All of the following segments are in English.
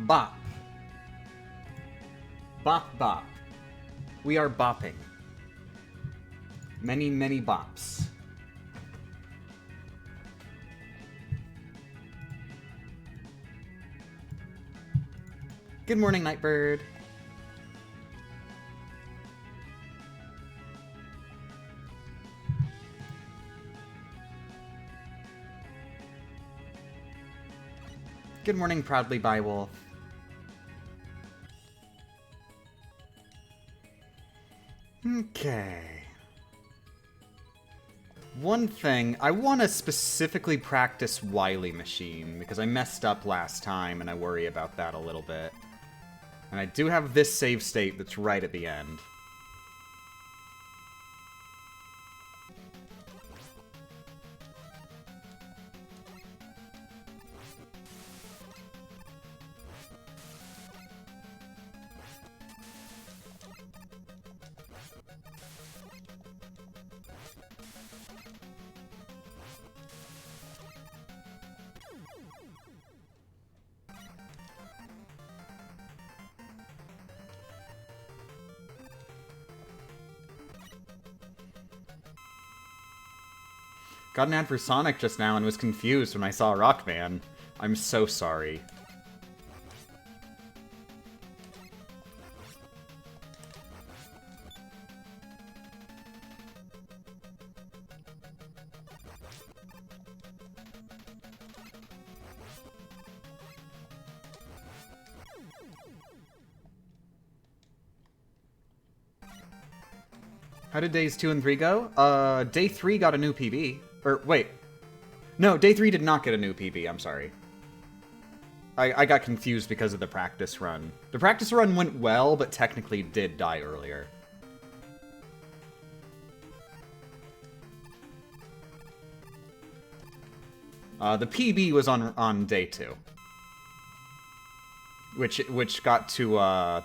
Bop. Bop bop. We are bopping. Many, many bops. Good morning, Nightbird. Good morning, Proudly Bywolf. Okay. One thing, I want to specifically practice Wily Machine, because I messed up last time, and I worry about that a little bit. And I do have this save state that's right at the end. Got an ad for Sonic just now and was confused when I saw Rockman. I'm so sorry. How did days 2 and 3 go? Day 3 got a new PB. Or, wait. No, day 3 did not get a new PB, I'm sorry. I got confused because of the practice run. The practice run went well, but technically did die earlier. The PB was on day 2. Which got to,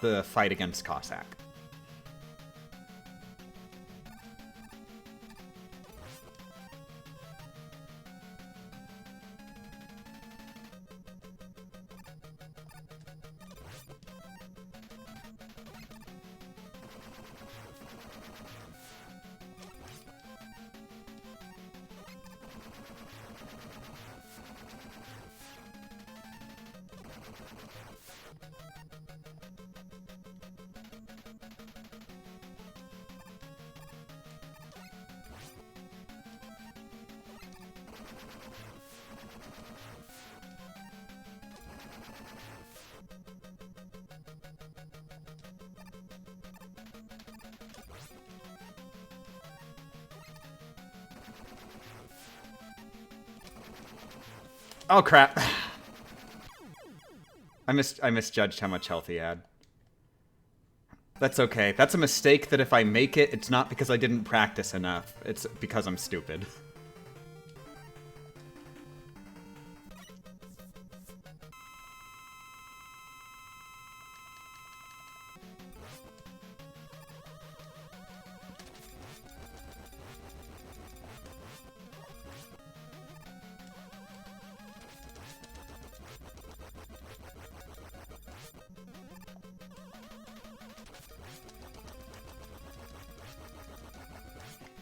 the fight against Cossack. Oh crap. I misjudged how much health he had. That's okay. That's a mistake that if I make it, it's not because I didn't practice enough. It's because I'm stupid.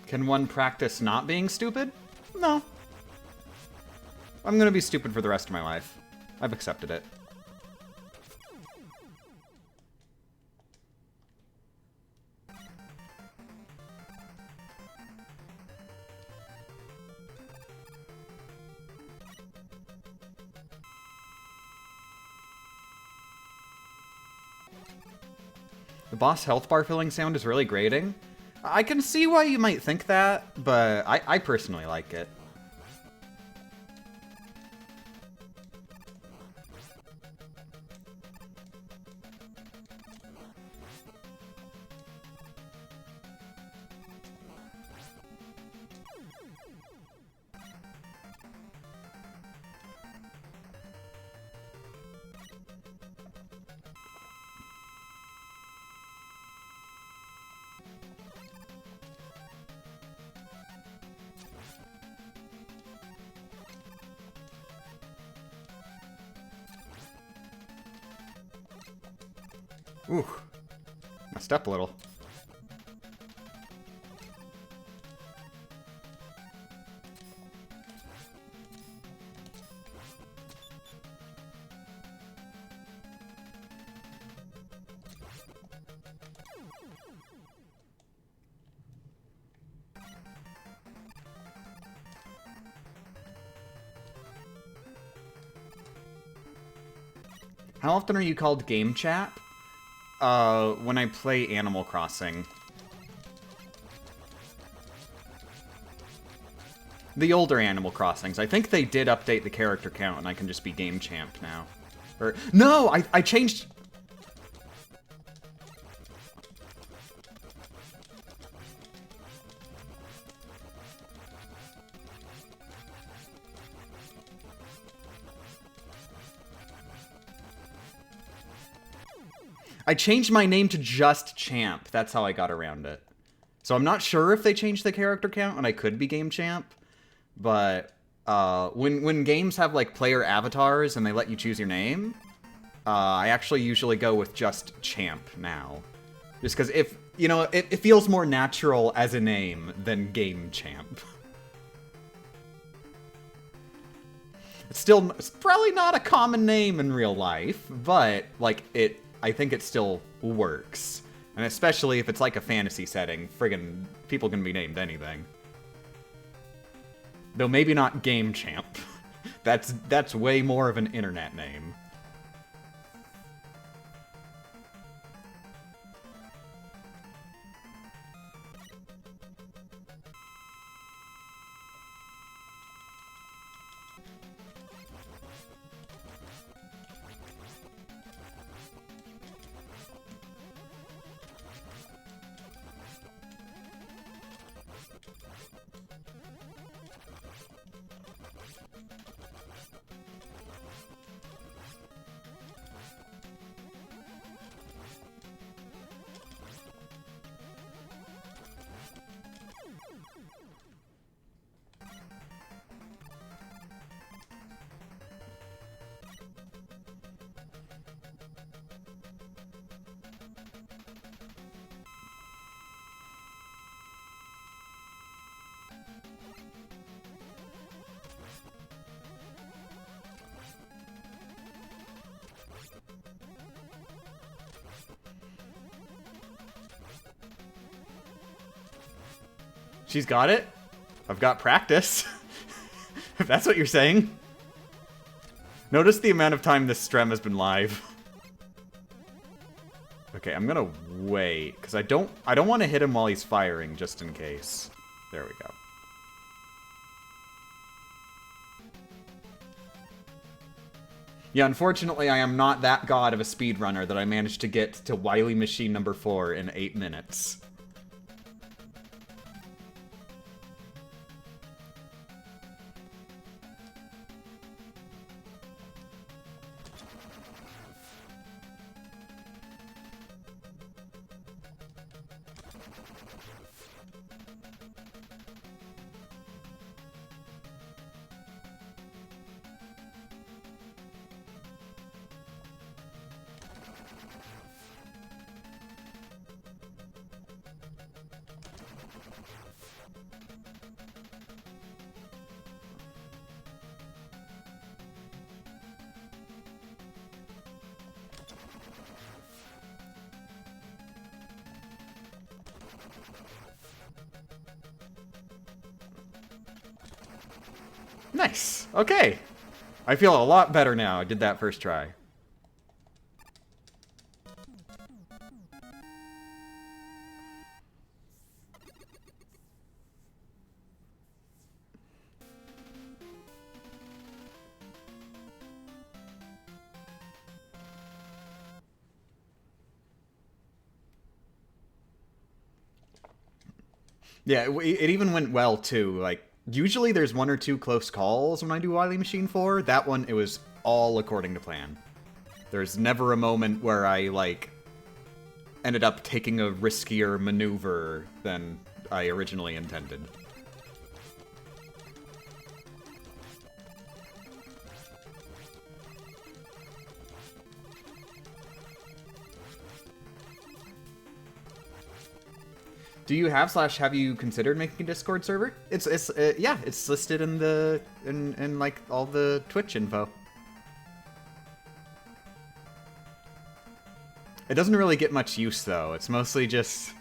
Can one practice not being stupid? No. I'm gonna be stupid for the rest of my life. I've accepted it. The boss health bar filling sound is really grating. I can see why you might think that, but I personally like it. Ooh. Messed up a little. How often are you called game chat? When I play Animal Crossing. The older Animal Crossings. I think they did update the character count and I can just be game champ now. Or, no! I changed... I changed my name to just Champ. That's how I got around it. So I'm not sure if they changed the character count and I could be Game Champ. But when games have like player avatars and they let you choose your name, I actually usually go with just Champ now. Just because if, you know, it feels more natural as a name than Game Champ. It's probably not a common name in real life, but like I think it still works. And especially if it's like a fantasy setting, friggin' people can be named anything. Though maybe not Game Champ. That's way more of an internet name. She's got it? I've got practice. If that's what you're saying. Notice the amount of time this stream has been live. Okay, I'm gonna wait, because I don't want to hit him while he's firing, just in case. There we go. Yeah, unfortunately, I am not that god of a speedrunner that I managed to get to Wily Machine number 4 in 8 minutes. Nice. Okay. I feel a lot better now. I did that first try. Yeah, it even went well, too. Like, usually there's 1 or 2 close calls when I do Wily Machine 4. That one, it was all according to plan. There's never a moment where I, like, ended up taking a riskier maneuver than I originally intended. Do you have / have you considered making a Discord server? Yeah, it's listed in the in like all the Twitch info. It doesn't really get much use though. It's mostly just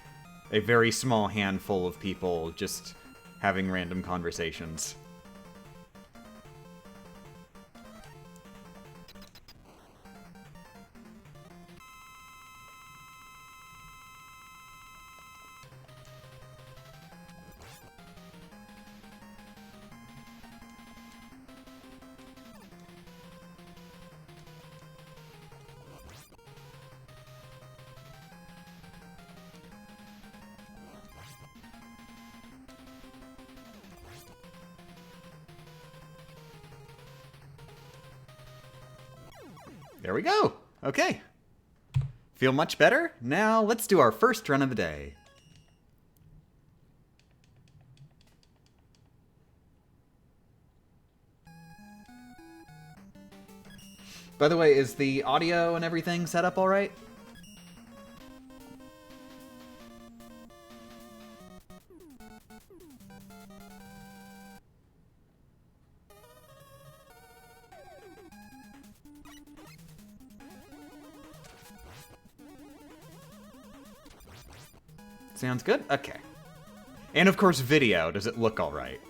a very small handful of people just having random conversations. There we go. Okay. Feel much better? Now let's do our first run of the day. By the way, is the audio and everything set up all right? Sounds good? Okay. And of course, video. Does it look all right?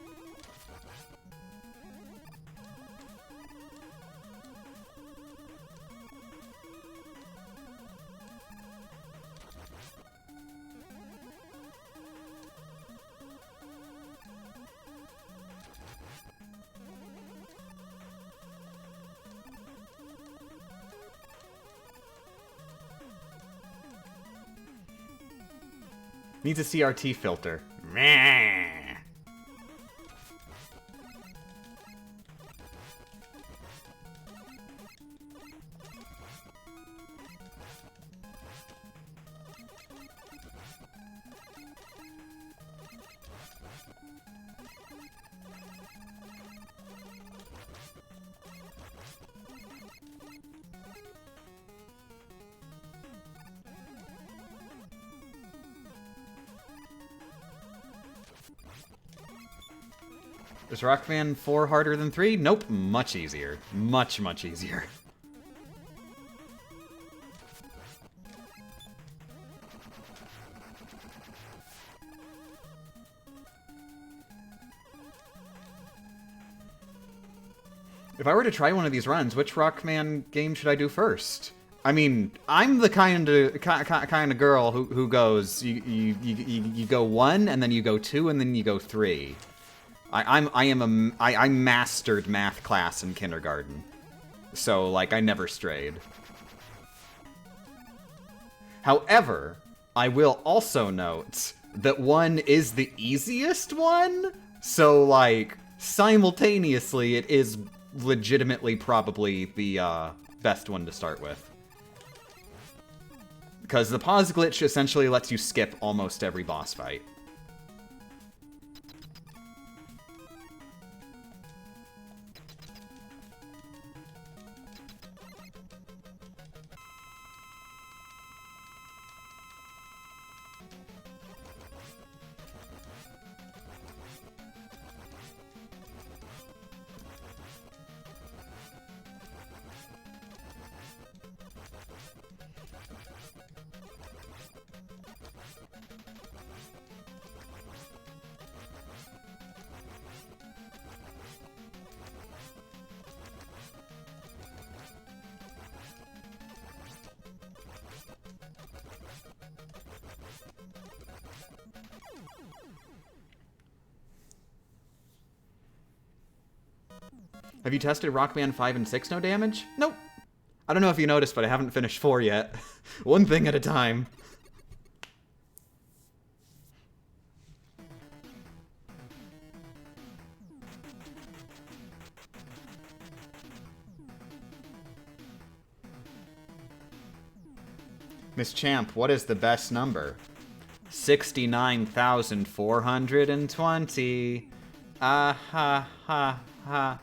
Needs a CRT filter. Meh. Is Rockman 4 harder than 3? Nope, much easier. Much, much easier. If I were to try one of these runs, which Rockman game should I do first? I mean, I'm the kind of girl who goes you go 1 and then you go 2 and then you go 3. I mastered math class in kindergarten, so like I never strayed. However, I will also note that 1 is the easiest one, so like simultaneously it is legitimately probably the best one to start with. Because the pause glitch essentially lets you skip almost every boss fight. Have you tested Rockman 5 and 6 no damage? Nope. I don't know if you noticed, but I haven't finished 4 yet. One thing at a time. Miss Champ, what is the best number? 69,420. Ah ha ha ha.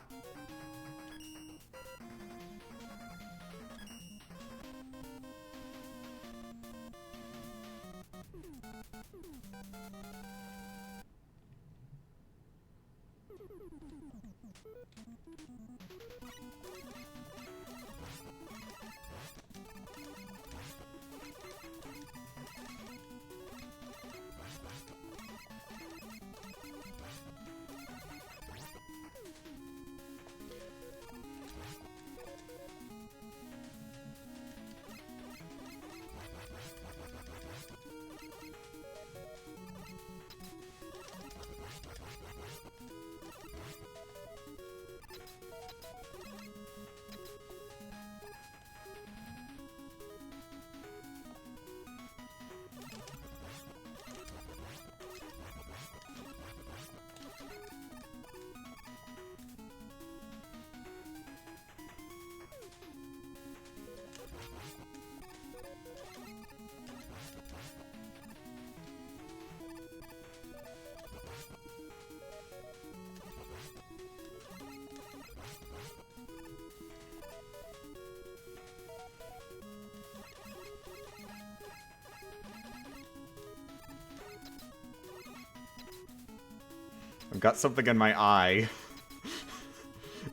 I've got something in my eye.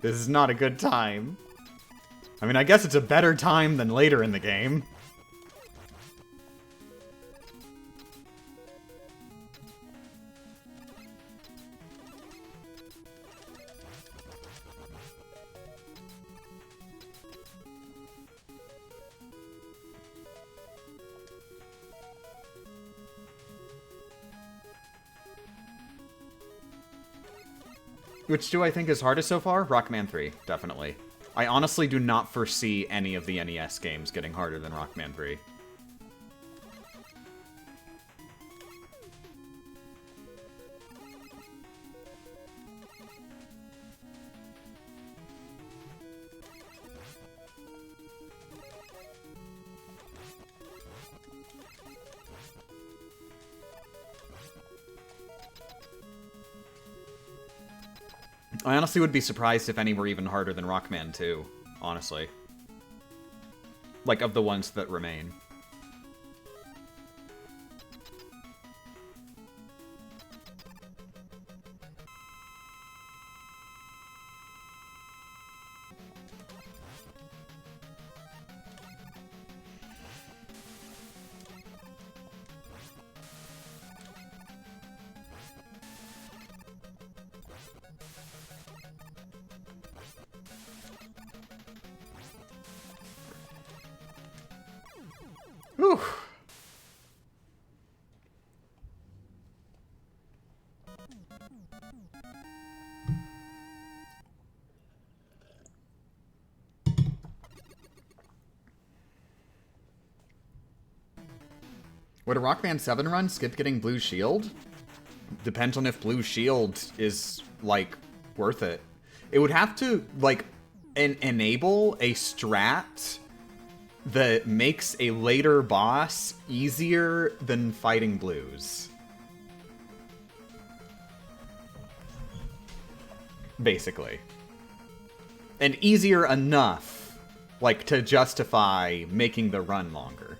This is not a good time. I mean, I guess it's a better time than later in the game. Which do I think is hardest so far? Rockman 3, definitely. I honestly do not foresee any of the NES games getting harder than Rockman 3. I honestly would be surprised if any were even harder than Rockman 2, honestly. Like, of the ones that remain. Whew. Would a Rockman 7 run skip getting Blue Shield? Depends on if Blue Shield is, like, worth it. It would have to, like, enable a strat that makes a later boss easier than fighting blues. Basically. And easier enough, like, to justify making the run longer.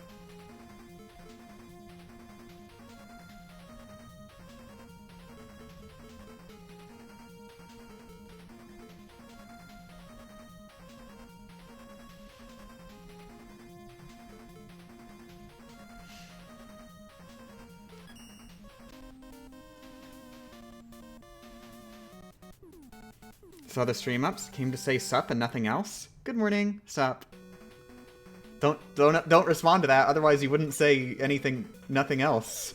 Saw the stream ups, came to say sup and nothing else. Good morning, sup. Don't respond to that, otherwise you wouldn't say anything, nothing else.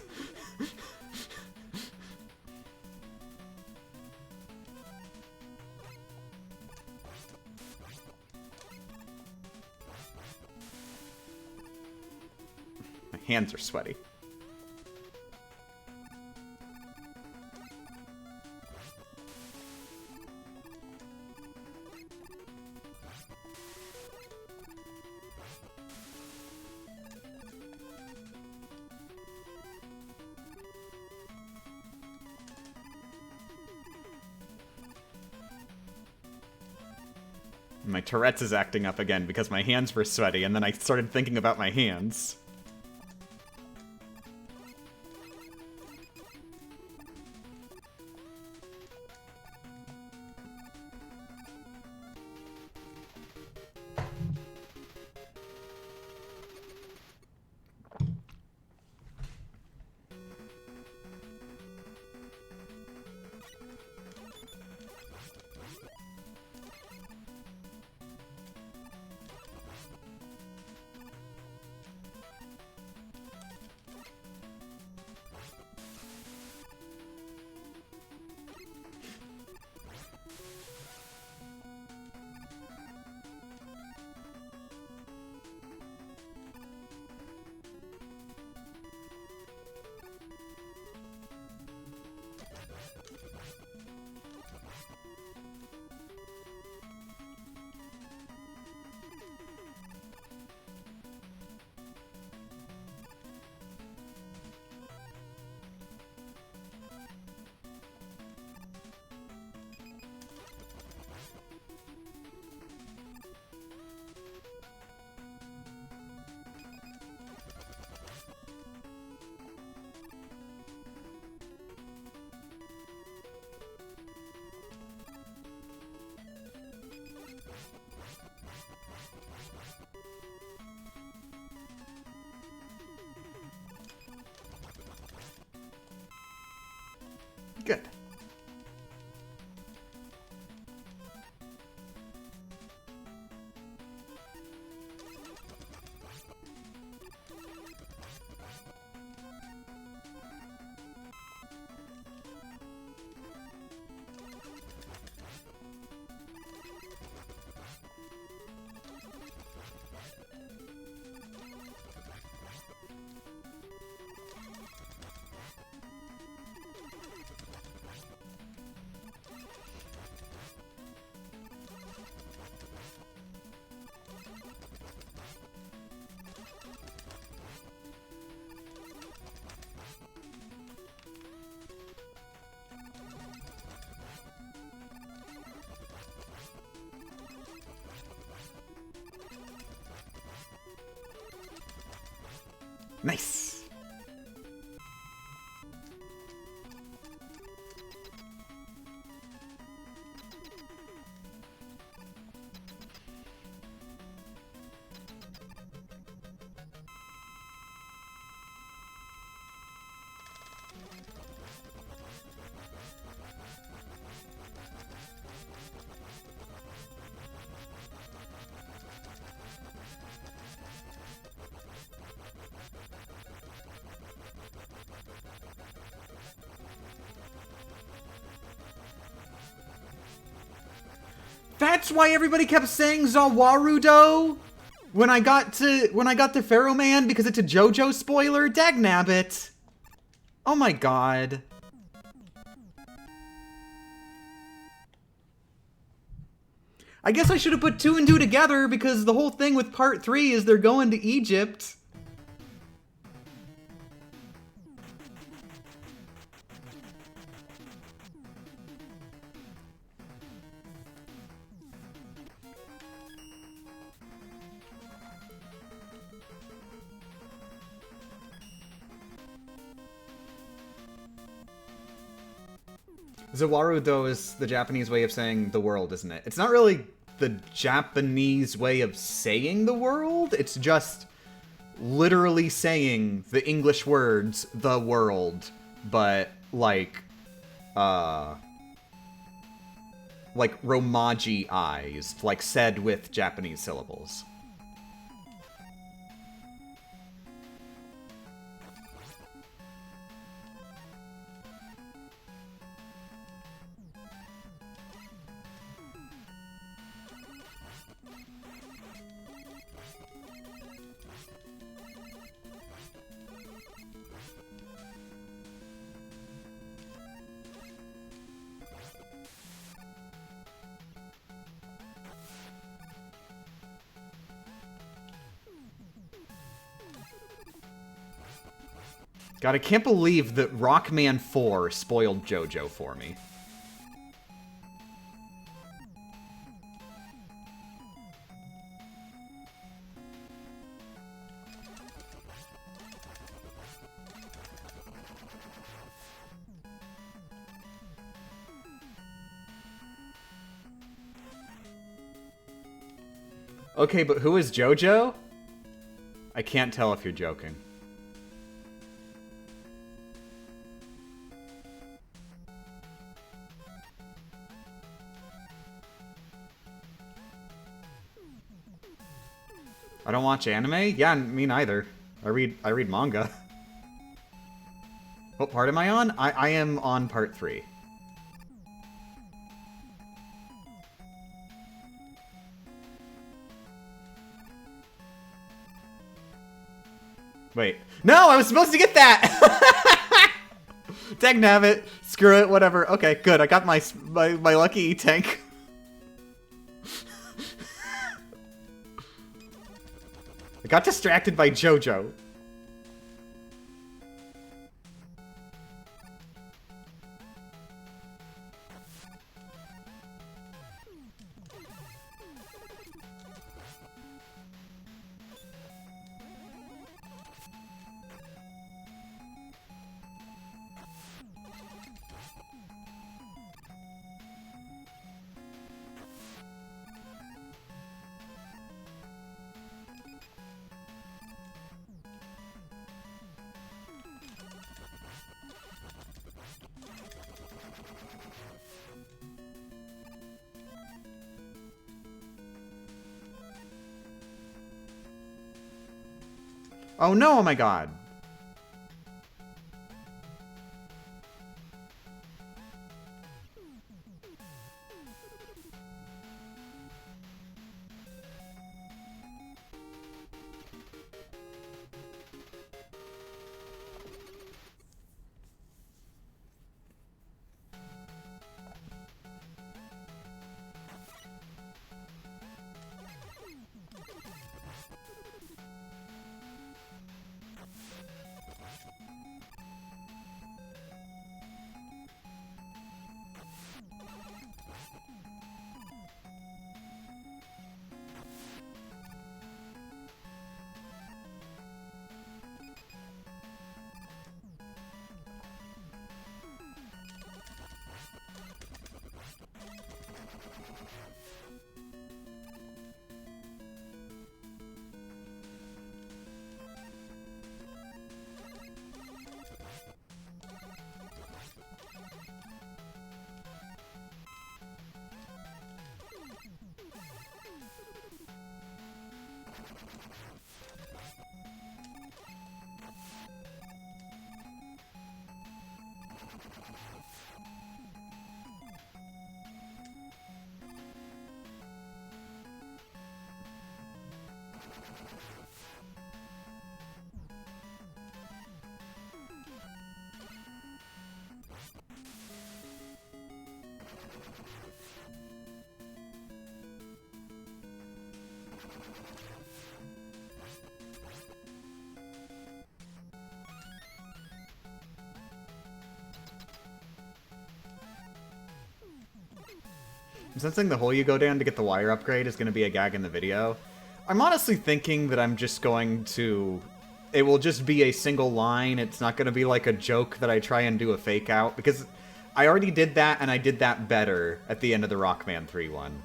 My hands are sweaty. My Tourette's is acting up again because my hands were sweaty, and then I started thinking about my hands. Good. Nice. That's why everybody kept saying Zawarudo when I got to Pharaoh Man, because it's a Jojo spoiler. Dagnabbit. Oh my god. I guess I should have put 2 and 2 together, because the whole thing with part 3 is they're going to Egypt. Zawaru, though, is the Japanese way of saying the world, isn't it? It's not really the Japanese way of saying the world. It's just literally saying the English words, the world, but like Romaji-ized, like said with Japanese syllables. God, I can't believe that Rockman 4 spoiled Jojo for me. Okay, but who is Jojo? I can't tell if you're joking. I don't watch anime? Yeah, me neither. I read manga. What part am I on? I am on part 3. Wait. No, I was supposed to get that! Dagnabbit. Screw it, whatever. Okay, good. I got my lucky E-tank. I got distracted by Jojo. Oh no, oh my god. I'm sensing the hole you go down to get the wire upgrade is going to be a gag in the video. I'm honestly thinking that I'm just going to... It will just be a single line. It's not going to be like a joke that I try and do a fake out, because I already did that, and I did that better at the end of the Rockman 3 one.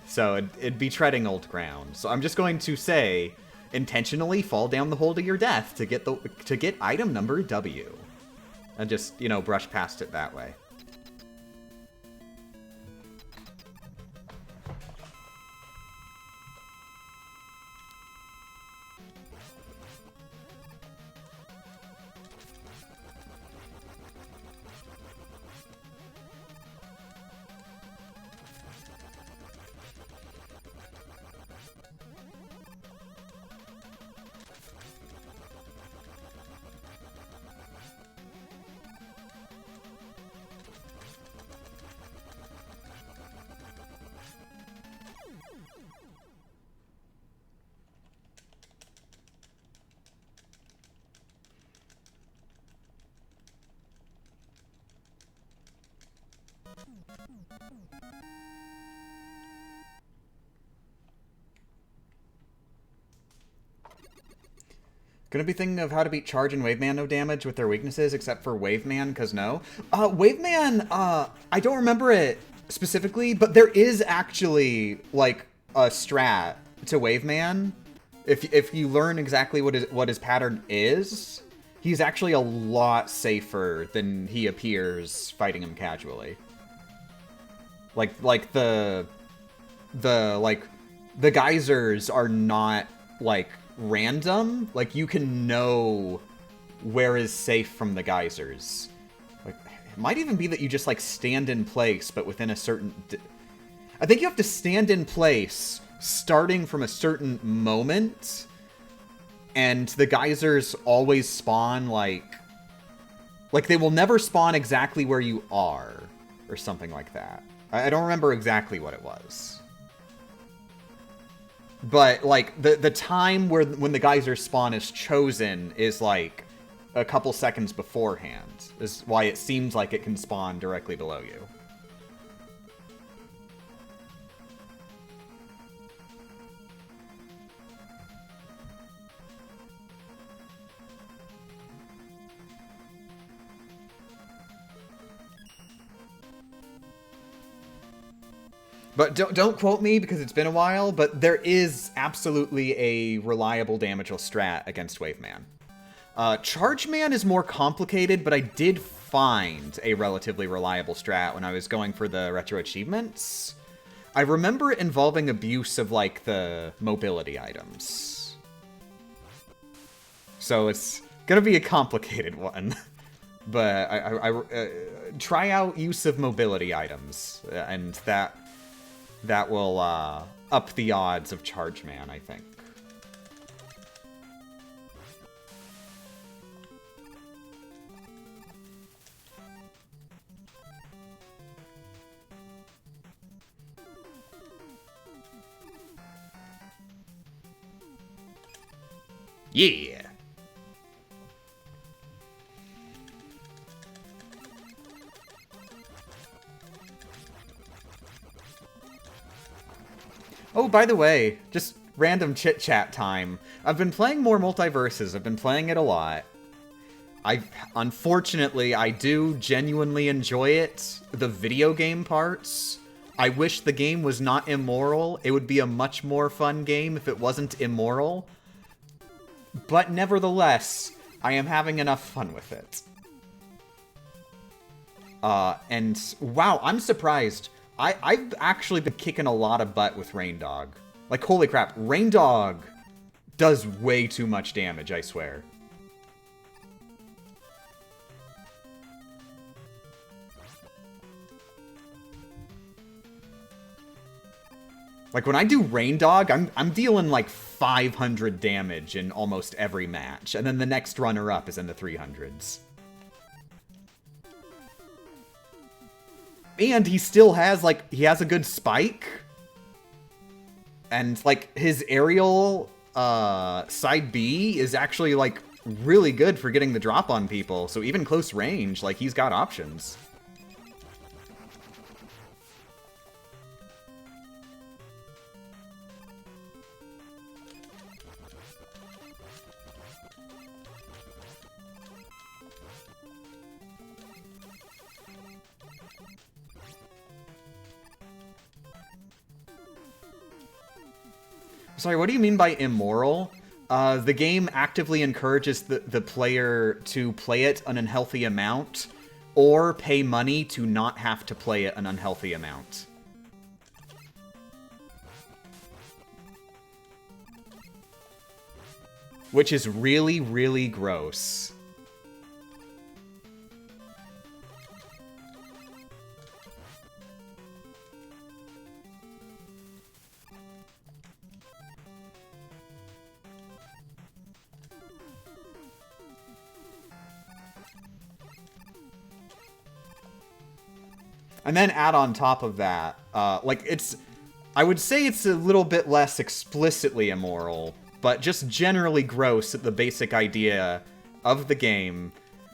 So it'd be treading old ground. So I'm just going to say, intentionally fall down the hole to your death to get item number W. And just, you know, brush past it that way. Gonna be thinking of how to beat Charge and Waveman no damage with their weaknesses, except for Waveman, because no. Waveman, I don't remember it specifically, but there is actually, like, a strat to Waveman. If you learn exactly what his pattern is, he's actually a lot safer than he appears fighting him casually. Like the geysers are not, like, random. Like, you can know where is safe from the geysers. Like, it might even be that you just, like, stand in place, but within a certain... I think you have to stand in place starting from a certain moment, and the geysers always spawn, like they will never spawn exactly where you are, or something like that. I don't remember exactly what it was. But, like, the time when the geyser spawn is chosen is, like, a couple seconds beforehand. Is why it seems like it can spawn directly below you. But don't quote me because it's been a while, but there is absolutely a reliable damageless strat against Waveman. Charge Man is more complicated, but I did find a relatively reliable strat when I was going for the retro achievements. I remember it involving abuse of, like, the mobility items. So it's gonna be a complicated one. But I try out use of mobility items, and that will up the odds of Charge Man, I think. Yeah! Oh, by the way, just random chit-chat time. I've been playing more Multiverses. I've been playing it a lot. Unfortunately, I do genuinely enjoy it. The video game parts. I wish the game was not immoral. It would be a much more fun game if it wasn't immoral. But nevertheless, I am having enough fun with it. And wow, I'm surprised. I've actually been kicking a lot of butt with Rain Dog. Like, holy crap, Rain Dog does way too much damage, I swear. Like, when I do Rain Dog, I'm dealing like 500 damage in almost every match, and then the next runner-up is in the 300s. And he still has, like, he has a good spike. And, like, his aerial side B is actually, like, really good for getting the drop on people. So even close range, like, he's got options. Sorry, what do you mean by immoral? The game actively encourages the player to play it an unhealthy amount, or pay money to not have to play it an unhealthy amount. Which is really, really gross. And then add on top of that, like, I would say it's a little bit less explicitly immoral, but just generally gross at the basic idea of the game,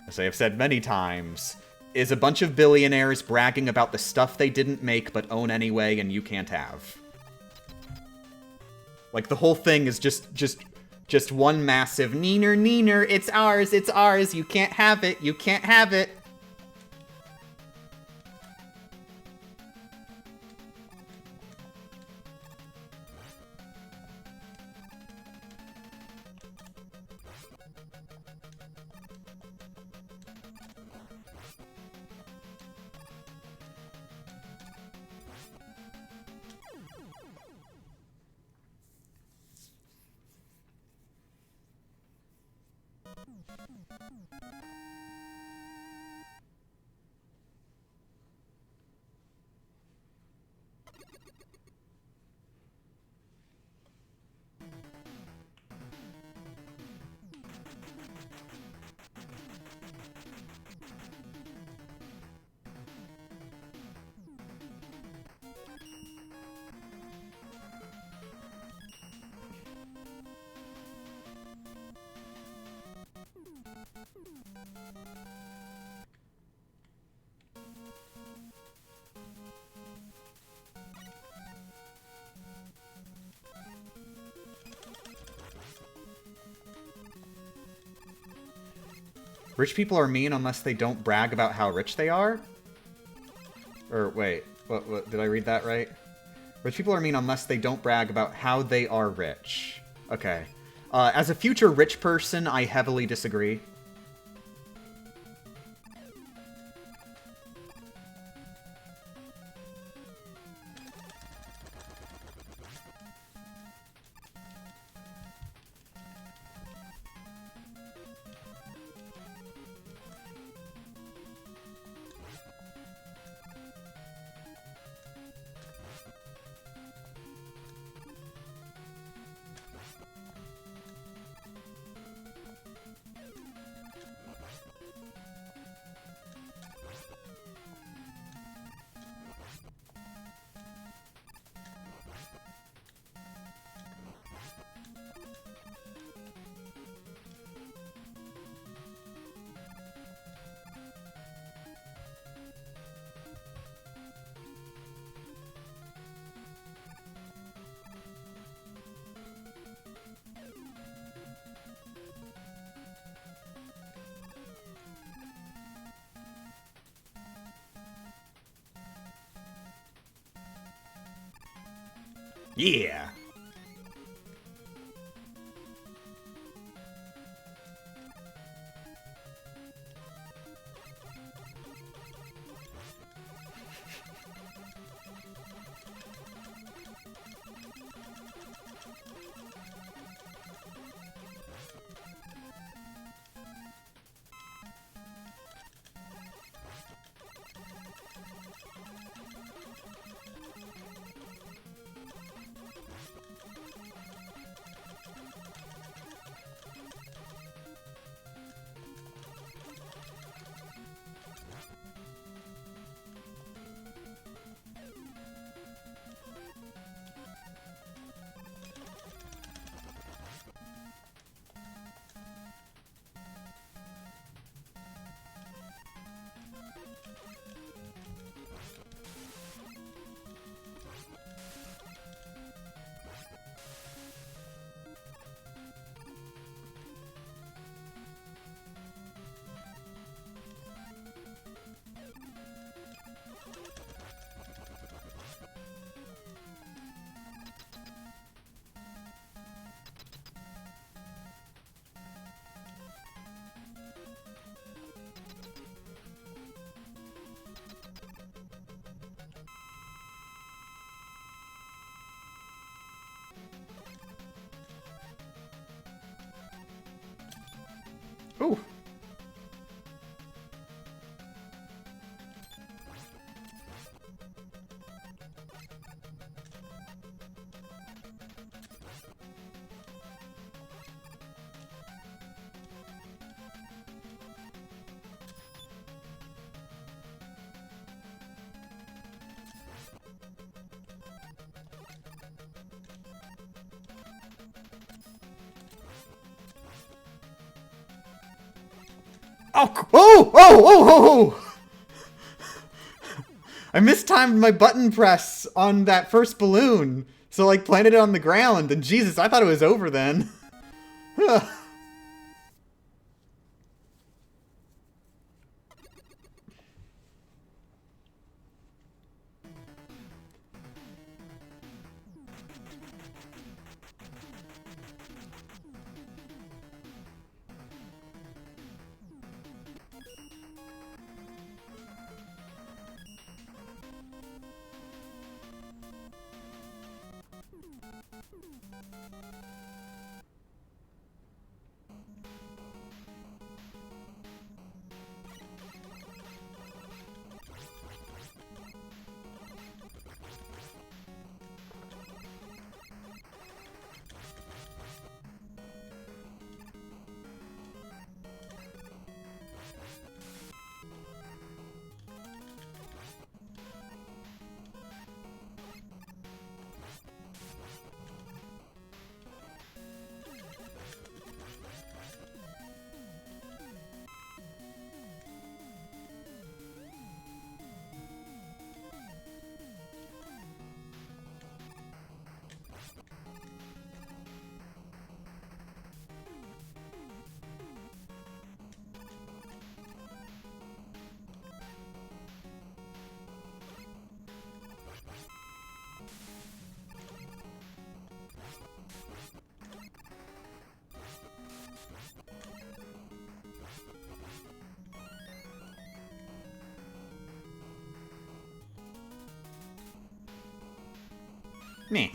as I have said many times, is a bunch of billionaires bragging about the stuff they didn't make but own anyway and you can't have. Like, the whole thing is just one massive neener, neener, it's ours, you can't have it, you can't have it. Rich people are mean unless they don't brag about how rich they are? Or, wait, what did I read that right? Rich people are mean unless they don't brag about how they are rich. Okay. As a future rich person, I heavily disagree. Yeah. Ooh. Oh, oh, oh, oh, oh! I mistimed my button press on that first balloon, so like planted it on the ground, and Jesus, I thought it was over then. Meh.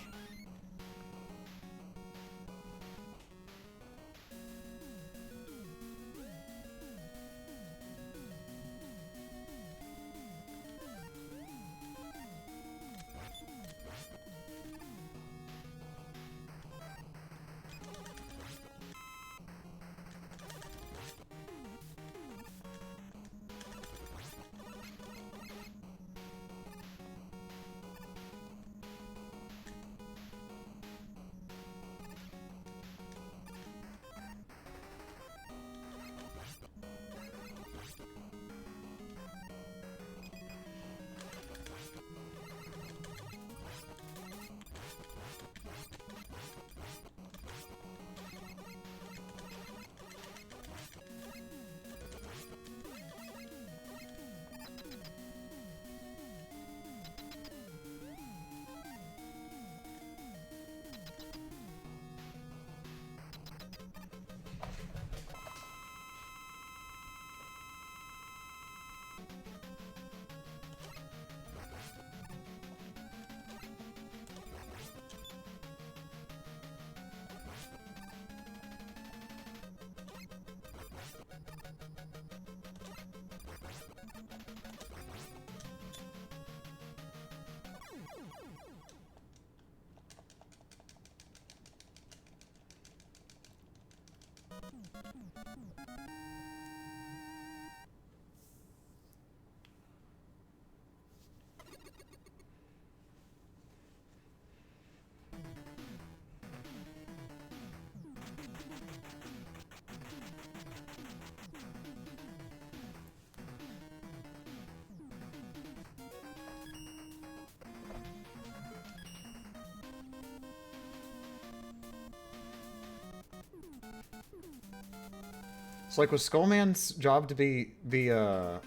It's like, was Skullman's job to be the,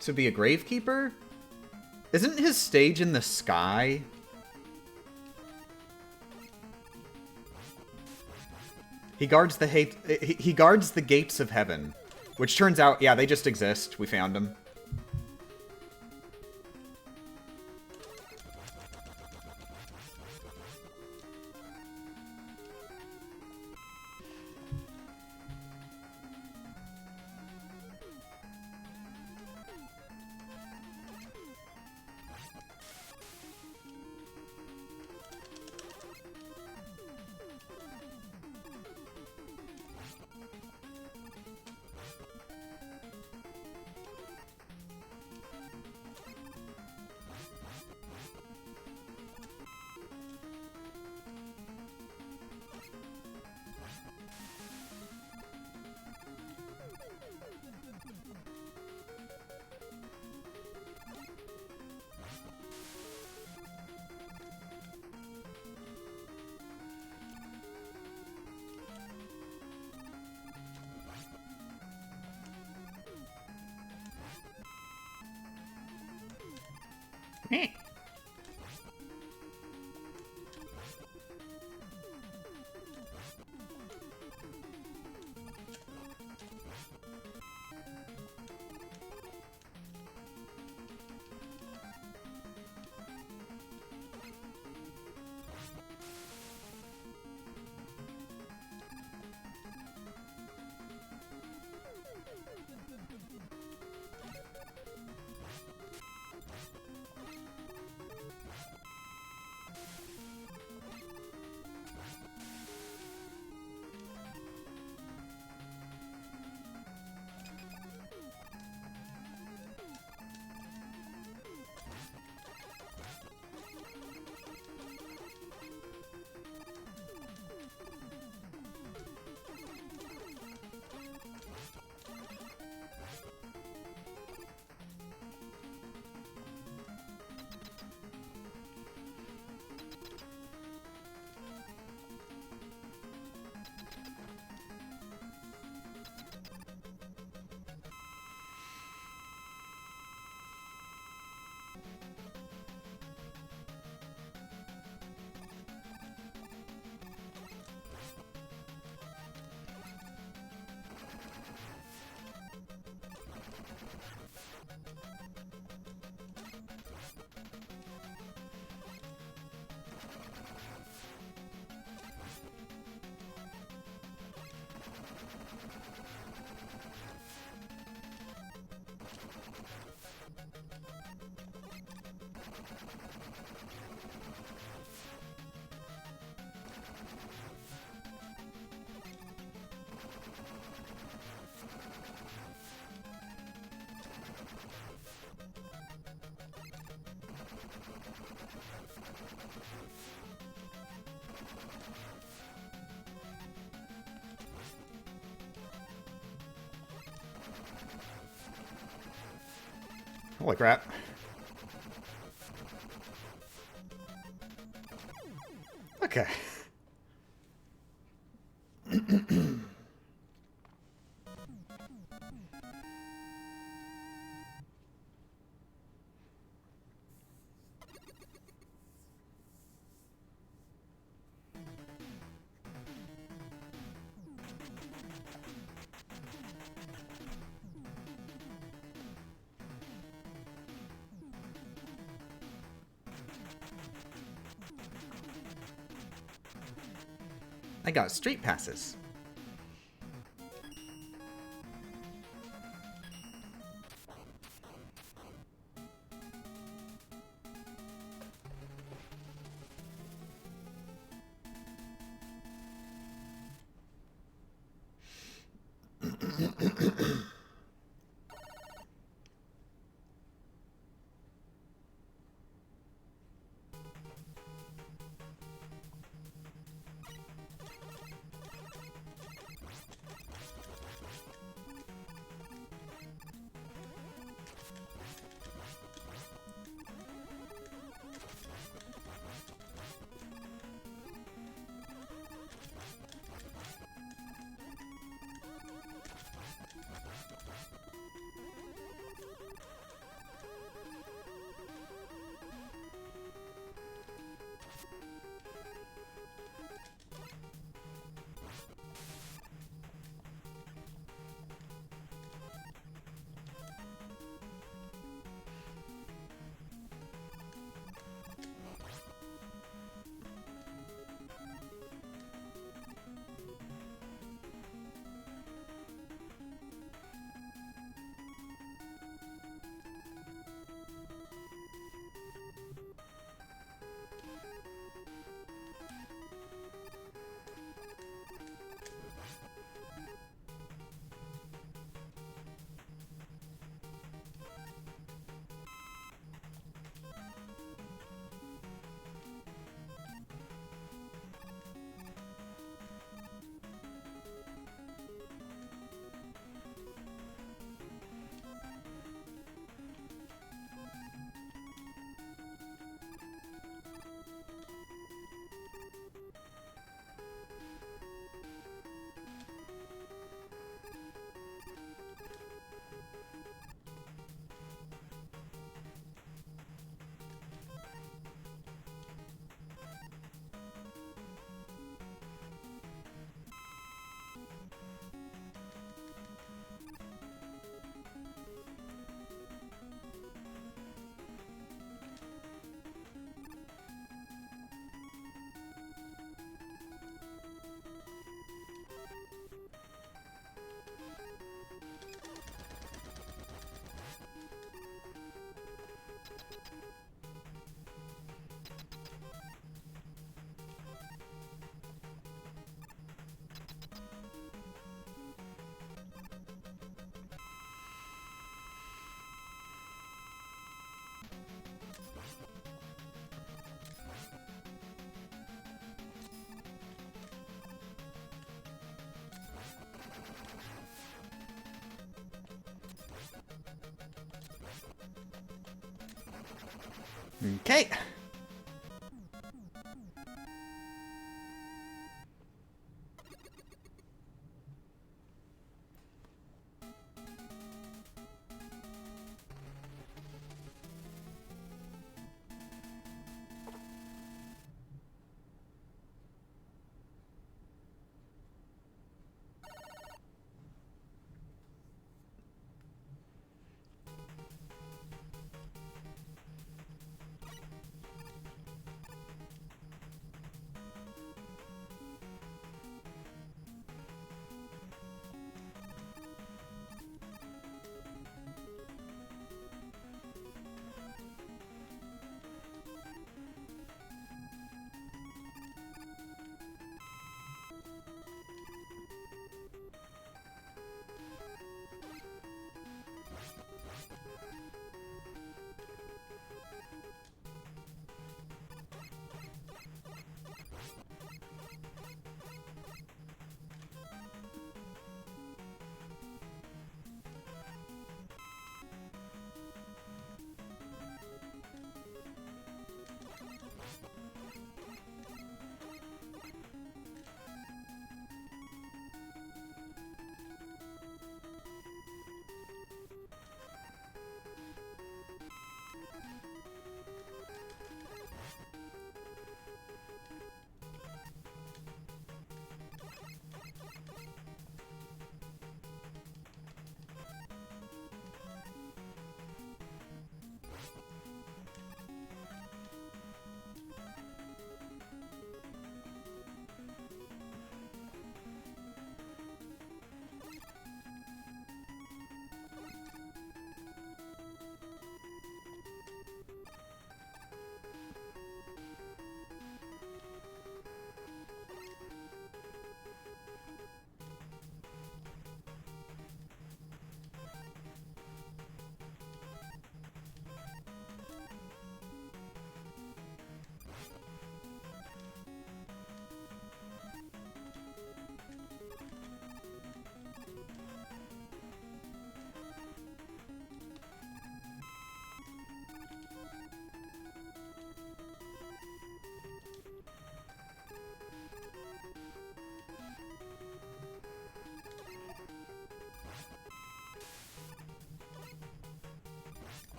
to be a gravekeeper? Isn't his stage in the sky? He guards the he guards the gates of heaven. Which turns out, yeah, they just exist. We found them. Holy crap. Okay. I got street passes. Okay.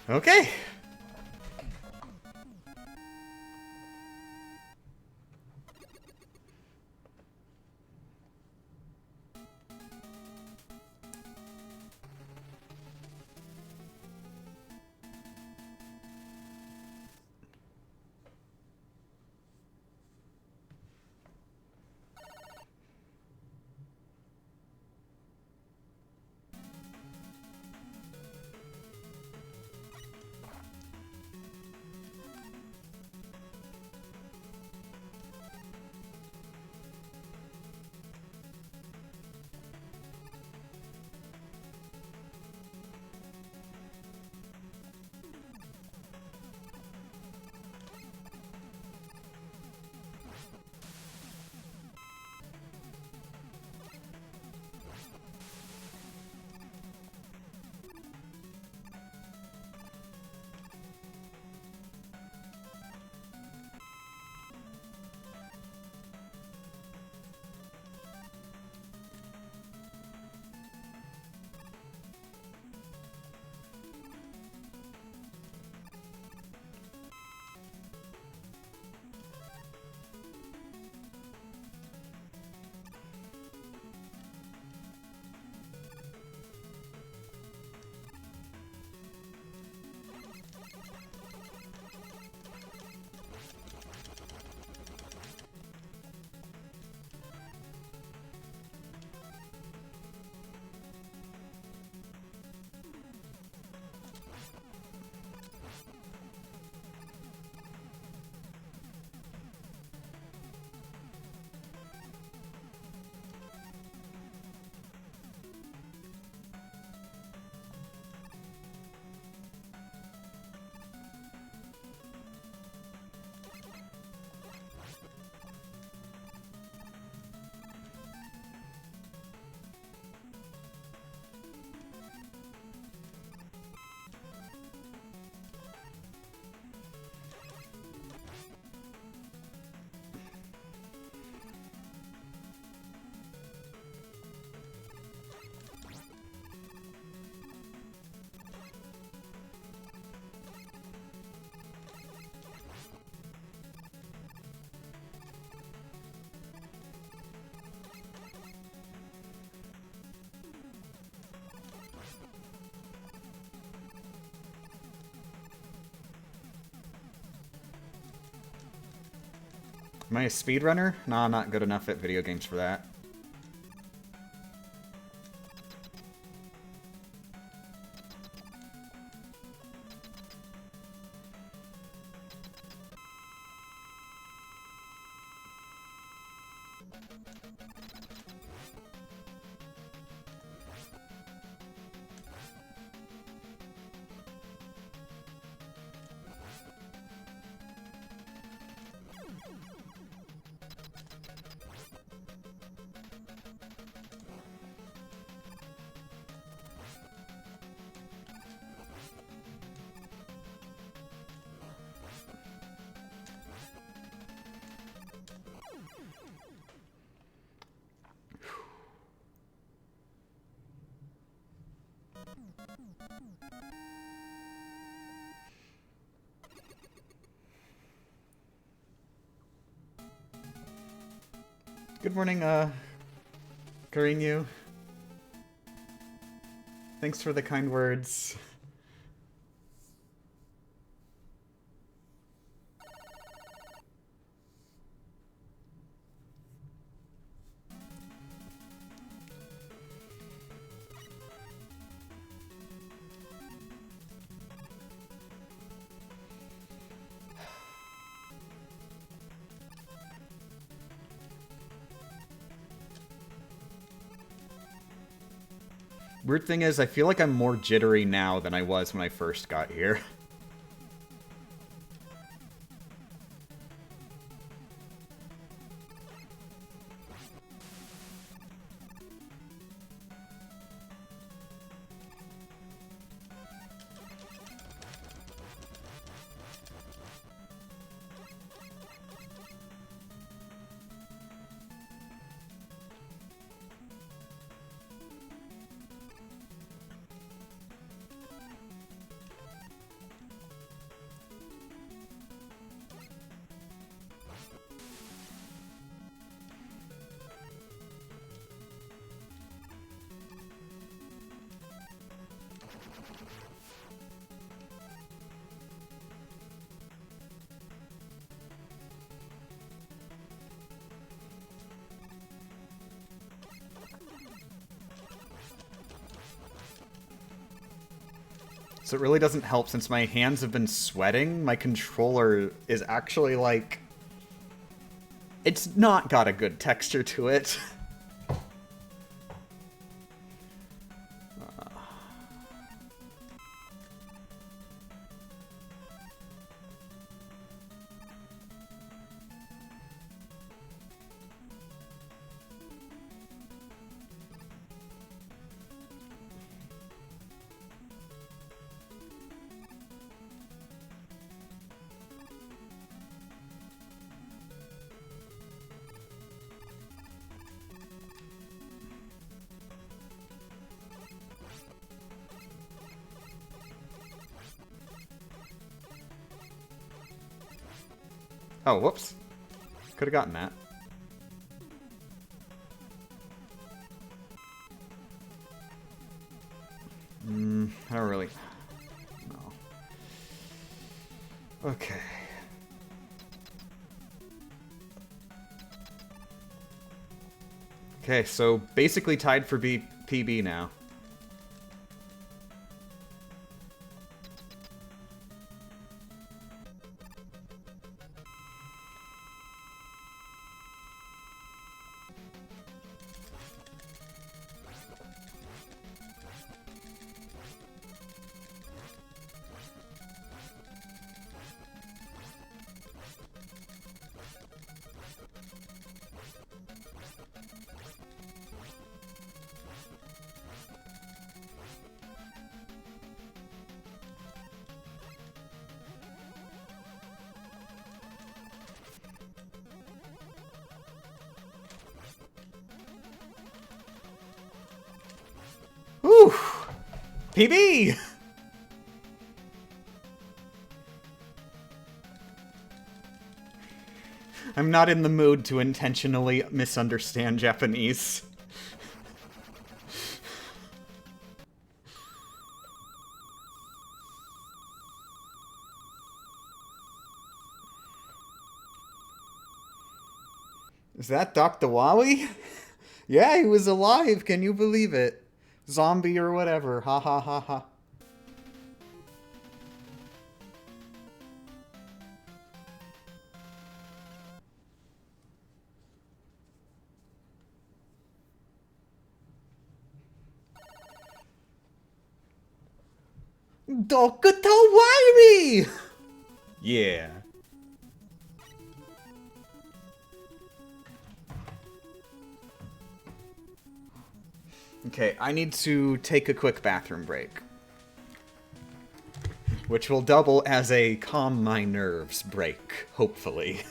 Okay. Am I a speedrunner? Nah, I'm not good enough at video games for that. Good morning, Karinu. Thanks for the kind words. Weird thing is, I feel like I'm more jittery now than I was when I first got here. So it really doesn't help since my hands have been sweating. My controller is actually like... It's not got a good texture to it. Oh, whoops. Could have gotten that. I don't really... No. Okay. Okay, so basically tied for PB now. Whew! PB! I'm not in the mood to intentionally misunderstand Japanese. Is that Dr. Wily? Yeah, he was alive. Can you believe it? Zombie or whatever. Ha ha ha ha. Dr. Wily! Yeah. Okay, I need to take a quick bathroom break. Which will double as a calm my nerves break, hopefully.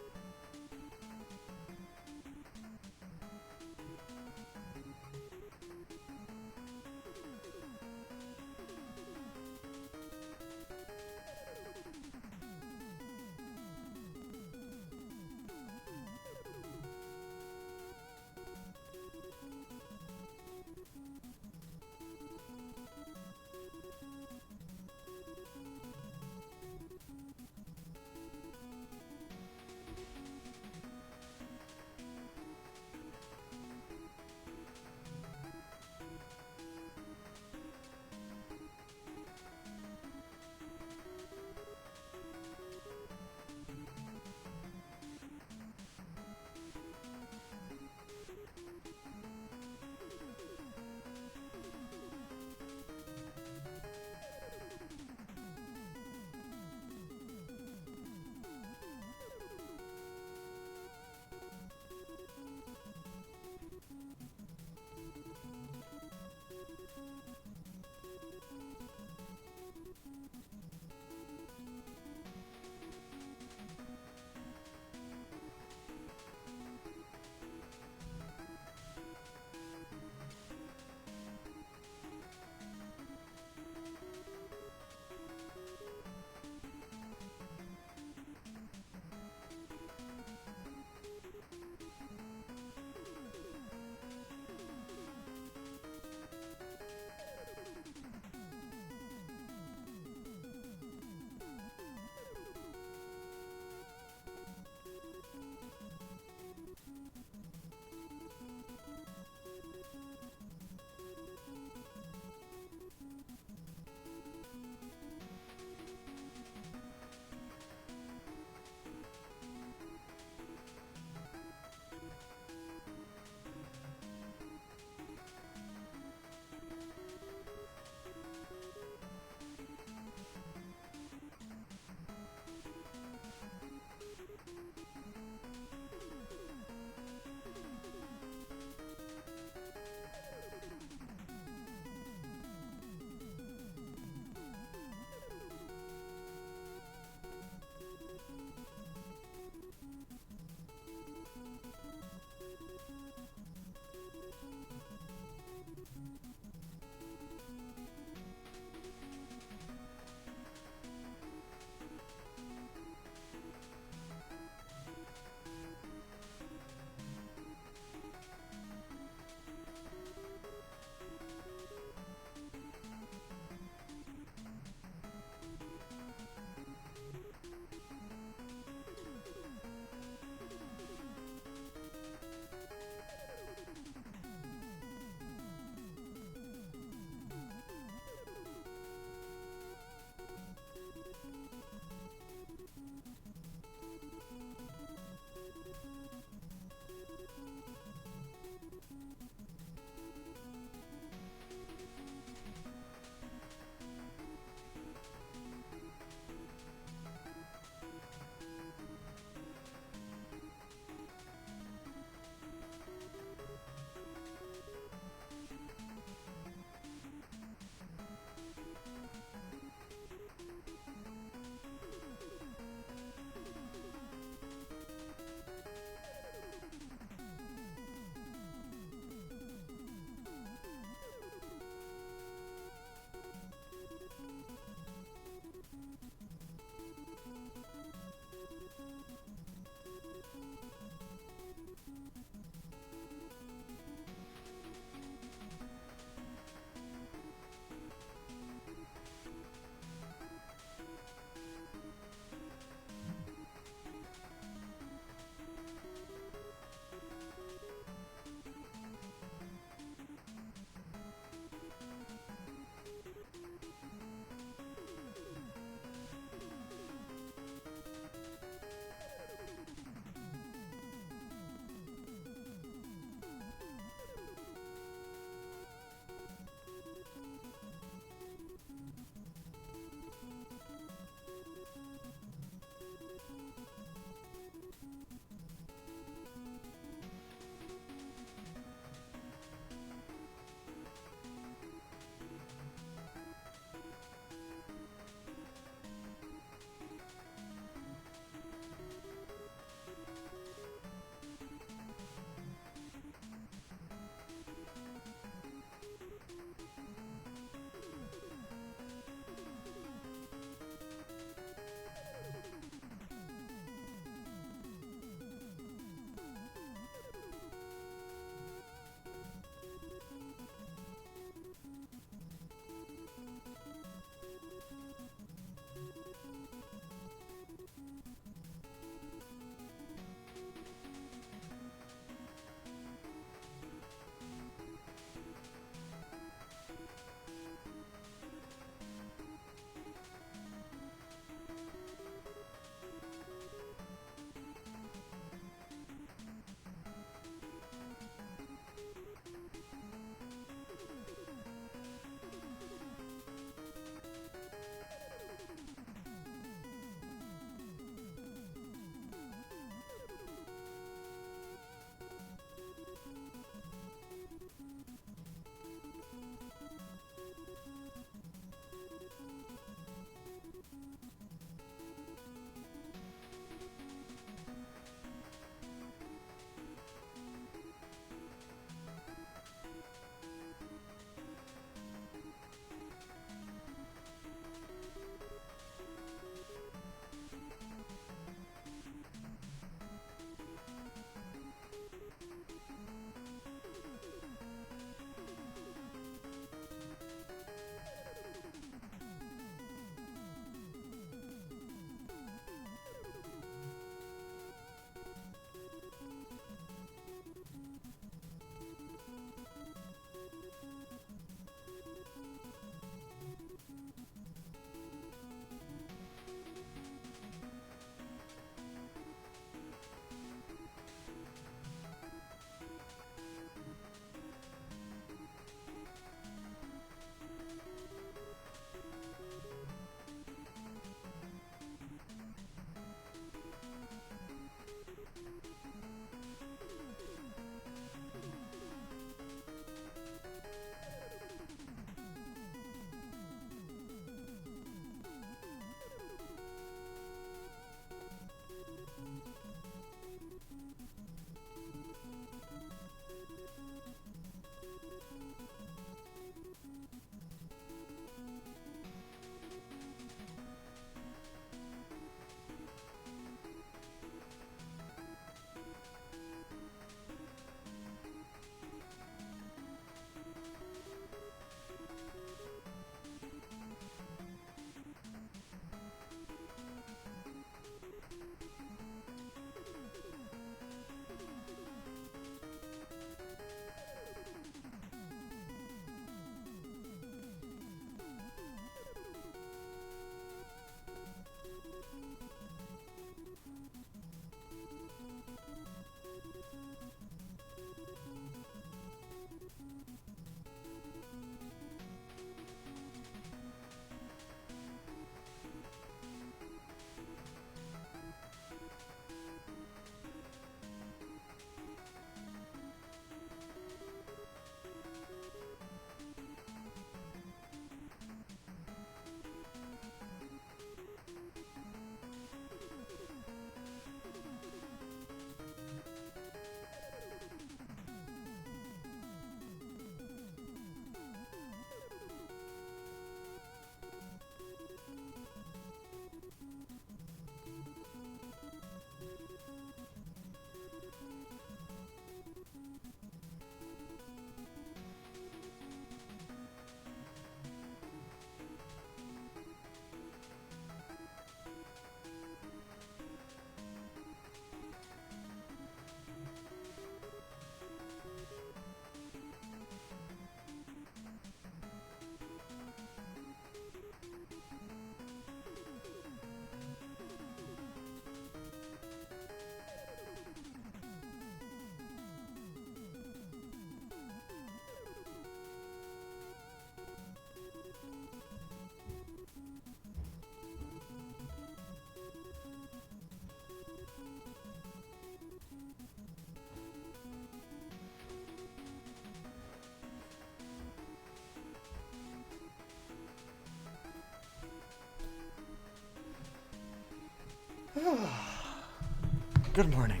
Good morning.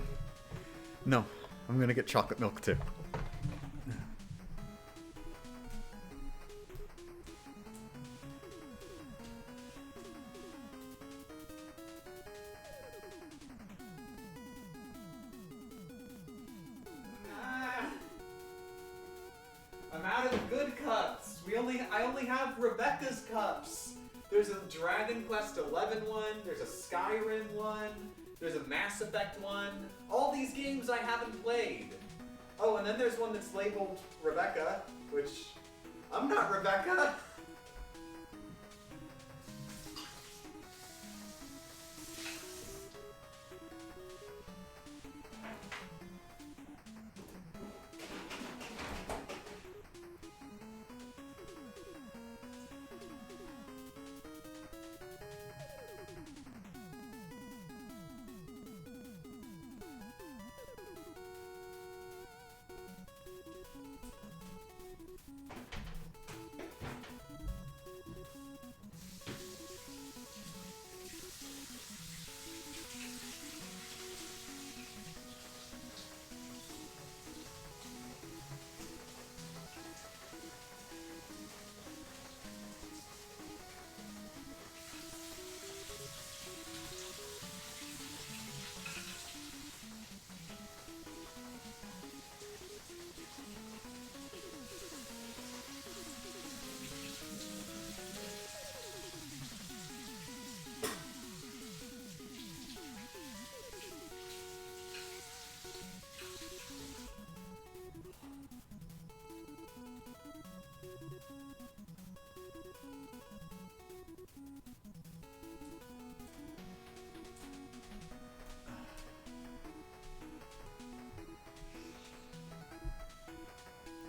No, I'm gonna get chocolate milk too. I'm out of the good cups. I only have Rebecca's cups. There's a Dragon Quest XI one, there's a Skyrim one, there's a Mass Effect one. All these games I haven't played. Oh, and then there's one that's labeled Rebecca, which I'm not Rebecca.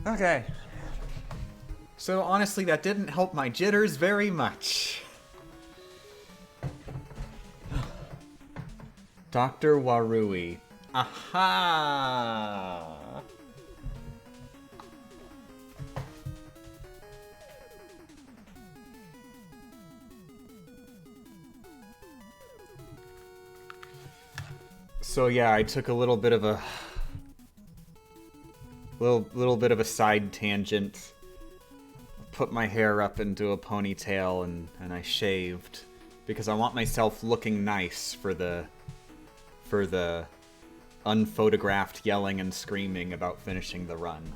Okay. So honestly, that didn't help my jitters very much. Dr. Warui. Aha! So yeah, I took a little bit of a little bit of a side tangent. Put my hair up into a ponytail and I shaved because I want myself looking nice for the unphotographed yelling and screaming about finishing the run.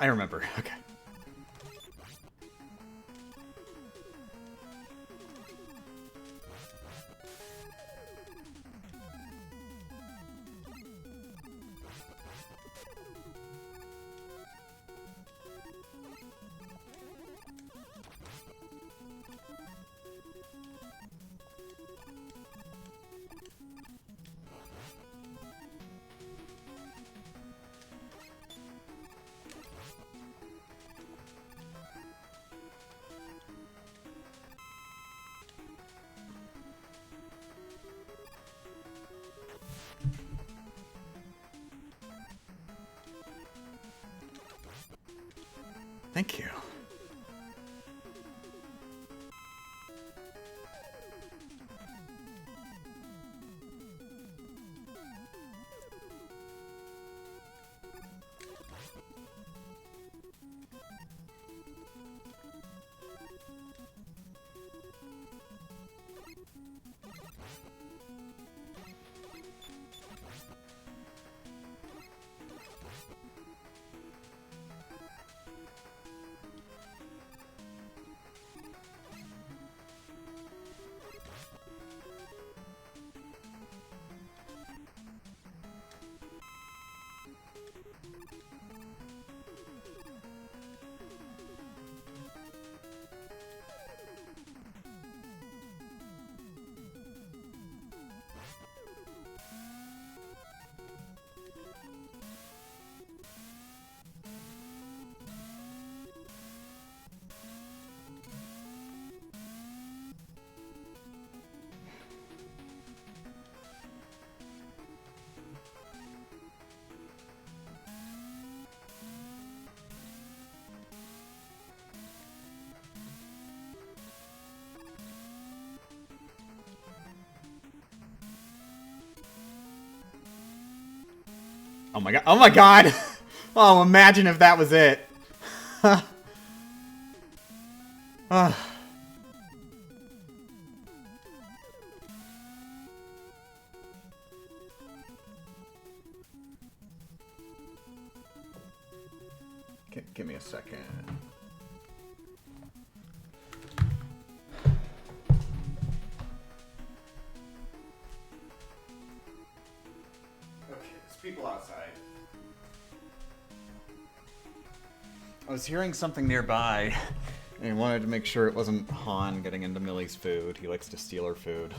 I remember. Okay. Thank you. Oh my god. Oh my god! Oh, imagine if that was it. Give me a second. Okay, there's people outside. I was hearing something nearby, and I wanted to make sure it wasn't Han getting into Millie's food. He likes to steal her food.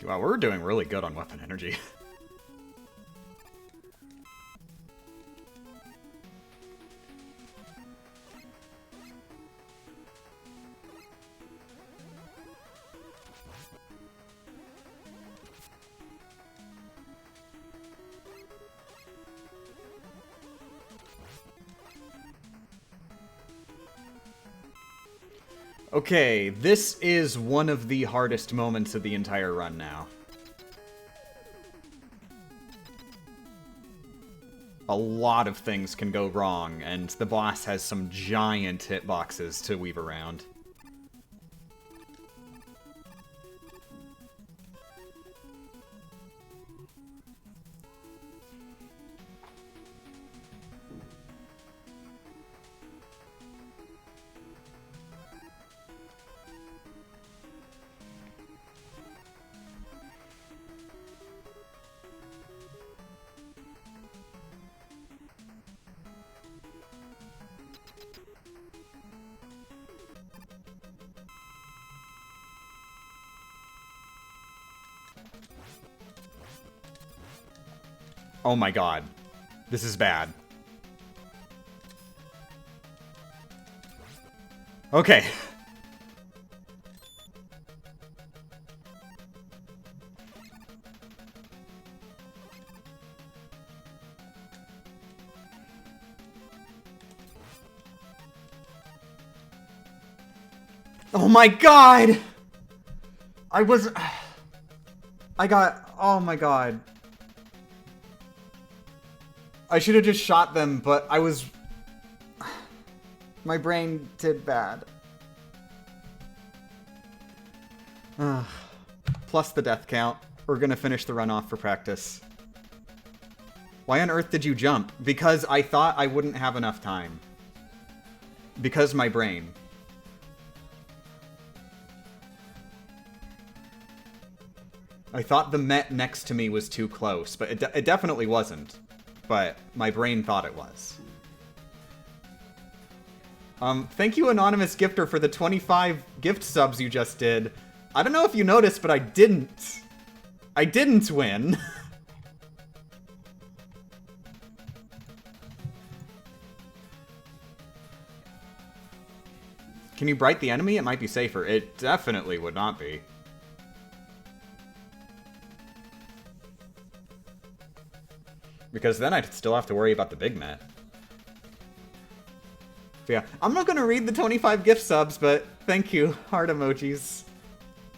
Wow, we're doing really good on weapon energy. Okay, this is one of the hardest moments of the entire run now. A lot of things can go wrong, and the boss has some giant hitboxes to weave around. Oh my god. This is bad. Okay. Oh my god! Oh my god. I should have just shot them, but I was... My brain did bad. Plus the death count. We're gonna finish the run off for practice. Why on earth did you jump? Because I thought I wouldn't have enough time. Because my brain. I thought the Met next to me was too close, but it definitely wasn't. But my brain thought it was. Thank you, Anonymous Gifter, for the 25 gift subs you just did. I don't know if you noticed, but I didn't. I didn't win. Can you bright the enemy? It might be safer. It definitely would not be. Because then I'd still have to worry about the big Met. So yeah, I'm not gonna read the 25 gift subs, but thank you, heart emojis.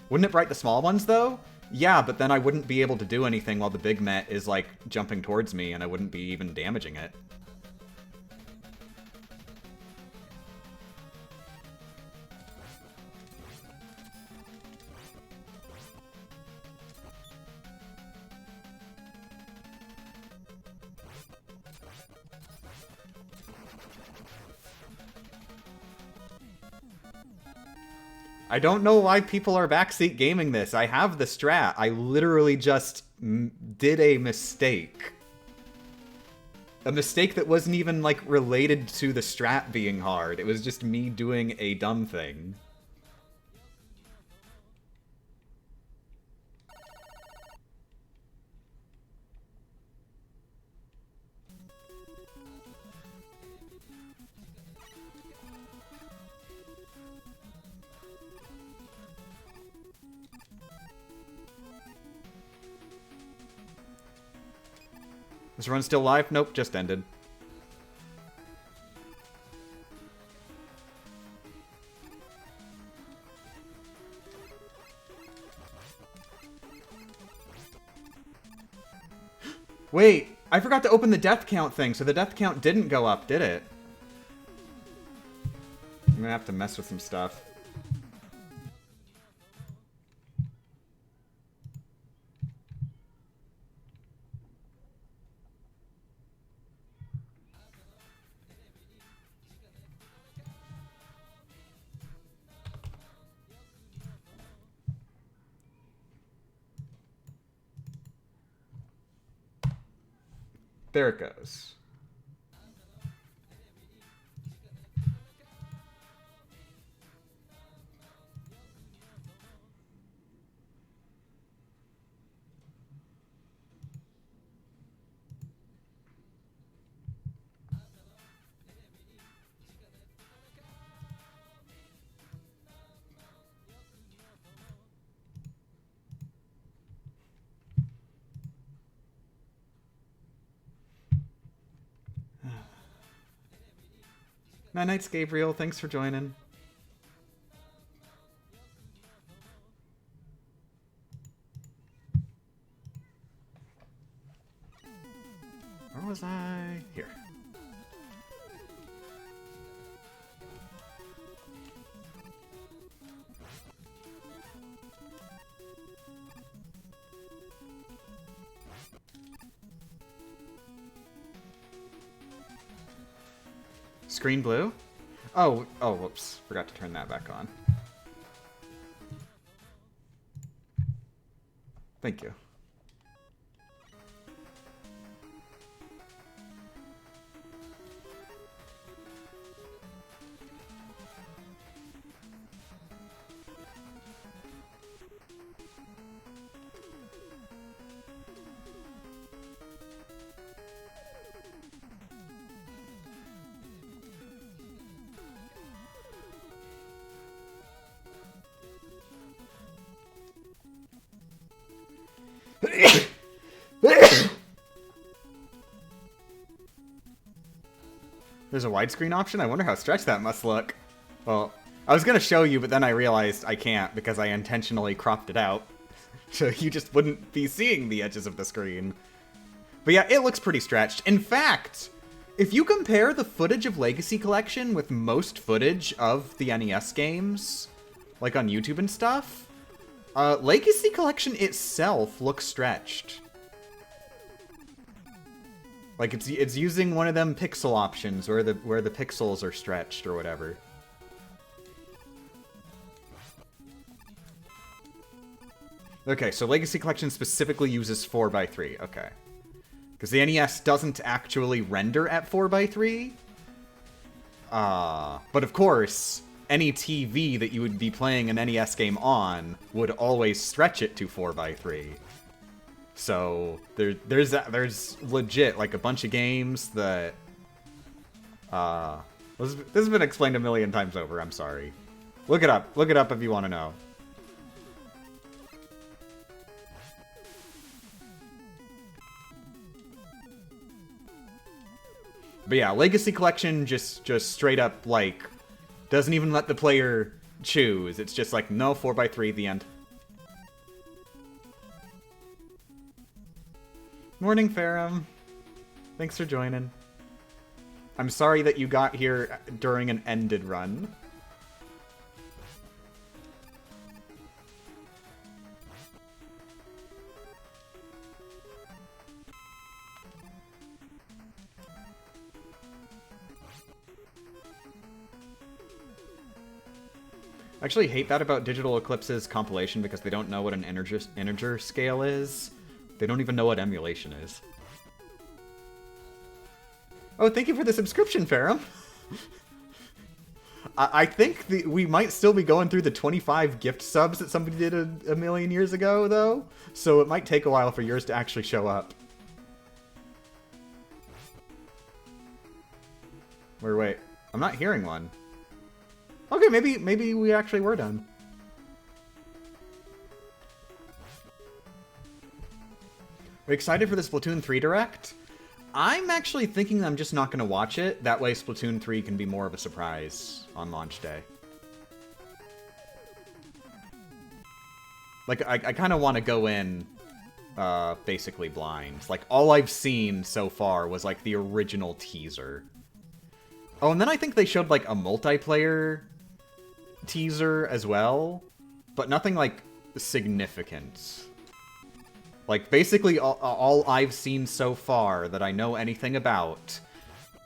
Wouldn't it bright the small ones, though? Yeah, but then I wouldn't be able to do anything while the big Met is, like, jumping towards me, and I wouldn't be even damaging it. I don't know why people are backseat gaming this. I have the strat. I literally just did a mistake. A mistake that wasn't even, like, related to the strat being hard. It was just me doing a dumb thing. Is the run still live? Nope, just ended. Wait, I forgot to open the death count thing, so the death count didn't go up, did it? I'm gonna have to mess with some stuff. There it goes. Night nights, Gabriel. Thanks for joining. was I? Here. Screen blue? Oh, whoops. Forgot to turn that back on. Thank you. There's a widescreen option? I wonder how stretched that must look. Well, I was going to show you, but then I realized I can't because I intentionally cropped it out. So you just wouldn't be seeing the edges of the screen. But yeah, it looks pretty stretched. In fact, if you compare the footage of Legacy Collection with most footage of the NES games, like on YouTube and stuff, Legacy Collection itself looks stretched. Like it's using one of them pixel options where the pixels are stretched or whatever. Okay, so Legacy Collection specifically uses 4x3. Okay. Because the NES doesn't actually render at 4x3. But of course, any TV that you would be playing an NES game on would always stretch it to 4x3. So there's legit like a bunch of games that this has been explained a million times over. I'm sorry. Look it up if you want to know. But yeah, Legacy Collection just straight up like doesn't even let the player choose. It's just like no 4x3 the end. Morning, Ferrum. Thanks for joining. I'm sorry that you got here during an ended run. I actually hate that about Digital Eclipse's compilation because they don't know what an integer scale is. They don't even know what emulation is. Oh, thank you for the subscription, Ferrum. I think we might still be going through the 25 gift subs that somebody did a million years ago, though. So it might take a while for yours to actually show up. Wait. I'm not hearing one. Okay, maybe we actually were done. Are you excited for the Splatoon 3 Direct? I'm actually thinking I'm just not going to watch it. That way Splatoon 3 can be more of a surprise on launch day. Like, I kind of want to go in basically blind. Like, all I've seen so far was, like, the original teaser. Oh, and then I think they showed, like, a multiplayer teaser as well. But nothing, like, significant. Like, basically, all I've seen so far that I know anything about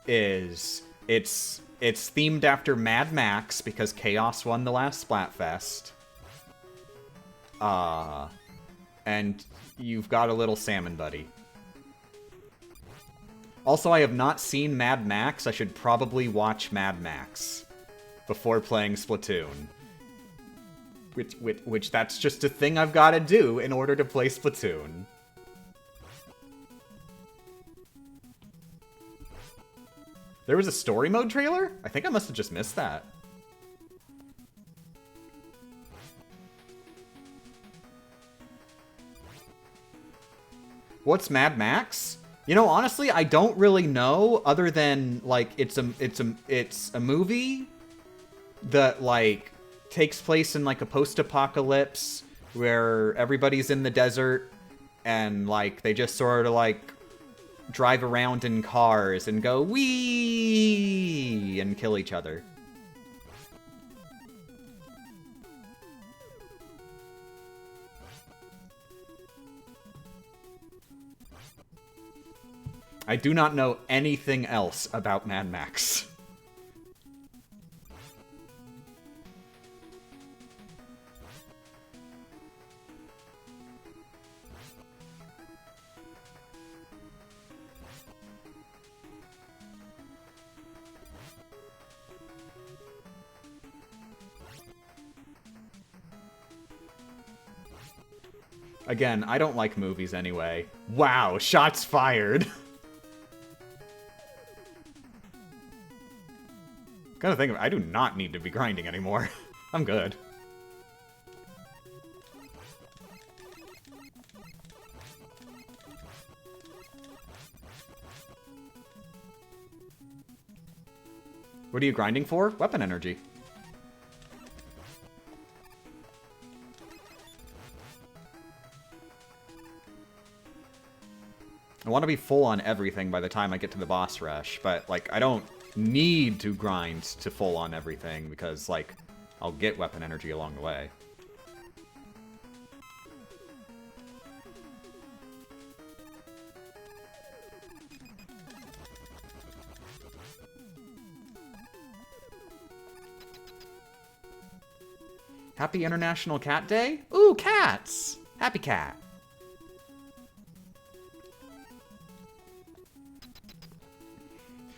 is it's themed after Mad Max because Chaos won the last Splatfest. And you've got a little salmon buddy. Also, I have not seen Mad Max. I should probably watch Mad Max before playing Splatoon. Which that's just a thing I've got to do in order to play Splatoon. There was a story mode trailer? I think I must have just missed that. What's Mad Max? You know, honestly, I don't really know other than like it's a movie that like takes place in like a post-apocalypse where everybody's in the desert and like they just sort of like drive around in cars and go wee and kill each other. I do not know anything else about Mad Max. Again, I don't like movies anyway. Wow, shots fired. Gotta think of it, I do not need to be grinding anymore. I'm good. What are you grinding for? Weapon energy. I want to be full on everything by the time I get to the boss rush, but, like, I don't need to grind to full on everything because, like, I'll get weapon energy along the way. Happy International Cat Day? Ooh, cats! Happy cat.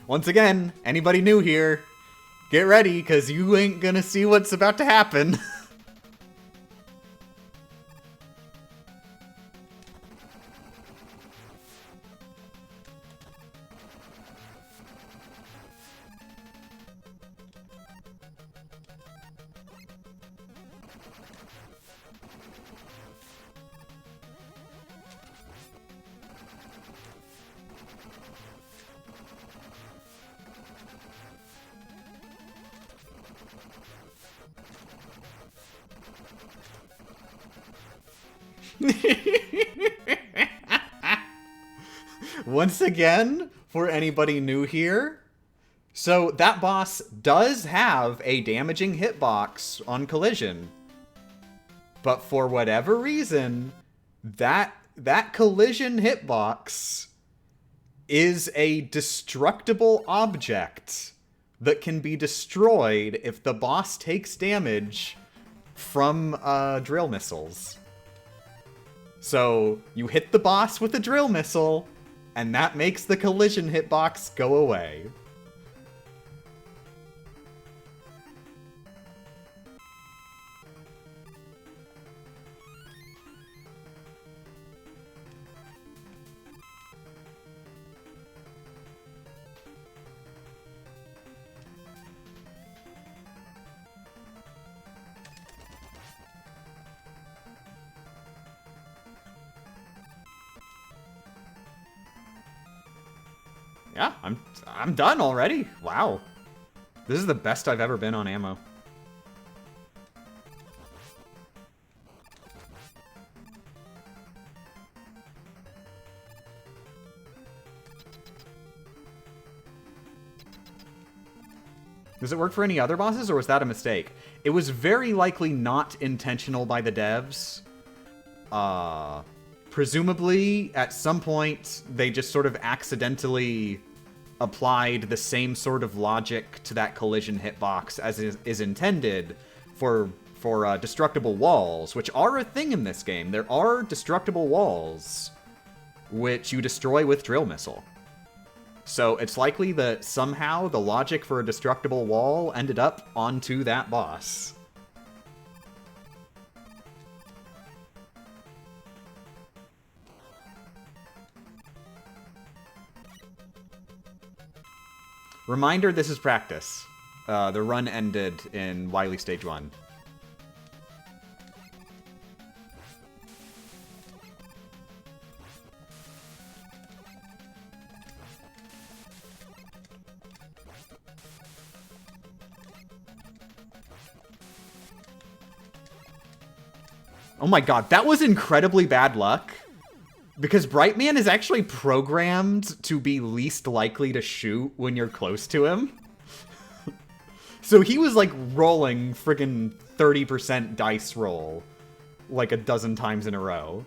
Once again, anybody new here, get ready, because you ain't gonna see what's about to happen. Once again, for anybody new here, so that boss does have a damaging hitbox on collision. But for whatever reason, that collision hitbox is a destructible object that can be destroyed if the boss takes damage from drill missiles. So you hit the boss with a drill missile, and that makes the collision hitbox go away. Yeah, I'm done already. Wow. This is the best I've ever been on ammo. Does it work for any other bosses, or was that a mistake? It was very likely not intentional by the devs. Presumably, at some point, they just sort of accidentally applied the same sort of logic to that collision hitbox as is intended for destructible walls, which are a thing in this game. There are destructible walls, which you destroy with drill missile. So it's likely that somehow the logic for a destructible wall ended up onto that boss. Reminder, this is practice. The run ended in Wily Stage 1. Oh my god, that was incredibly bad luck. Because Brightman is actually programmed to be least likely to shoot when you're close to him. So he was, like, rolling friggin' 30% dice roll, like, a dozen times in a row.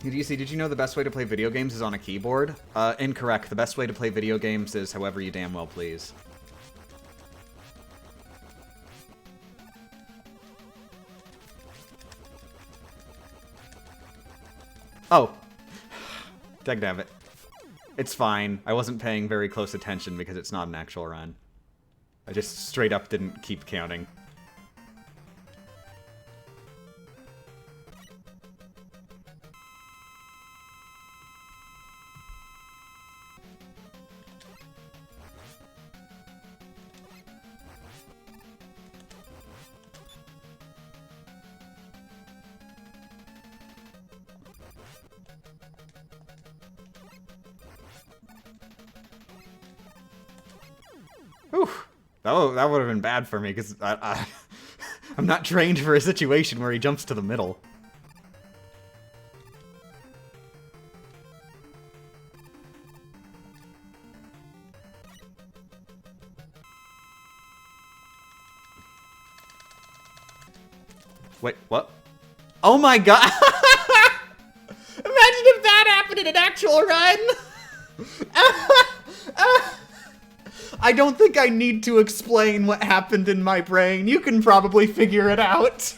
Did you know the best way to play video games is on a keyboard? Incorrect. The best way to play video games is however you damn well please. Oh. Dagnabbit. It's fine. I wasn't paying very close attention because it's not an actual run. I just straight up didn't keep counting. Whew. That would have been bad for me, because I'm not trained for a situation where he jumps to the middle. Wait, what? Oh my god! Imagine if that happened in an actual run! I don't think I need to explain what happened in my brain. You can probably figure it out.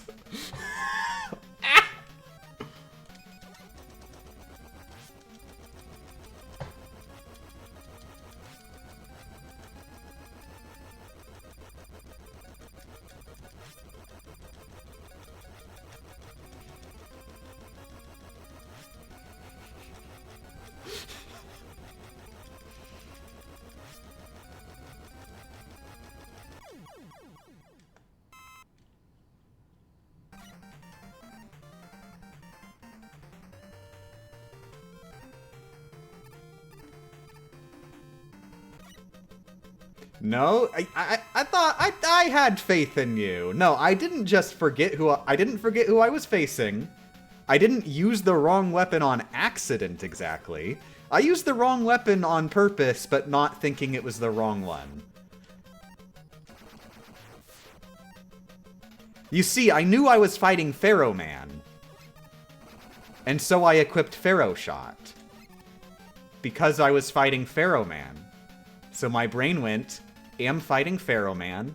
No, I thought I had faith in you. No, I didn't just forget I didn't forget who I was facing. I didn't use the wrong weapon on accident exactly. I used the wrong weapon on purpose, but not thinking it was the wrong one. You see, I knew I was fighting Pharaoh Man. And so I equipped Pharaoh Shot. Because I was fighting Pharaoh Man. So my brain went, am fighting Pharaoh Man,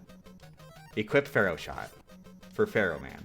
equip Pharaoh Shot for Pharaoh Man.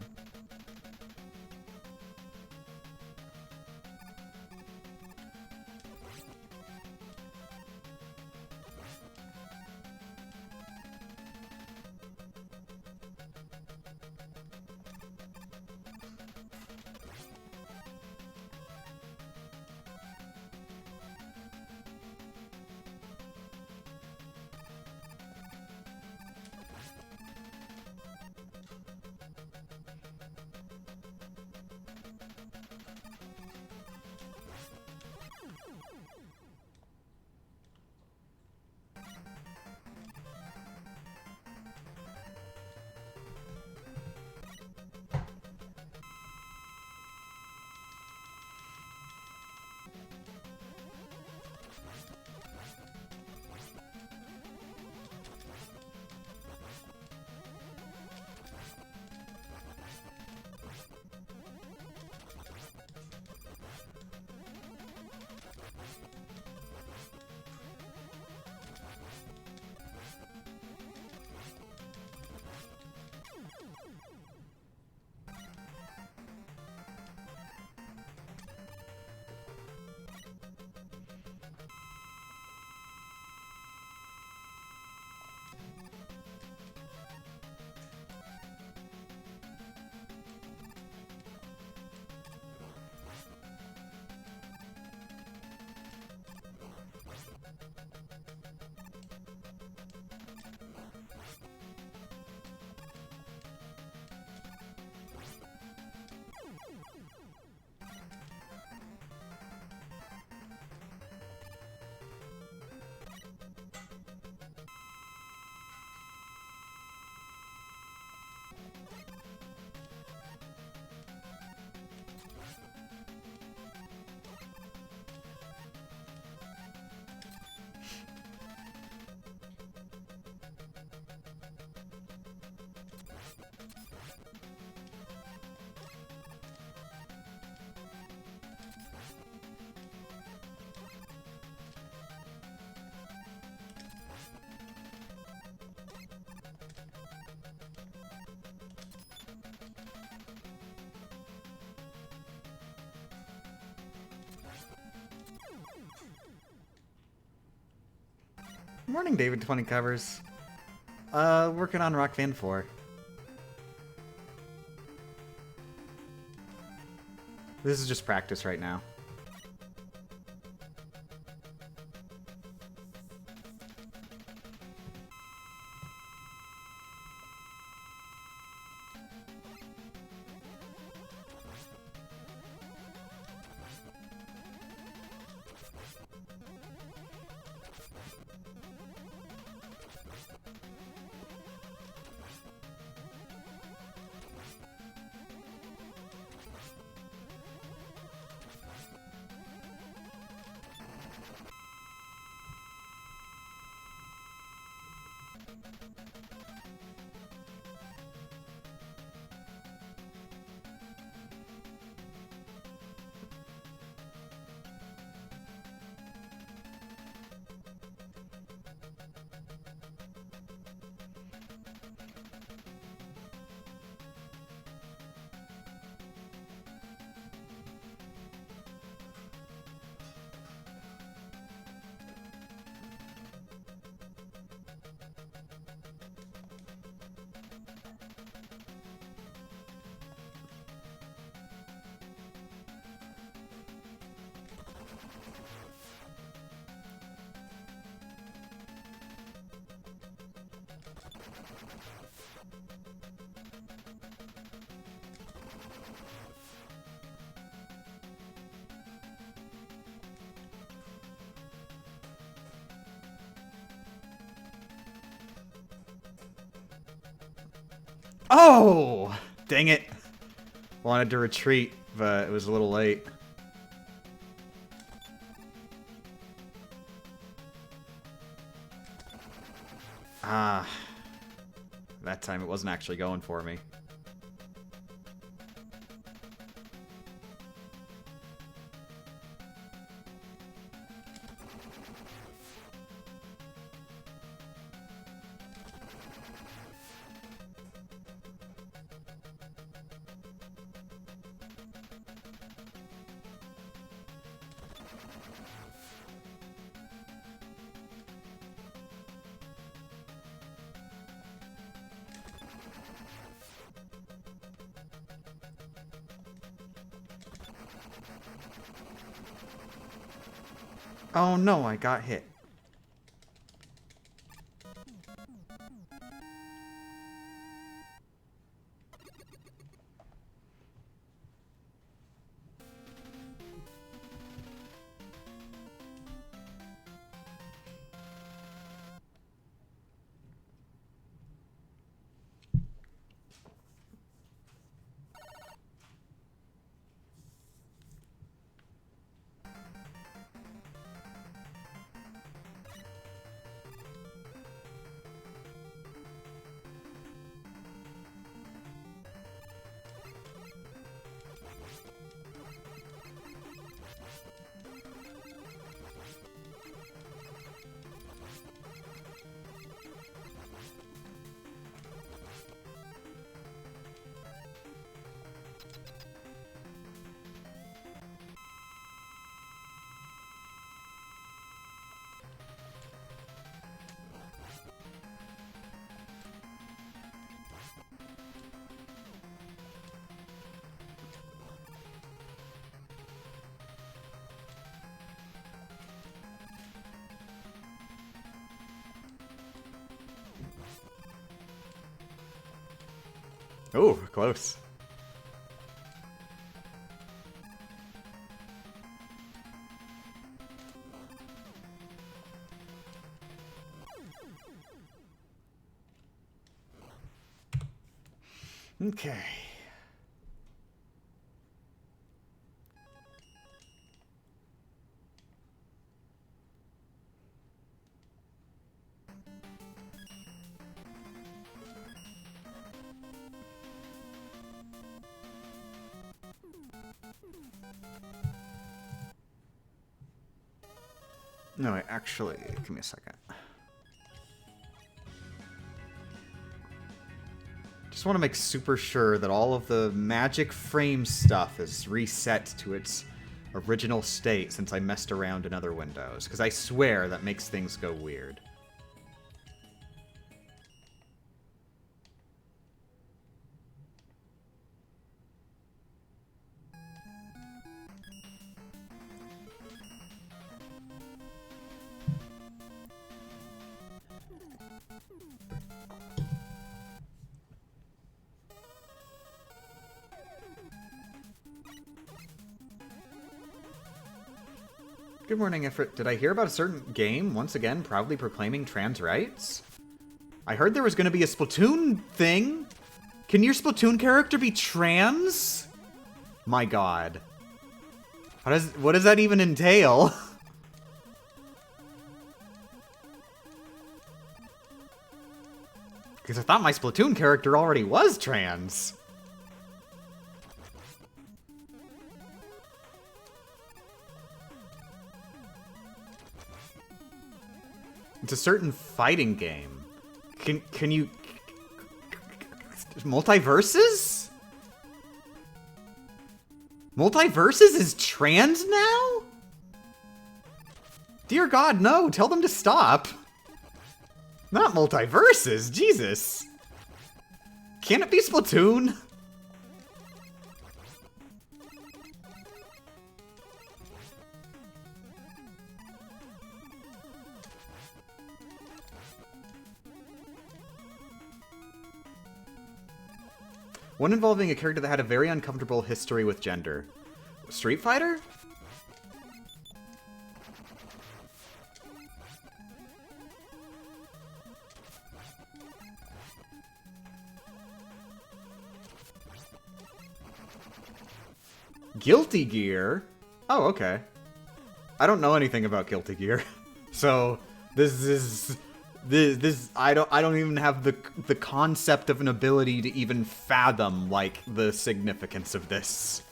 Morning, David 20 covers. Working on Rockman 4. This is just practice right now. Oh! Dang it. Wanted to retreat, but it was a little late. Ah. That time it wasn't actually going for me. Oh no, I got hit. Oh, close. Okay. No, wait, actually, give me a second. Just want to make super sure that all of the magic frame stuff is reset to its original state since I messed around in other windows, because I swear that makes things go weird. Good morning, Ifrit. Did I hear about a certain game, once again, proudly proclaiming trans rights? I heard there was going to be a Splatoon thing. Can your Splatoon character be trans? My god. What does that even entail? Because I thought my Splatoon character already was trans. It's a certain fighting game. Can you... Multiverses? Multiverses is trans now? Dear God, no. Tell them to stop. Not Multiverses, Jesus. Can't it be Splatoon? One involving a character that had a very uncomfortable history with gender. Street Fighter? Guilty Gear? Oh, okay. I don't know anything about Guilty Gear. So, this I don't even have the concept of an ability to even fathom, like, the significance of this.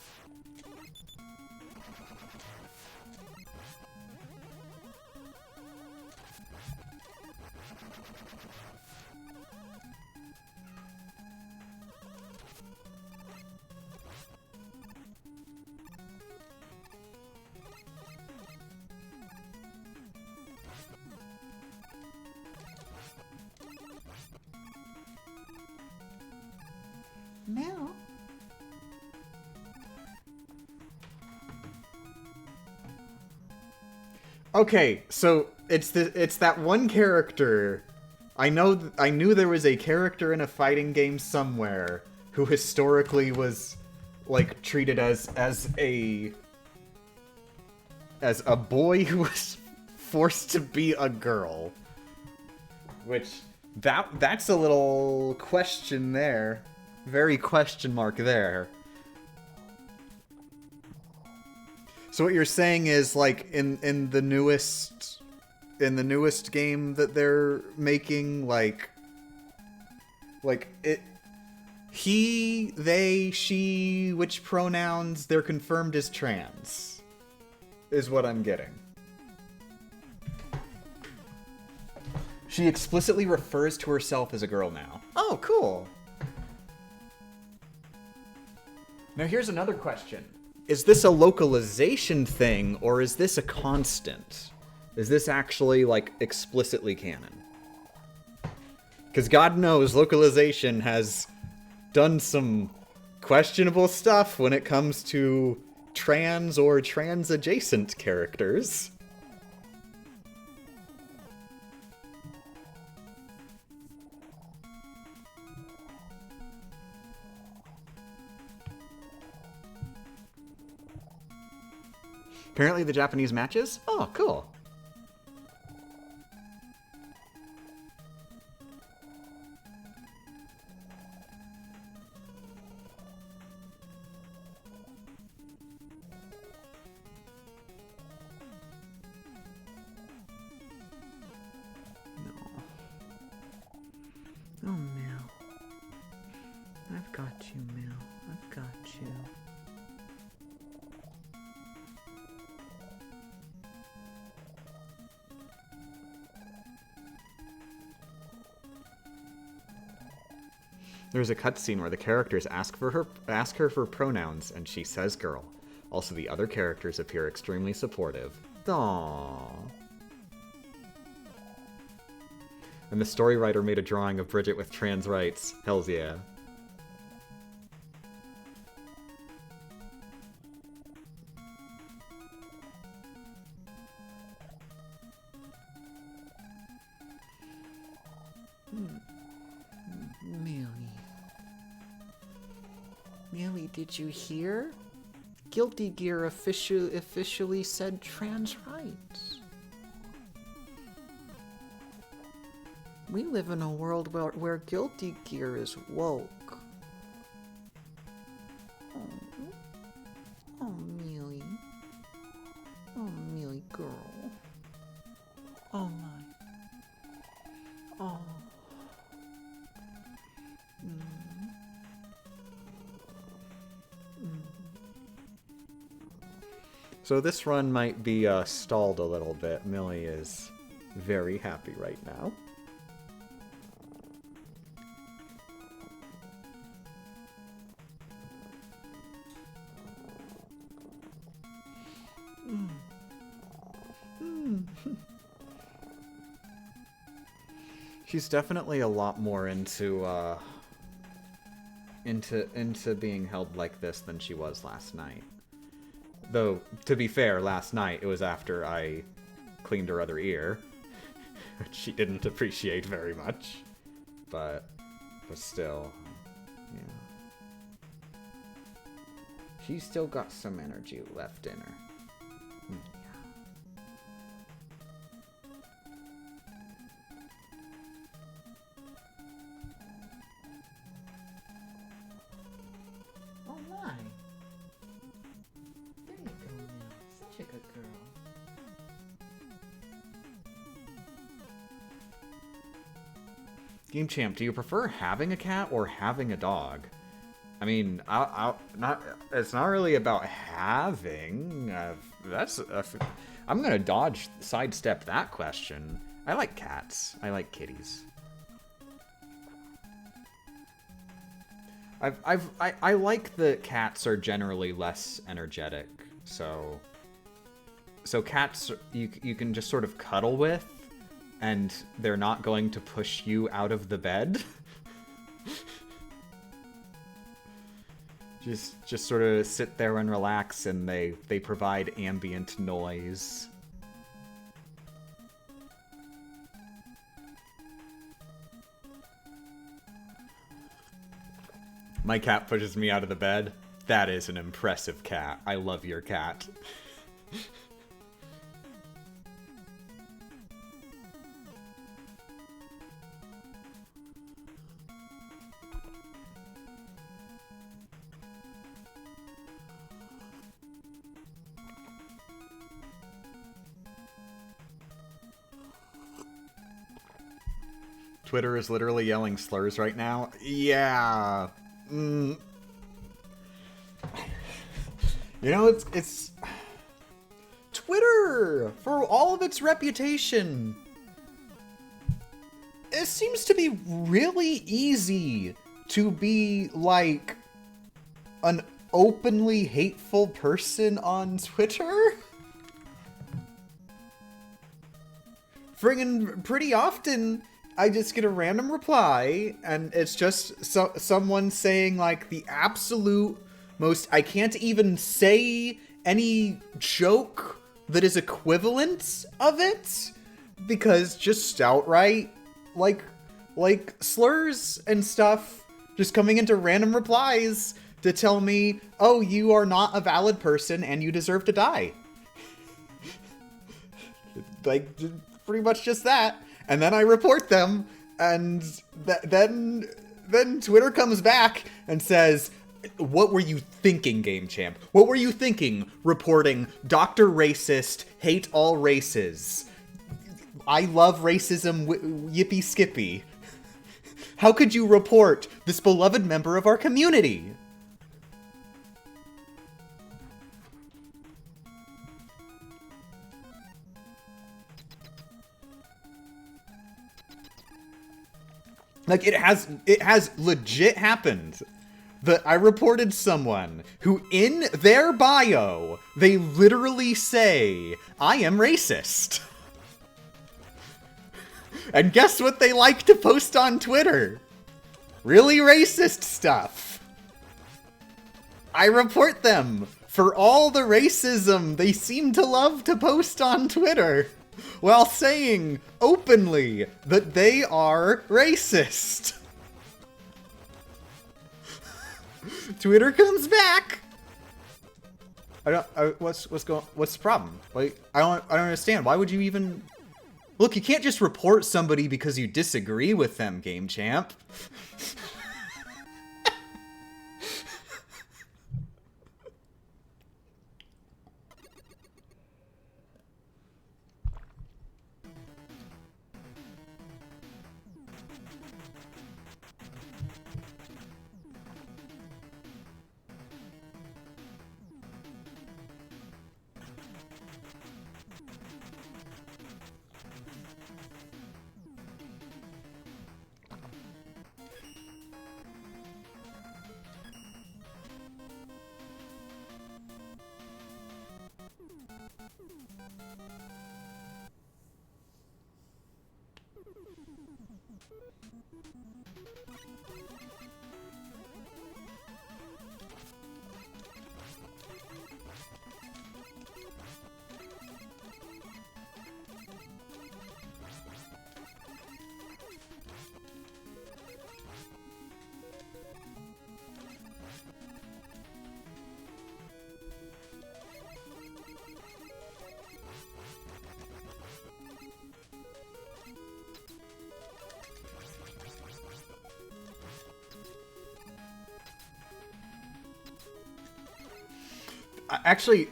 Meow. Okay, so it's that one character. I knew there was a character in a fighting game somewhere who historically was like treated as a boy who was forced to be a girl. Which that's a little question there. Very question mark there. So what you're saying is, like, in the newest game that they're making, like it, he, they, she, which pronouns they're confirmed as trans, is what I'm getting. She explicitly refers to herself as a girl now. Oh, cool. Now here's another question. Is this a localization thing, or is this a constant? Is this actually, like, explicitly canon? Because God knows localization has done some questionable stuff when it comes to trans or trans-adjacent characters. Apparently the Japanese matches? Oh, cool. No. Oh, Mel. I've got you, Mel. I've got you. There's a cutscene where the characters ask her for pronouns, and she says girl. Also, the other characters appear extremely supportive. Aww. And the story writer made a drawing of Bridget with trans rights. Hells yeah. Millie, did you hear? Guilty Gear officially said trans rights. We live in a world where Guilty Gear is woke. Oh, Millie. Oh, Millie girl. Oh, my. Oh. So this run might be stalled a little bit. Millie is very happy right now. She's definitely a lot more into being held like this than she was last night. Though, to be fair, last night it was after I cleaned her other ear, which she didn't appreciate very much. But still, yeah. She's still got some energy left in her. Game Champ, do you prefer having a cat or having a dog? I mean, it's not really about having. I'm gonna sidestep that question. I like cats. I like kitties. I like that cats are generally less energetic, so cats you can just sort of cuddle with. And they're not going to push you out of the bed. just sort of sit there and relax, and they provide ambient noise. My cat pushes me out of the bed. That is an impressive cat. I love your cat. Twitter is literally yelling slurs right now. Yeah. You know, it's Twitter, for all of its reputation, it seems to be really easy to be like an openly hateful person on Twitter. Friggin' pretty often I just get a random reply, and it's just someone saying, like, the absolute most... I can't even say any joke that is equivalent of it, because just outright, like slurs and stuff just coming into random replies to tell me, oh, you are not a valid person and you deserve to die. Like, pretty much just that. And then I report them, and then Twitter comes back and says, what were you thinking, Game Champ? What were you thinking reporting Dr. Racist, hate all races? I love racism, yippee skippy. How could you report this beloved member of our community? Like, it has legit happened that I reported someone who, in their bio, they literally say, I am racist. And guess what they like to post on Twitter? Really racist stuff. I report them for all the racism they seem to love to post on Twitter, while saying openly that they are racist. Twitter comes back What's the problem? Like, I don't understand. Why would you even... Look, you can't just report somebody because you disagree with them, Game Champ. Actually,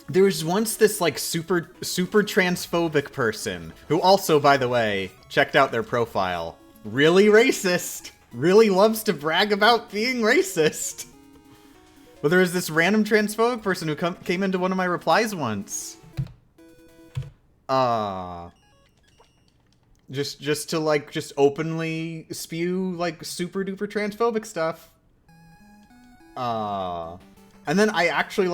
there was once this, like, super transphobic person, who also, by the way, checked out their profile. Really racist! Really loves to brag about being racist! But there was this random transphobic person who came into one of my replies once. Just to, like, just openly spew, like, super duper transphobic stuff. And then I actually,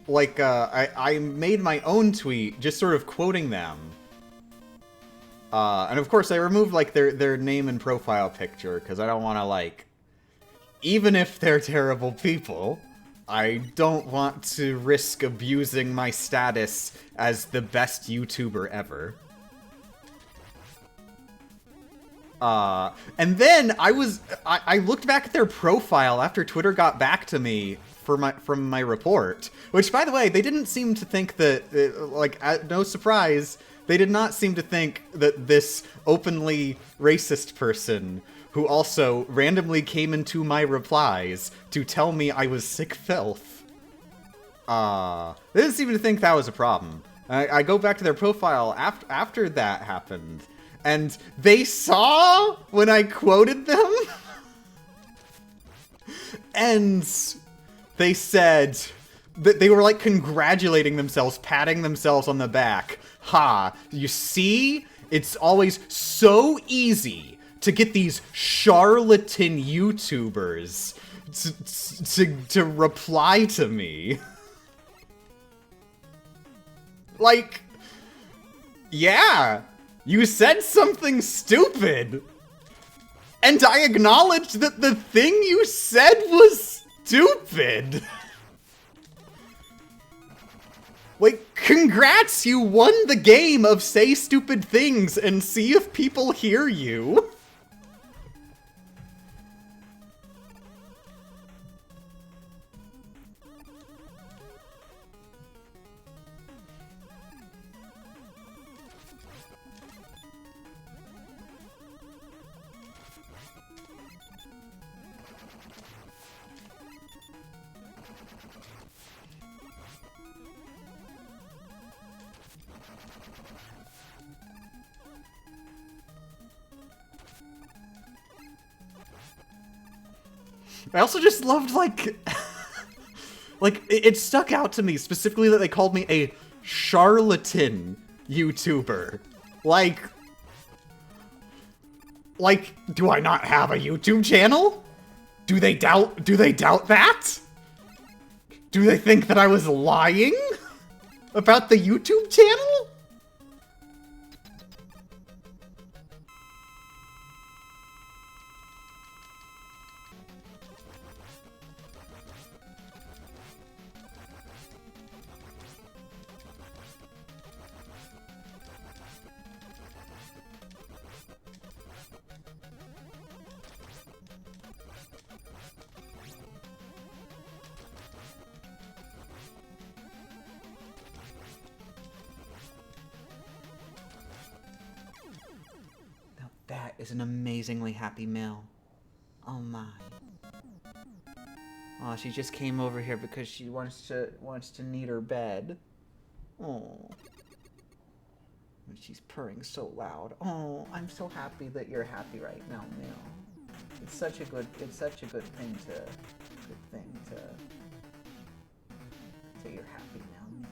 I made my own tweet, just sort of quoting them. And of course I removed, like, their name and profile picture, because I don't want to, like... Even if they're terrible people, I don't want to risk abusing my status as the best YouTuber ever. And then I looked back at their profile after Twitter got back to me from my report, which, by the way, they didn't seem to think that, like, no surprise, they did not seem to think that this openly racist person, who also randomly came into my replies to tell me I was sick filth, they didn't seem to think that was a problem. I go back to their profile after that happened, and they saw when I quoted them, and they said that they were, like, congratulating themselves, patting themselves on the back. Ha, you see? It's always so easy to get these charlatan YouTubers to reply to me. Like, yeah, you said something stupid. And I acknowledged that the thing you said was stupid. Like, congrats, you won the game of say stupid things and see if people hear you. I also just loved, like, like, it stuck out to me specifically that they called me a charlatan YouTuber. Like, do I not have a YouTube channel? Do they doubt that? Do they think that I was lying about the YouTube channel? is an amazingly happy Mel. Oh my. Oh, she just came over here because she wants to need her bed. Oh. And she's purring so loud. Oh, I'm so happy that you're happy right now, Mel. It's such a good thing to you're happy now, Mel.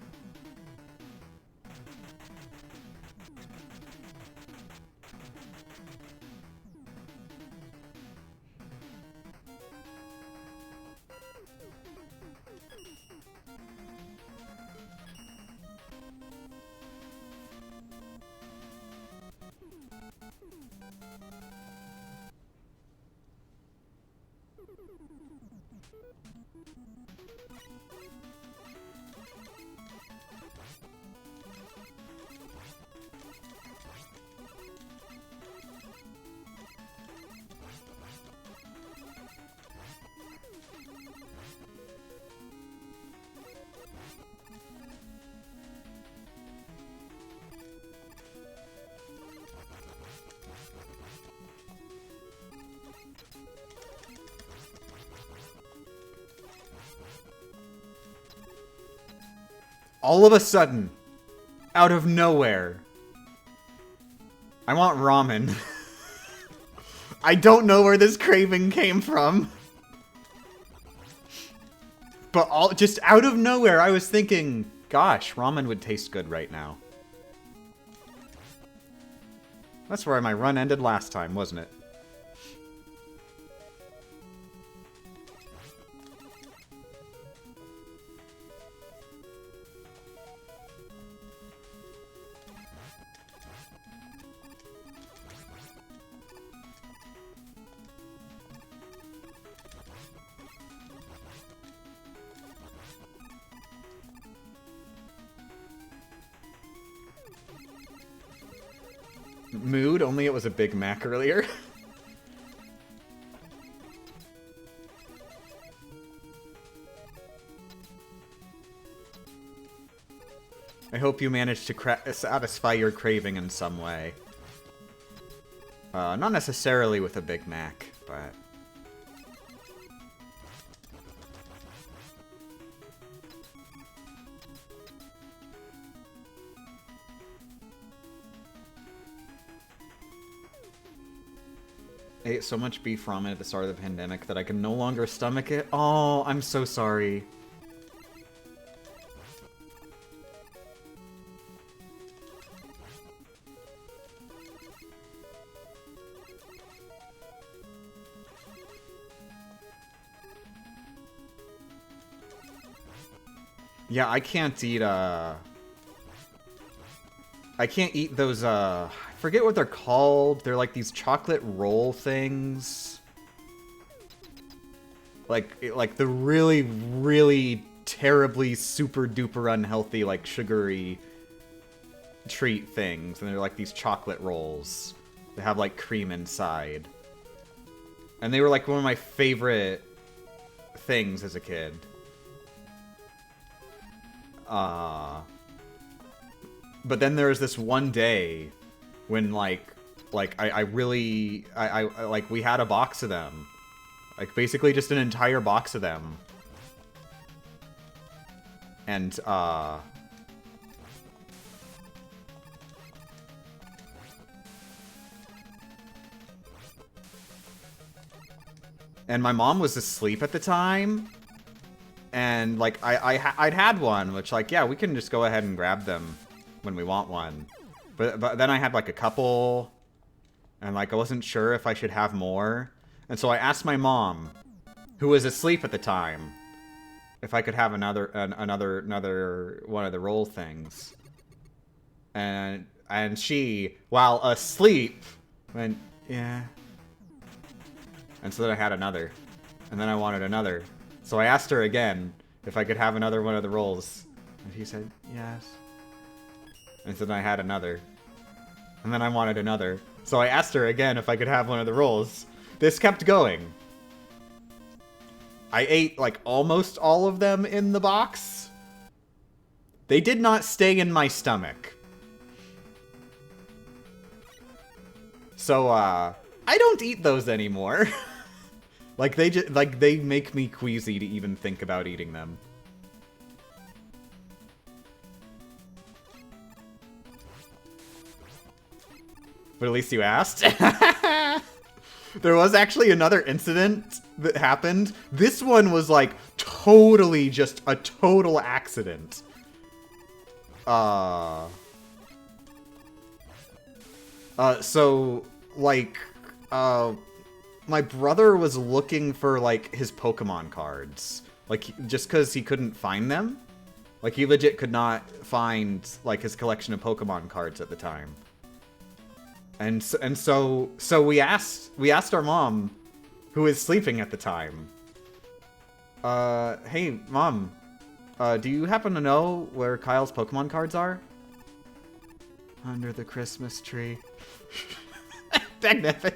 All of a sudden, out of nowhere, I want ramen. I don't know where this craving came from. But just out of nowhere, I was thinking, gosh, ramen would taste good right now. That's where my run ended last time, wasn't it? Mood, only it was a Big Mac earlier. I hope you managed to satisfy your craving in some way. Not necessarily with a Big Mac, but... I ate so much beef ramen at the start of the pandemic that I can no longer stomach it. Oh, I'm so sorry. Yeah, I can't eat, I can't eat those, I forget what they're called. They're like these chocolate roll things. Like the really, really terribly super duper unhealthy, like sugary treat things. And they're like these chocolate rolls. They have like cream inside. And they were like one of my favorite things as a kid. But then there was this one day when like I really like we had a box of them, like basically just an entire box of them, and my mom was asleep at the time. And, like, I'd had one, which, like, yeah, we can just go ahead and grab them when we want one. But then I had, like, a couple, and, like, I wasn't sure if I should have more. And so I asked my mom, who was asleep at the time, if I could have another one of the roll things. And she, while asleep, went, yeah. And so then I had another. And then I wanted another. So I asked her again if I could have another one of the rolls. And she said, yes. And so then I had another. And then I wanted another. So I asked her again if I could have one of the rolls. This kept going. I ate, like, almost all of them in the box. They did not stay in my stomach. So, I don't eat those anymore. Like they make me queasy to even think about eating them. But at least you asked. There was actually another incident that happened. This one was like totally just a total accident. So like my brother was looking for like his Pokemon cards. Like just cuz he couldn't find them. Like he legit could not find like his collection of Pokemon cards at the time. And so we asked our mom, who is sleeping at the time. Hey mom, do you happen to know where Kyle's Pokemon cards are? Under the Christmas tree. Dang it.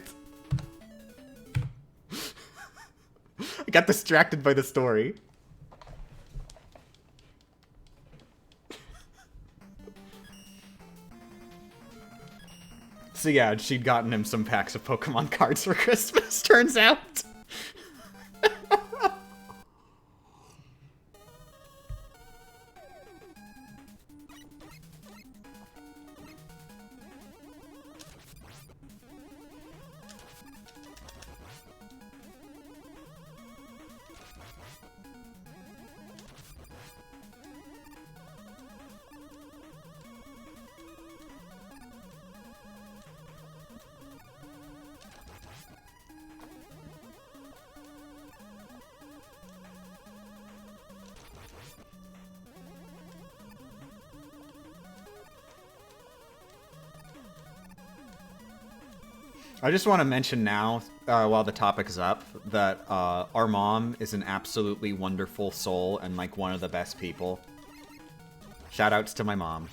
I got distracted by the story. So yeah, she'd gotten him some packs of Pokemon cards for Christmas, turns out. I just want to mention now, while the topic is up, that our mom is an absolutely wonderful soul and like one of the best people. Shoutouts to my mom.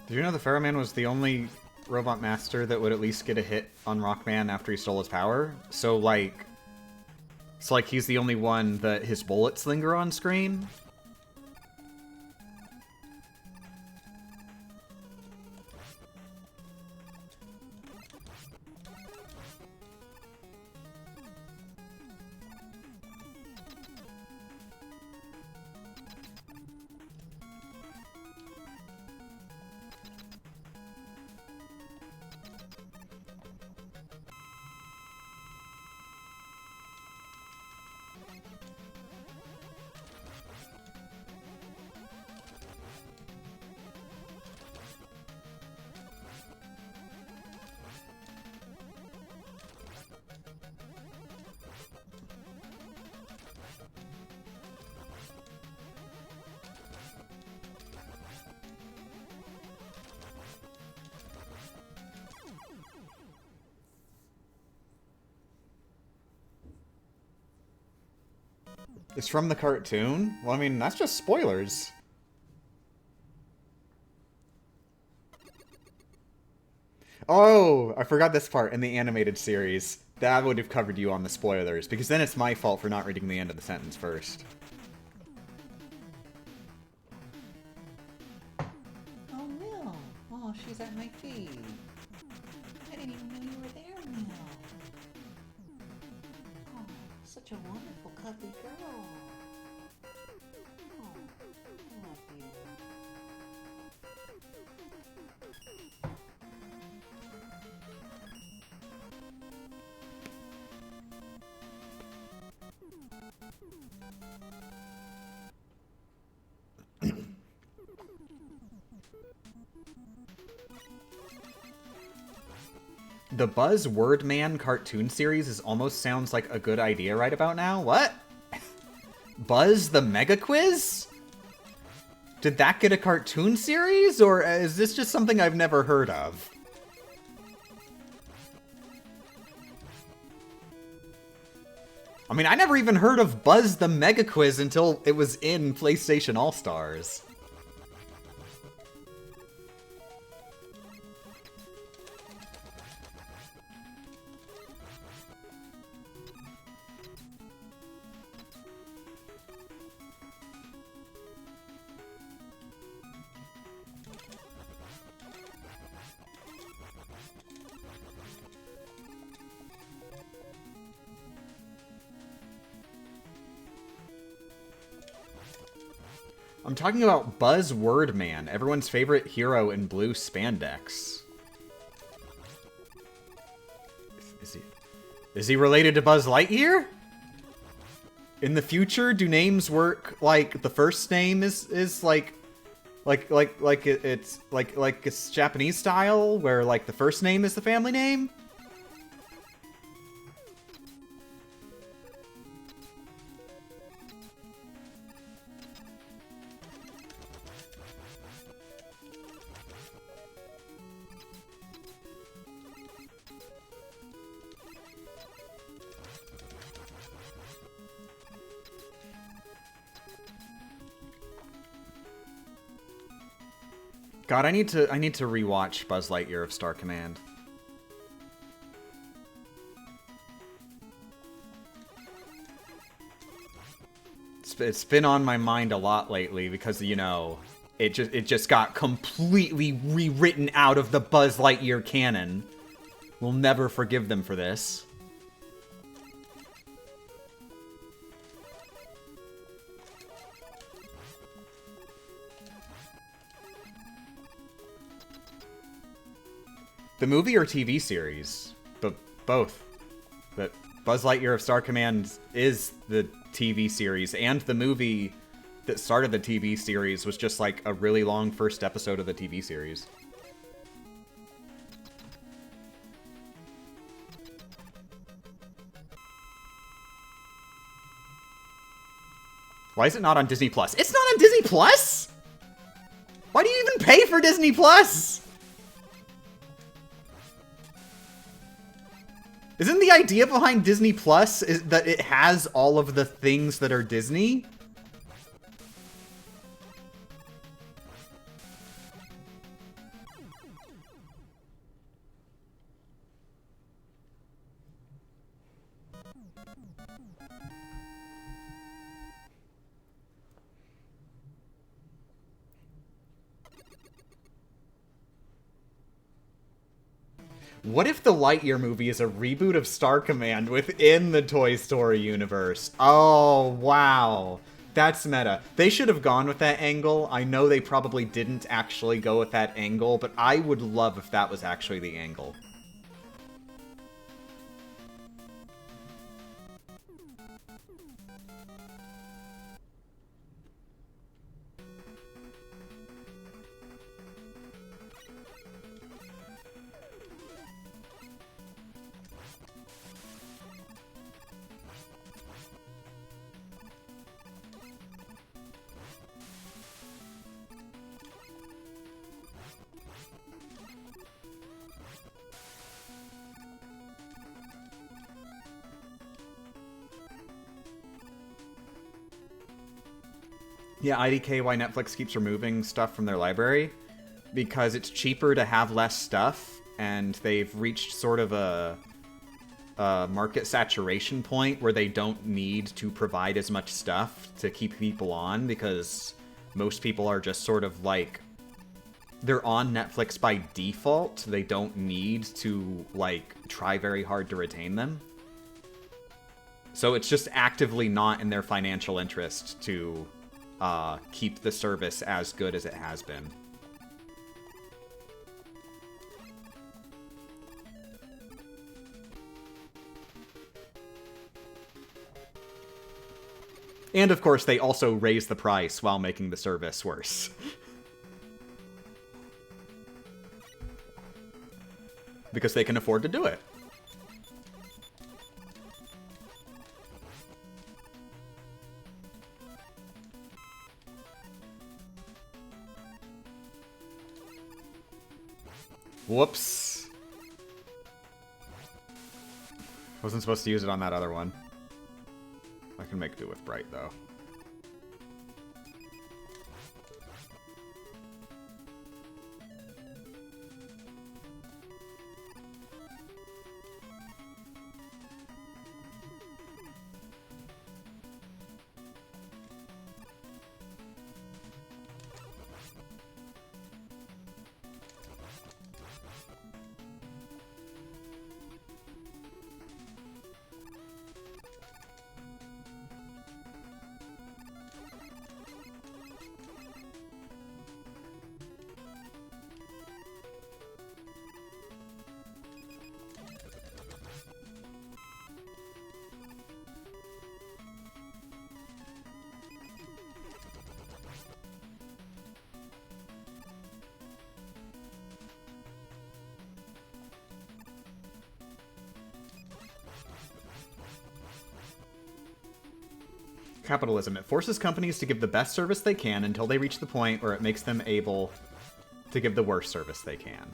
Did you know the Ferroman was the only robot master that would at least get a hit on Rockman after he stole his power? So like he's the only one that his bullets linger on screen? It's from the cartoon? Well, I mean, that's just spoilers. Oh, I forgot this part in the animated series. That would have covered you on the spoilers, because then it's my fault for not reading the end of the sentence first. Oh, Mel. Oh, she's at my feet. I didn't even know you were there, Mel. Oh, such a wonderful, cuddly girl. Oh, I love you. The Buzz Wordman cartoon series almost sounds like a good idea right about now. What? Buzz the Mega Quiz? Did that get a cartoon series, or is this just something I've never heard of? I mean, I never even heard of Buzz the Mega Quiz until it was in PlayStation All-Stars. I'm talking about Buzz Wordman, everyone's favorite hero in blue spandex. Is he related to Buzz Lightyear? In the future, do names work like the first name is like it's Japanese style, where like the first name is the family name? God, I need to rewatch Buzz Lightyear of Star Command. It's been on my mind a lot lately because, you know, it just got completely rewritten out of the Buzz Lightyear canon. We'll never forgive them for this. The movie or TV series? But both. But Buzz Lightyear of Star Command is the TV series, and the movie that started the TV series was just like a really long first episode of the TV series. Why is it not on Disney Plus? It's not on Disney Plus? Why do you even pay for Disney Plus? Isn't the idea behind Disney Plus is that it has all of the things that are Disney? What if the Lightyear movie is a reboot of Star Command within the Toy Story universe? Oh, wow. That's meta. They should have gone with that angle. I know they probably didn't actually go with that angle, but I would love if that was actually the angle. Yeah, IDK, why Netflix keeps removing stuff from their library? Because it's cheaper to have less stuff, and they've reached sort of a market saturation point where they don't need to provide as much stuff to keep people on, because most people are just sort of like, they're on Netflix by default. They don't need to, like, try very hard to retain them. So it's just actively not in their financial interest to keep the service as good as it has been. And of course, they also raise the price while making the service worse. because they can afford to do it. Whoops. Wasn't supposed to use it on that other one. I can make do with Bright, though. Capitalism. It forces companies to give the best service they can until they reach the point where it makes them able to give the worst service they can.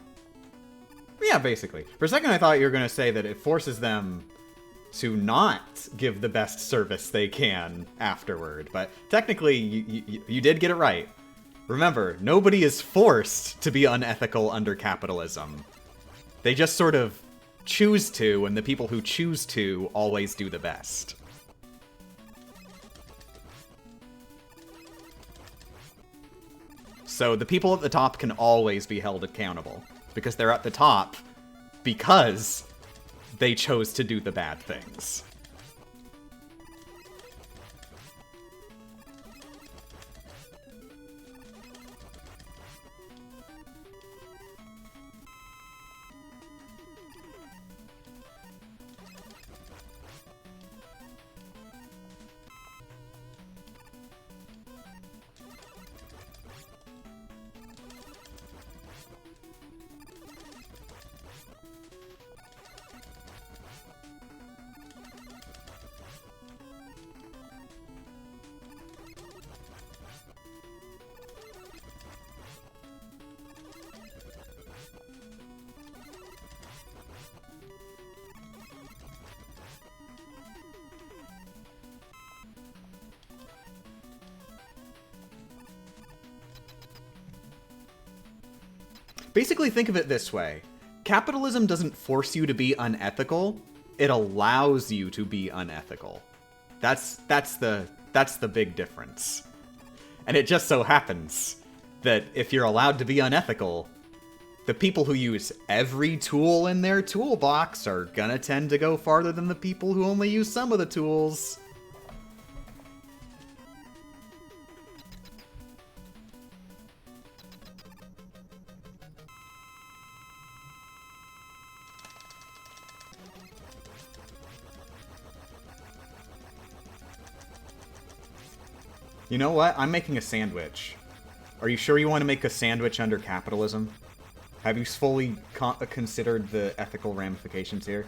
Yeah, basically. For a second I thought you were going to say that it forces them to not give the best service they can afterward, but technically you did get it right. Remember, nobody is forced to be unethical under capitalism. They just sort of choose to, and the people who choose to always do the best. So the people at the top can always be held accountable, because they're at the top because they chose to do the bad things. Basically, think of it this way. Capitalism doesn't force you to be unethical. It allows you to be unethical. That's the big difference. And it just so happens that if you're allowed to be unethical, the people who use every tool in their toolbox are gonna tend to go farther than the people who only use some of the tools. You know what? I'm making a sandwich. Are you sure you want to make a sandwich under capitalism? Have you fully considered the ethical ramifications here?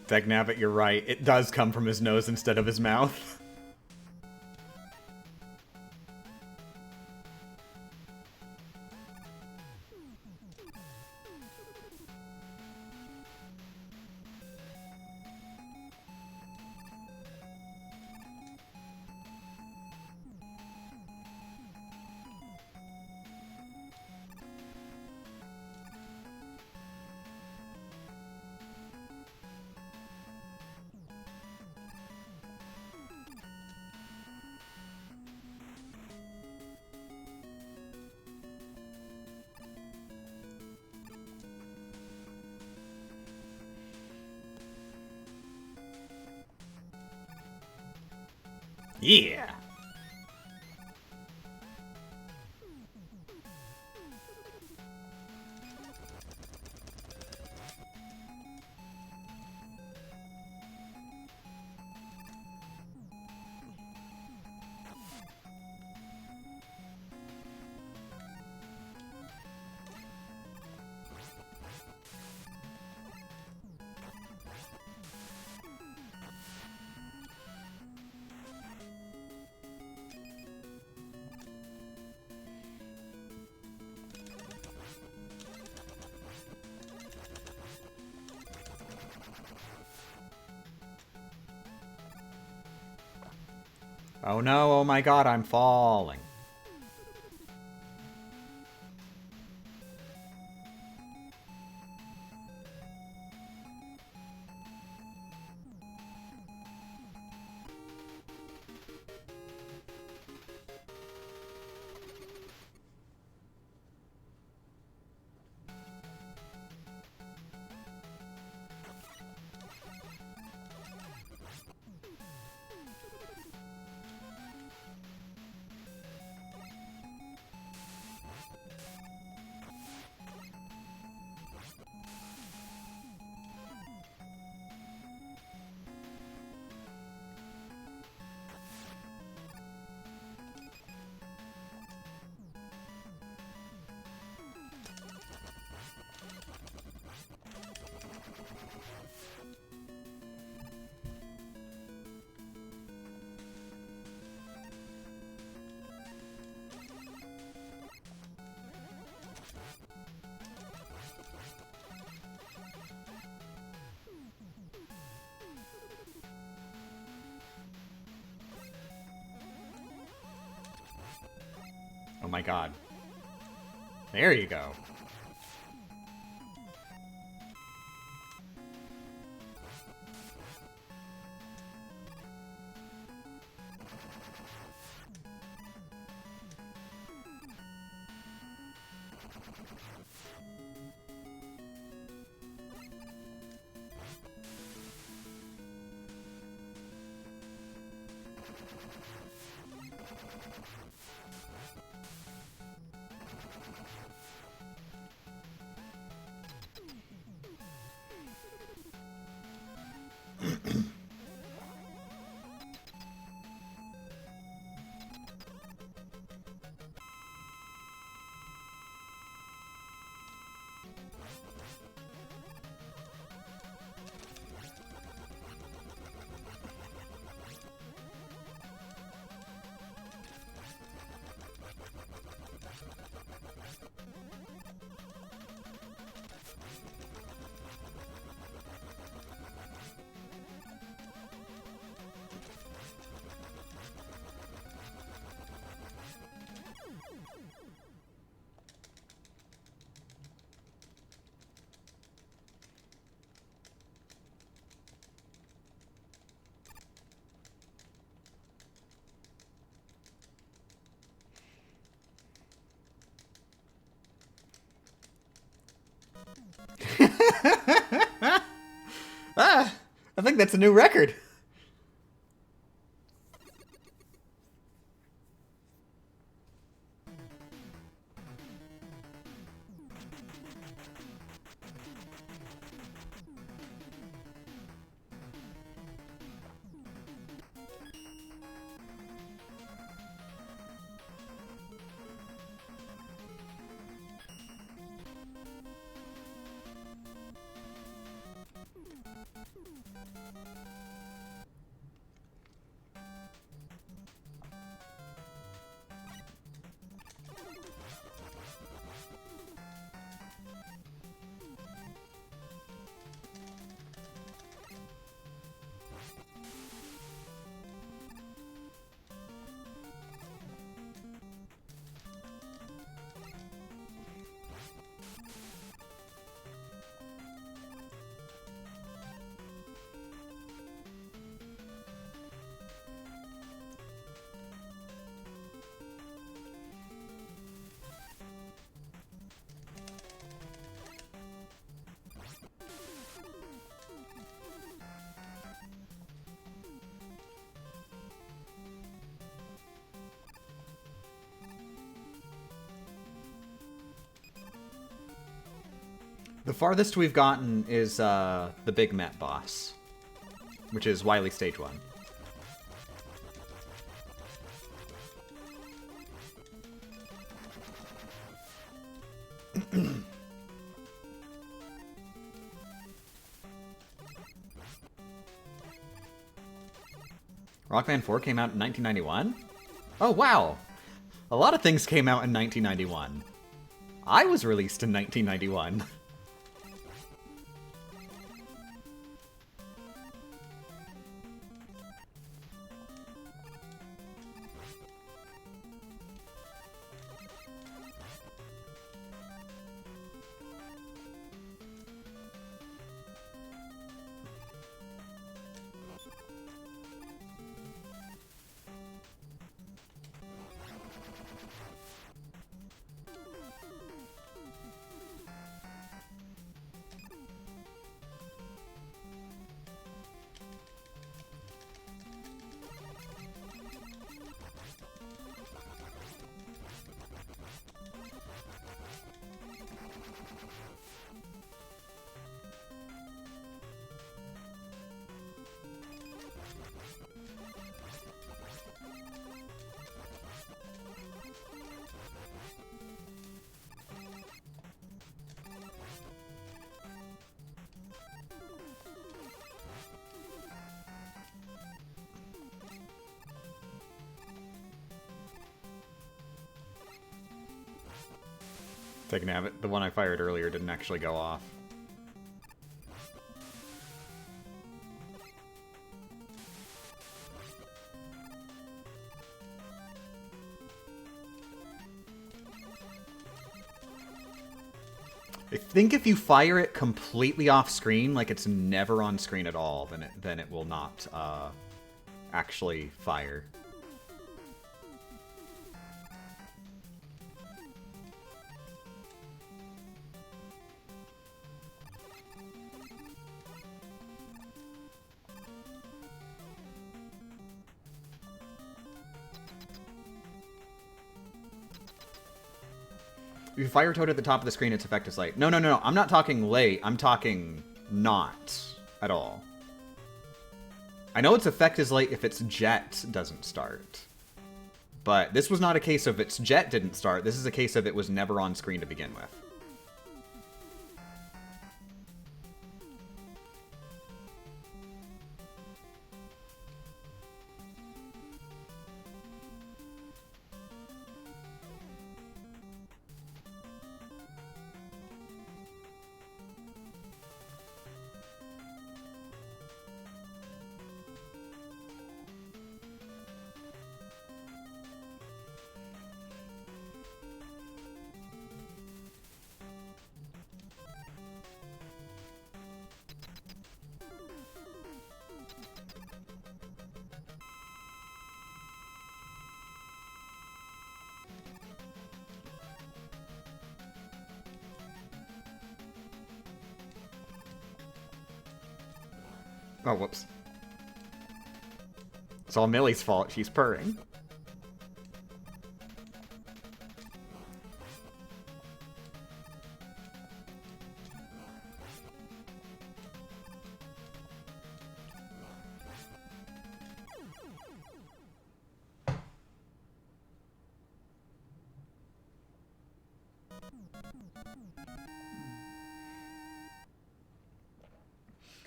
Dagnabbit, you're right. It does come from his nose instead of his mouth. Yeah! Oh no, oh my god, I'm falling. Oh my god. There you go. Ah, I think that's a new record. The farthest we've gotten is the big Met boss, which is Wily Stage 1. Rockman 4 came out in 1991? Oh, wow! A lot of things came out in 1991. I was released in 1991. Taking a it. The one I fired earlier didn't actually go off. I think if you fire it completely off screen, like it's never on screen at all, then it will not actually fire. If you fire Toad at the top of the screen, its effect is late. No, no, no, no. I'm not talking late. I'm talking not at all. I know its effect is late if its jet doesn't start. But this was not a case of its jet didn't start. This is a case of it was never on screen to begin with. Oh, whoops. It's all Millie's fault. She's purring.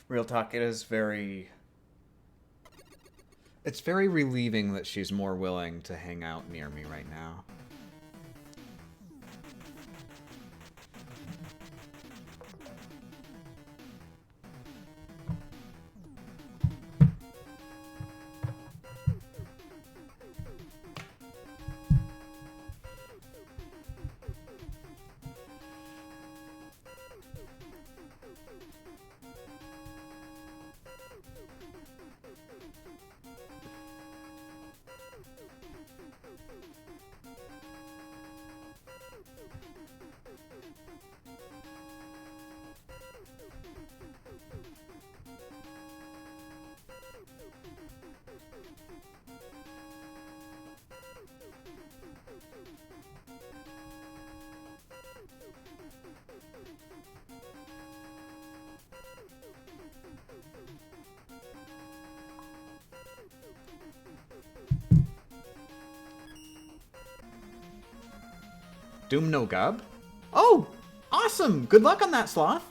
Real talk, it is very... It's very relieving that she's more willing to hang out near me right now. Doom no gub? Oh! Awesome! Good luck on that, Sloth!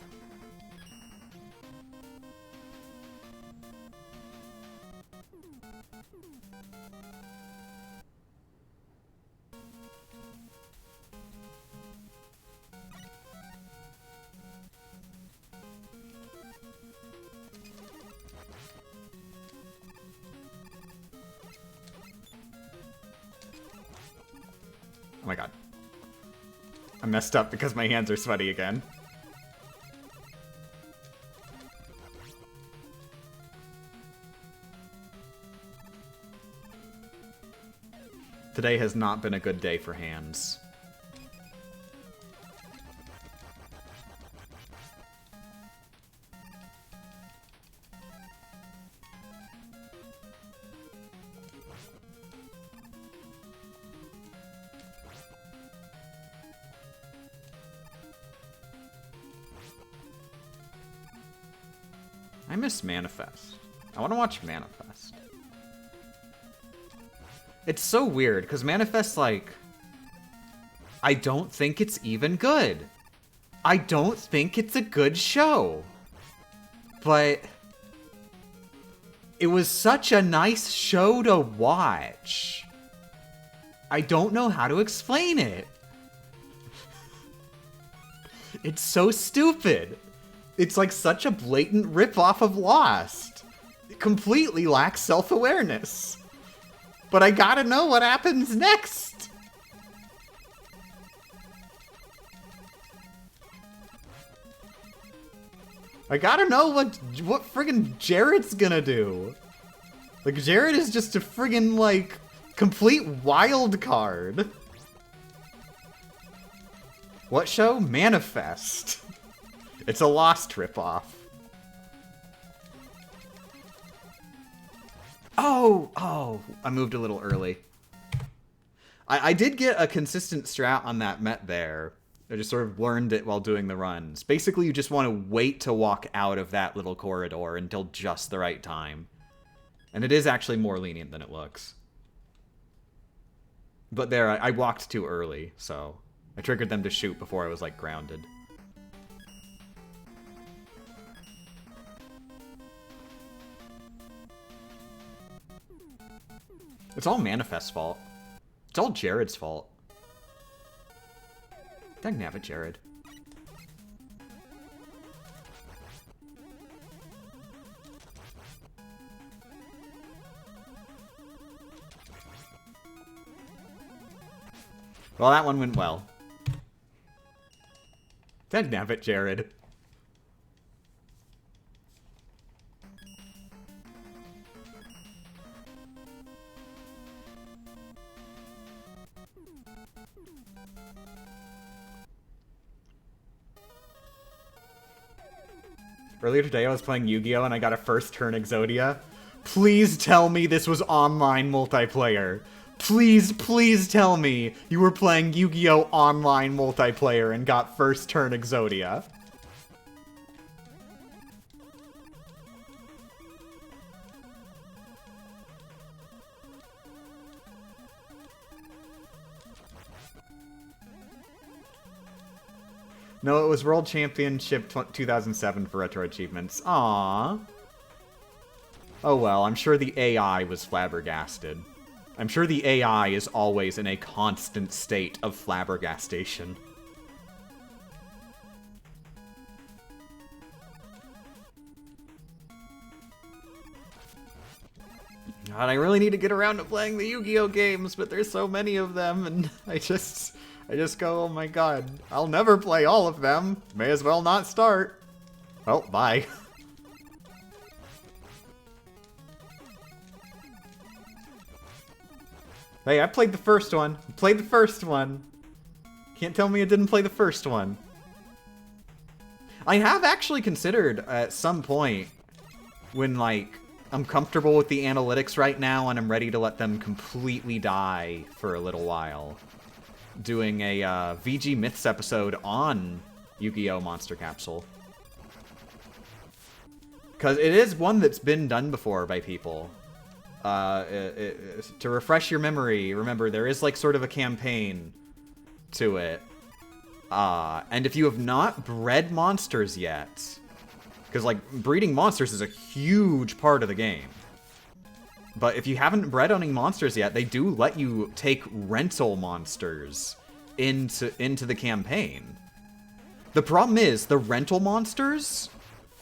Oh my god. I messed up because my hands are sweaty again. Today has not been a good day for hands. I miss Manifest. I want to watch Manifest. It's so weird, because Manifest, like... I don't think it's even good. I don't think it's a good show. But... it was such a nice show to watch. I don't know how to explain it. It's so stupid. It's like such a blatant rip-off of Lost. It completely lacks self-awareness. But I gotta know what happens next! I gotta know what friggin' Jared's gonna do. Like, Jared is just a friggin', like, complete wild card. What show? Manifest. It's a Lost ripoff. Oh, I moved a little early. I did get a consistent strat on that Met there. I just sort of learned it while doing the runs. Basically, you just want to wait to walk out of that little corridor until just the right time. And it is actually more lenient than it looks. But there, I walked too early, so I triggered them to shoot before I was, like, grounded. It's all Manifest's fault. It's all Jared's fault. Dangnabbit, Jared. Well, that one went well. Dangnabbit, Jared. Earlier today, I was playing Yu-Gi-Oh! And I got a first turn Exodia. Please tell me this was online multiplayer. Please, please tell me you were playing Yu-Gi-Oh! Online multiplayer and got first turn Exodia. No, it was World Championship 2007 for retro achievements. Aww. Oh well, I'm sure the AI was flabbergasted. I'm sure the AI is always in a constant state of flabbergastation. God, I really need to get around to playing the Yu-Gi-Oh games, but there's so many of them, and I just go, oh my god, I'll never play all of them. May as well not start. Well, bye. Hey, I played the first one. I played the first one. Can't tell me I didn't play the first one. I have actually considered at some point when, like, I'm comfortable with the analytics right now and I'm ready to let them completely die for a little while, doing a VG Myths episode on Yu-Gi-Oh! Monster Capsule. Because it is one that's been done before by people. To refresh your memory, remember, there is, like, sort of a campaign to it. And if you have not bred monsters yet, because, like, breeding monsters is a huge part of the game. But if you haven't bred any monsters yet, they do let you take rental monsters into the campaign. The problem is, the rental monsters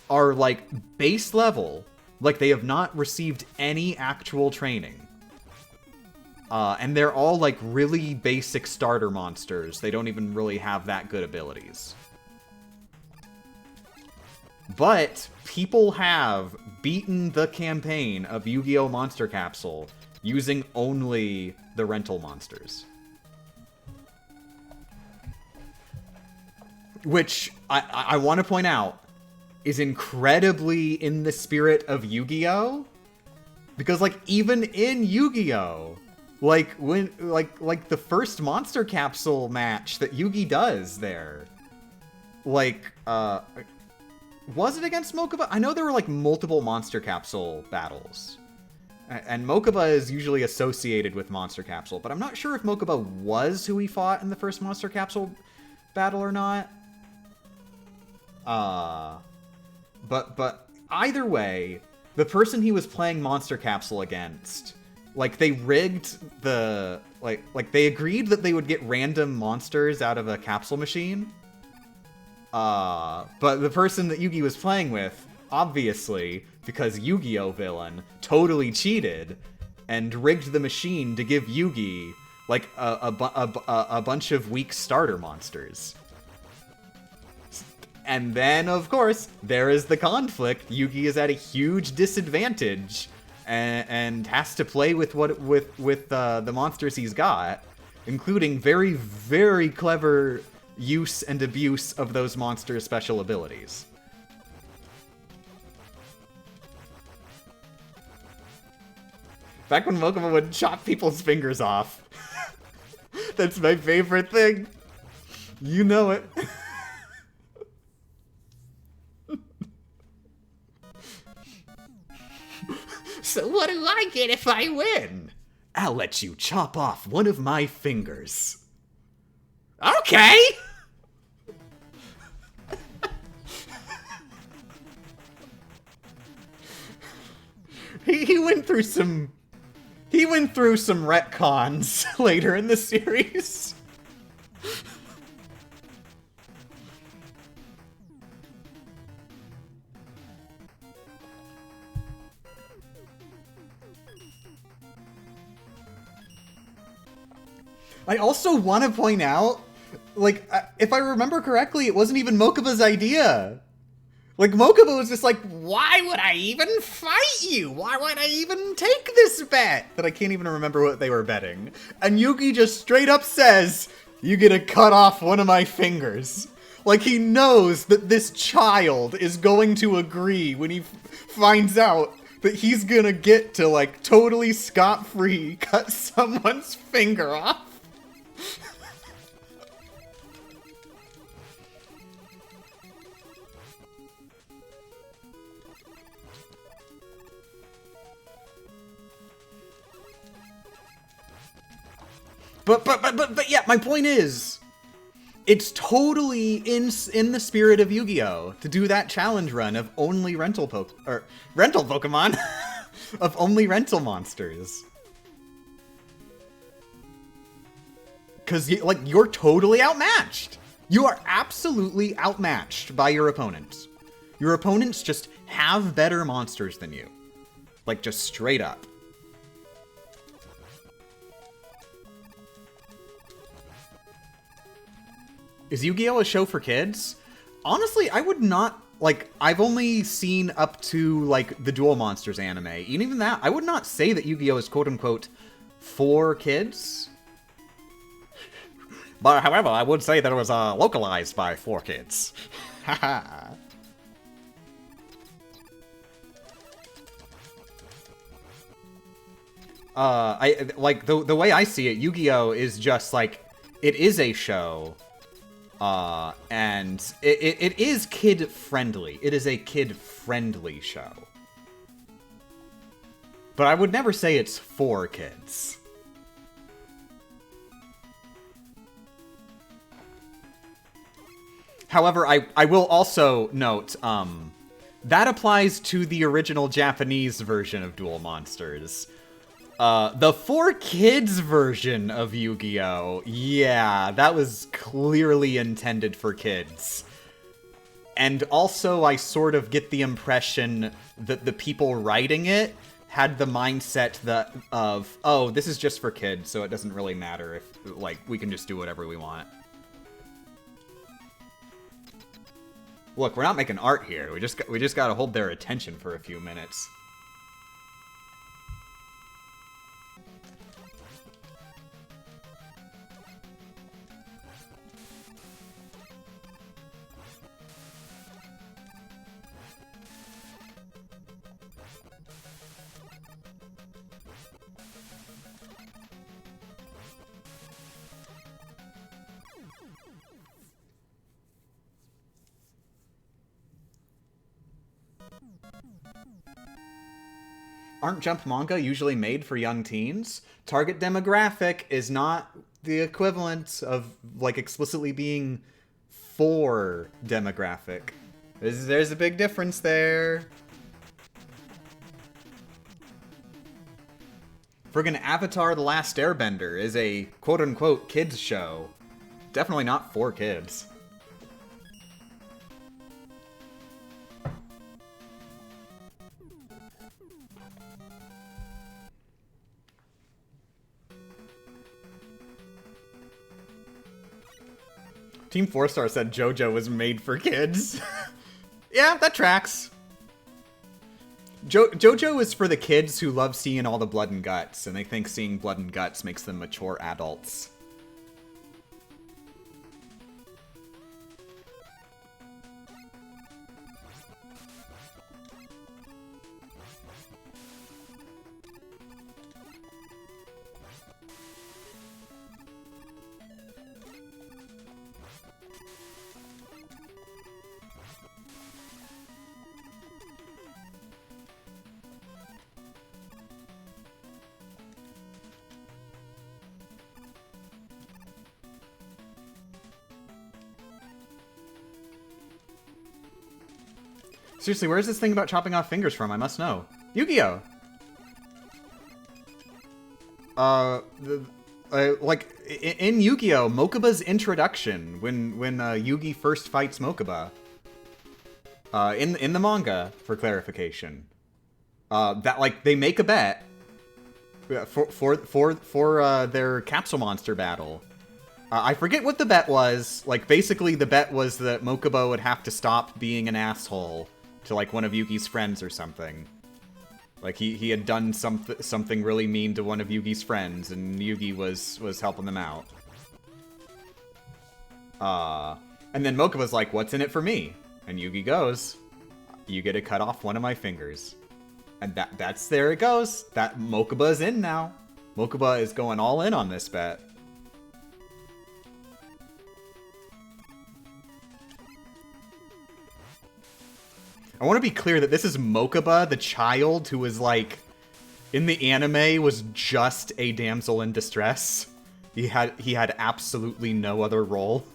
are, like, base level. Like, they have not received any actual training. And they're all, like, really basic starter monsters. They don't even really have that good abilities. But people have beaten the campaign of Yu-Gi-Oh! Monster Capsule using only the rental monsters. Which, I want to point out, is incredibly in the spirit of Yu-Gi-Oh! Because, like, even in Yu-Gi-Oh! Like, when, like the first Monster Capsule match that Yugi does there, like, was it against Mokuba? I know there were, like, multiple Monster Capsule battles. And Mokuba is usually associated with Monster Capsule, but I'm not sure if Mokuba was who he fought in the first Monster Capsule battle or not. But either way, the person he was playing Monster Capsule against, like, they rigged the, like they agreed that they would get random monsters out of a capsule machine. But the person that Yugi was playing with, obviously, because Yu-Gi-Oh! Villain, totally cheated and rigged the machine to give Yugi, like, a bunch of weak starter monsters. And then, of course, there is the conflict. Yugi is at a huge disadvantage and has to play with the monsters he's got, including very, very clever use and abuse of those monsters' special abilities. Back when Mokuba would chop people's fingers off. That's my favorite thing. You know it. So what do I get if I win? I'll let you chop off one of my fingers. Okay! He went through some retcons later in the series. I also want to point out, like, if I remember correctly, it wasn't even Mokuba's idea. Like, Mokuba was just like, why would I even fight you? Why would I even take this bet? That I can't even remember what they were betting. And Yugi just straight up says, you get to cut off one of my fingers. Like, he knows that this child is going to agree when he finds out that he's gonna get to, like, totally scot-free cut someone's finger off. But yeah, my point is, It's totally in the spirit of Yu-Gi-Oh! To do that challenge run of only rental Pokemon of only rental monsters. Cause you're totally outmatched. You are absolutely outmatched by your opponents. Your opponents just have better monsters than you. Like, just straight up. Is Yu-Gi-Oh! A show for kids? Honestly, I would not, like, I've only seen up to, like, the Duel Monsters anime. And even that, I would not say that Yu-Gi-Oh! Is quote-unquote for kids. But, however, I would say that it was localized by 4 kids. Haha. The way I see it, Yu-Gi-Oh! Is just, like, it is a show. And it is kid-friendly. It is a kid-friendly show. But I would never say it's for kids. However, I will also note, that applies to the original Japanese version of Duel Monsters. The 4 kids version of Yu-Gi-Oh! Yeah, that was clearly intended for kids. And also, I sort of get the impression that the people writing it had the mindset of, oh, this is just for kids, so it doesn't really matter if, like, we can just do whatever we want. Look, we're not making art here. We just gotta hold their attention for a few minutes. Aren't Jump manga usually made for young teens? Target demographic is not the equivalent of, like, explicitly being for demographic. There's a big difference there. Friggin' Avatar: The Last Airbender is a quote-unquote kids show. Definitely not for kids. Team 4-Star said Jojo was made for kids. Yeah, that tracks. Jojo is for the kids who love seeing all the blood and guts, and they think seeing blood and guts makes them mature adults. Seriously, where's this thing about chopping off fingers from? I must know. Yu-Gi-Oh! Like, in Yu-Gi-Oh! Mokuba's introduction, when Yugi first fights Mokuba, in the manga, for clarification, that, like, they make a bet for their capsule monster battle. I forget what the bet was. Like, basically, the bet was that Mokuba would have to stop being an asshole to, like, one of Yugi's friends or something. Like, he had done something really mean to one of Yugi's friends, and Yugi was helping them out. And then Mokuba's like, what's in it for me? And Yugi goes, you get to cut off one of my fingers. And that's there it goes. That Mokuba's in now. Mokuba is going all in on this bet. I want to be clear that this is Mokuba, the child who was, like, in the anime was just a damsel in distress. He had absolutely no other role.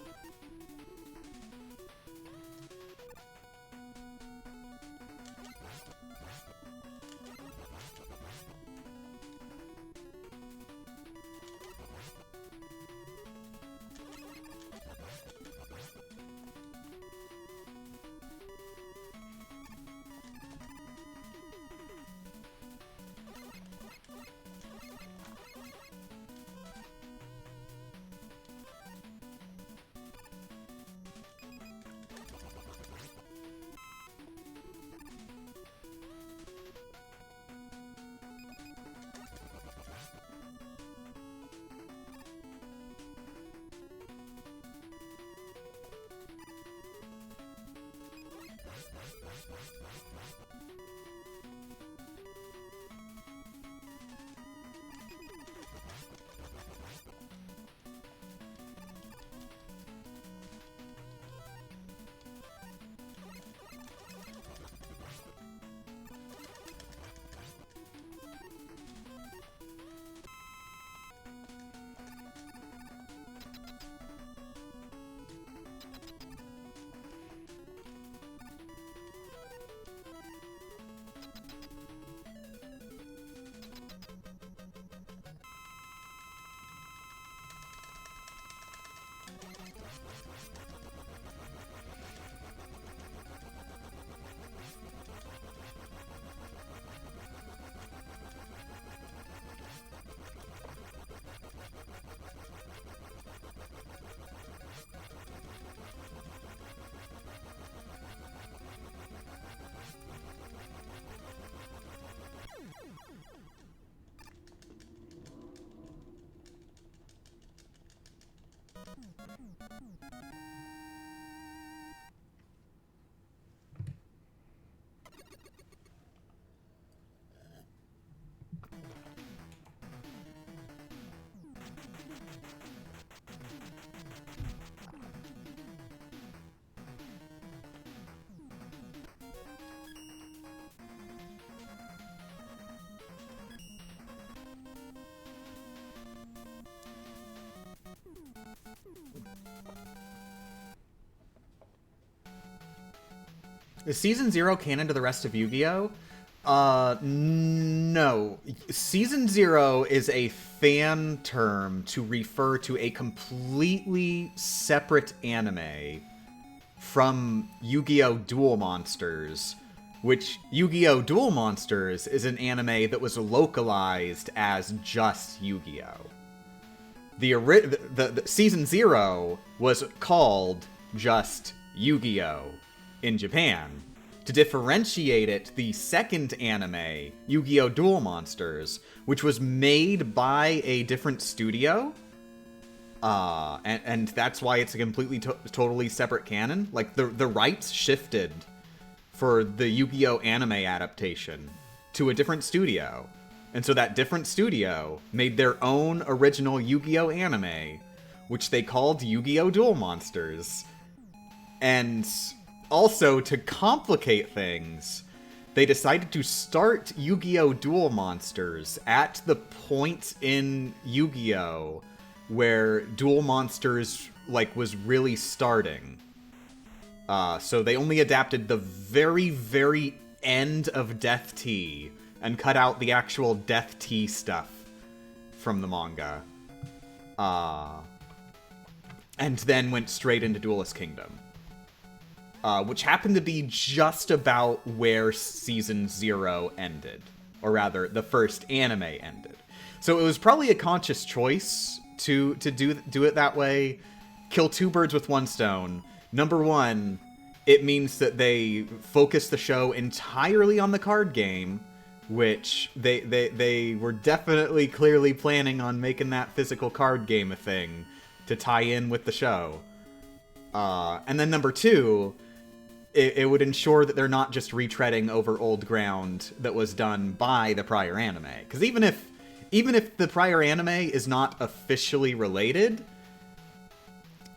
Is Season 0 canon to the rest of Yu-Gi-Oh? No. Season 0 is a fan term to refer to a completely separate anime from Yu-Gi-Oh! Duel Monsters, which Yu-Gi-Oh! Duel Monsters is an anime that was localized as just Yu-Gi-Oh! The Season 0 was called just Yu-Gi-Oh! In Japan. To differentiate it, the second anime, Yu-Gi-Oh! Duel Monsters, which was made by a different studio, and that's why it's a completely totally separate canon. Like, the rights shifted for the Yu-Gi-Oh! Anime adaptation to a different studio. And so that different studio made their own original Yu-Gi-Oh! Anime, which they called Yu-Gi-Oh! Duel Monsters. And also, to complicate things, they decided to start Yu-Gi-Oh! Duel Monsters at the point in Yu-Gi-Oh! Where Duel Monsters, like, was really starting. So they only adapted the very, very end of Death Tea and cut out the actual Death Tea stuff from the manga. And then went straight into Duelist Kingdom. Which happened to be just about where Season 0 ended. Or rather, the first anime ended. So it was probably a conscious choice to do it that way. Kill two birds with one stone. Number one, it means that they focus the show entirely on the card game, which they were definitely clearly planning on making that physical card game a thing to tie in with the show. And then number two, it would ensure that they're not just retreading over old ground that was done by the prior anime. Because even if the prior anime is not officially related,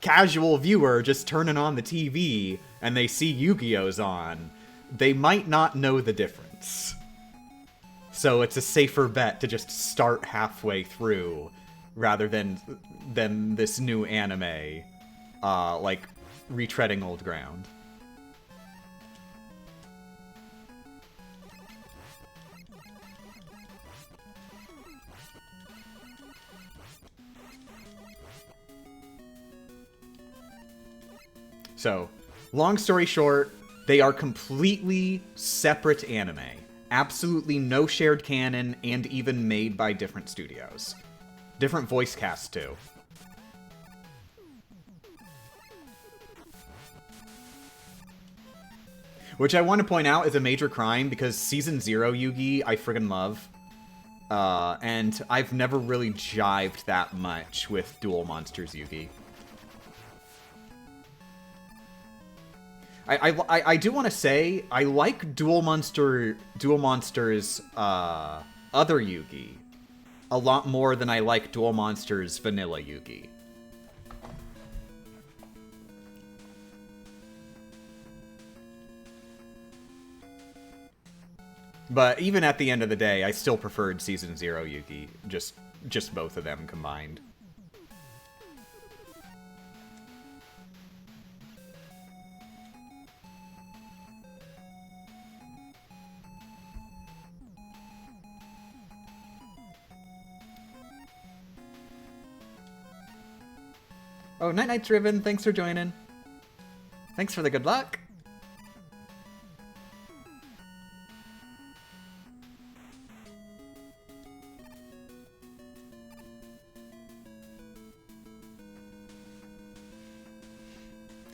casual viewer just turning on the TV and they see Yu-Gi-Oh's on, they might not know the difference. So it's a safer bet to just start halfway through rather than this new anime, like, retreading old ground. So, long story short, they are completely separate anime. Absolutely no shared canon, and even made by different studios. Different voice casts, too. Which I want to point out is a major crime, because Season 0 Yugi I friggin' love. And I've never really jived that much with Duel Monsters Yugi. I do want to say, I like Duel Monsters other Yugi a lot more than I like Duel Monsters vanilla Yugi. But even at the end of the day, I still preferred Season 0 Yugi, just both of them combined. Oh, Night Night's Riven, thanks for joining. Thanks for the good luck.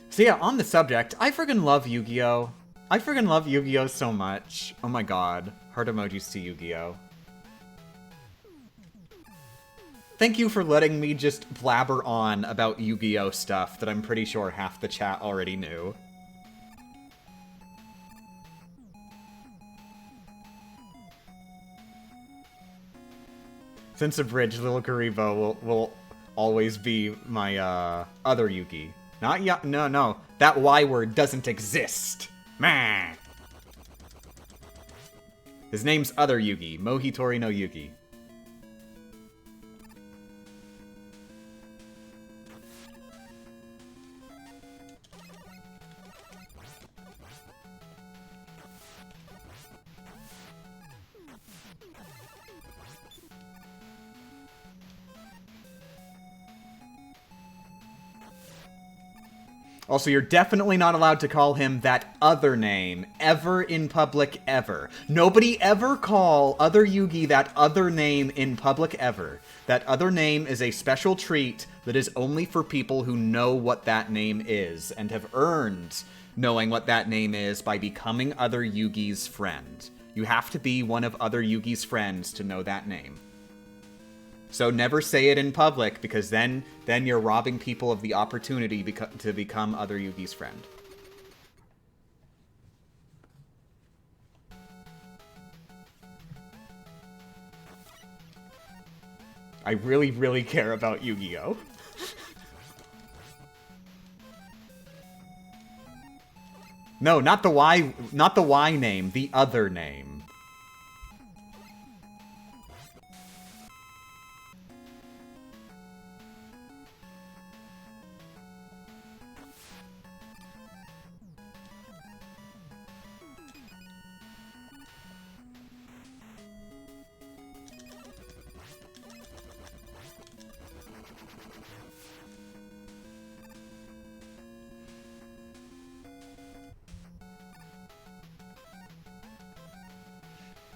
So yeah, on the subject, I friggin' love Yu-Gi-Oh! I friggin' love Yu-Gi-Oh! So much. Oh my god. Heart emojis to Yu-Gi-Oh! Thank you for letting me just blabber on about Yu-Gi-Oh! Stuff that I'm pretty sure half the chat already knew. Since Abridged, Little Karibo will always be my other Yugi. Not no. That Y word doesn't exist. Man. His name's Other Yugi. Mohitori no Yugi. Also, you're definitely not allowed to call him that other name ever in public ever. Nobody ever call other Yugi that other name in public ever. That other name is a special treat that is only for people who know what that name is and have earned knowing what that name is by becoming other Yugi's friend. You have to be one of other Yugi's friends to know that name. So never say it in public, because then you're robbing people of the opportunity to become other Yugi's friend. I really, really care about Yu-Gi-Oh! No, not the Y name, the other name.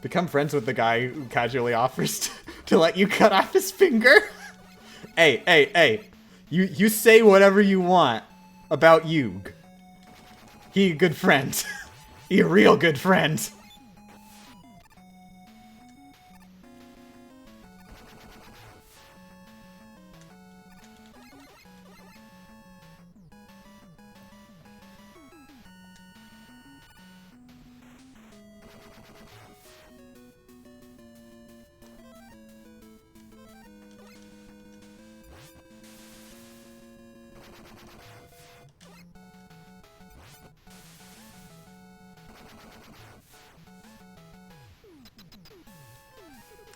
Become friends with the guy who casually offers to let you cut off his finger? Hey. You say whatever you want about Yug. He a good friend. He a real good friend.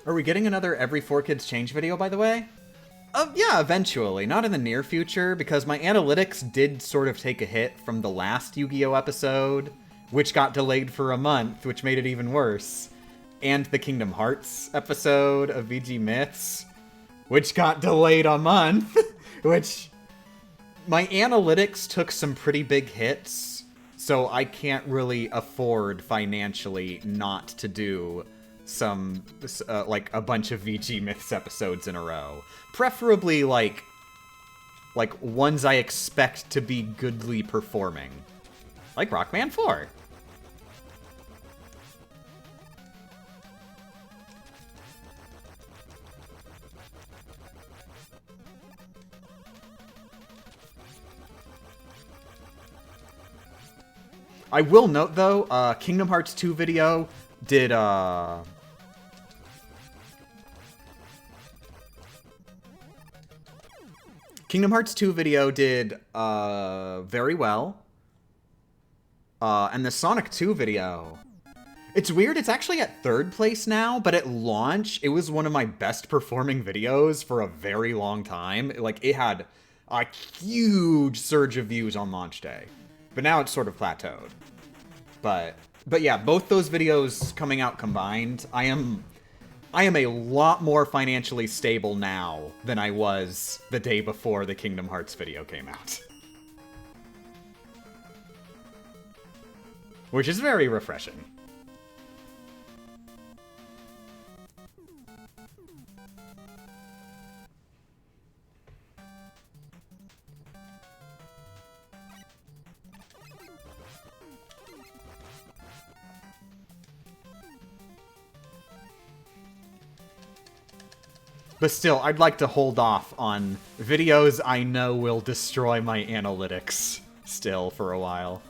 Are we getting another Every 4Kids Change video, by the way? Yeah, eventually. Not in the near future, because my analytics did sort of take a hit from the last Yu-Gi-Oh! Episode, which got delayed for a month, which made it even worse. And the Kingdom Hearts episode of VG Myths, which got delayed a month, which... My analytics took some pretty big hits, so I can't really afford financially not to do some, like, a bunch of VG Myths episodes in a row. Preferably, like ones I expect to be goodly performing. Like Rockman 4. I will note, though, Kingdom Hearts 2 video did, Kingdom Hearts 2 video did, very well. And the Sonic 2 video... It's weird, it's actually at 3rd place now, but at launch, it was one of my best performing videos for a very long time. Like, it had a huge surge of views on launch day. But now it's sort of plateaued. But yeah, both those videos coming out combined, I am a lot more financially stable now than I was the day before the Kingdom Hearts video came out. Which is very refreshing. But still, I'd like to hold off on videos I know will destroy my analytics still for a while.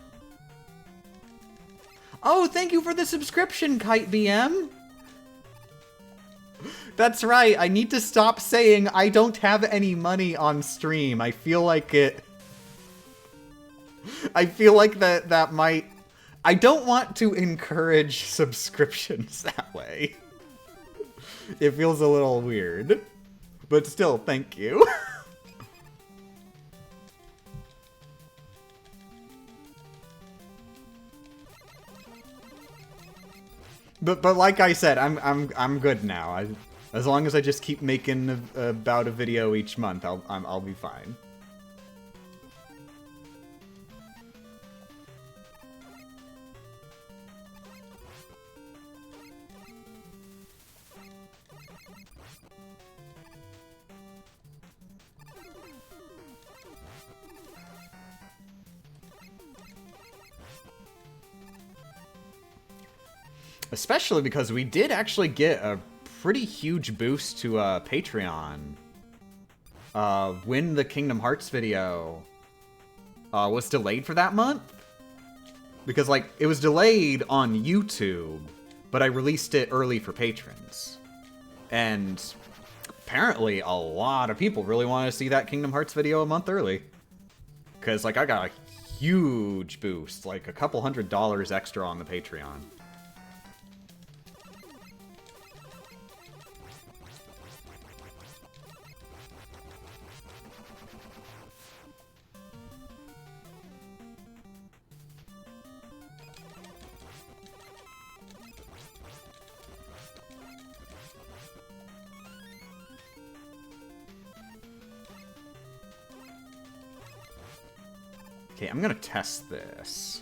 Oh, thank you for the subscription, Kite BM! That's right, I need to stop saying I don't have any money on stream. I feel like it... I feel like that might... I don't want to encourage subscriptions that way. It feels a little weird. But still, thank you. But like I said, I'm good now. As long as I just keep making about a video each month, I'll be fine. Especially because we did actually get a pretty huge boost to Patreon when the Kingdom Hearts video was delayed for that month. Because, like, it was delayed on YouTube, but I released it early for patrons. And apparently a lot of people really wanted to see that Kingdom Hearts video a month early. Because, like, I got a huge boost, like a couple $100 extra on the Patreon. Okay, I'm gonna test this.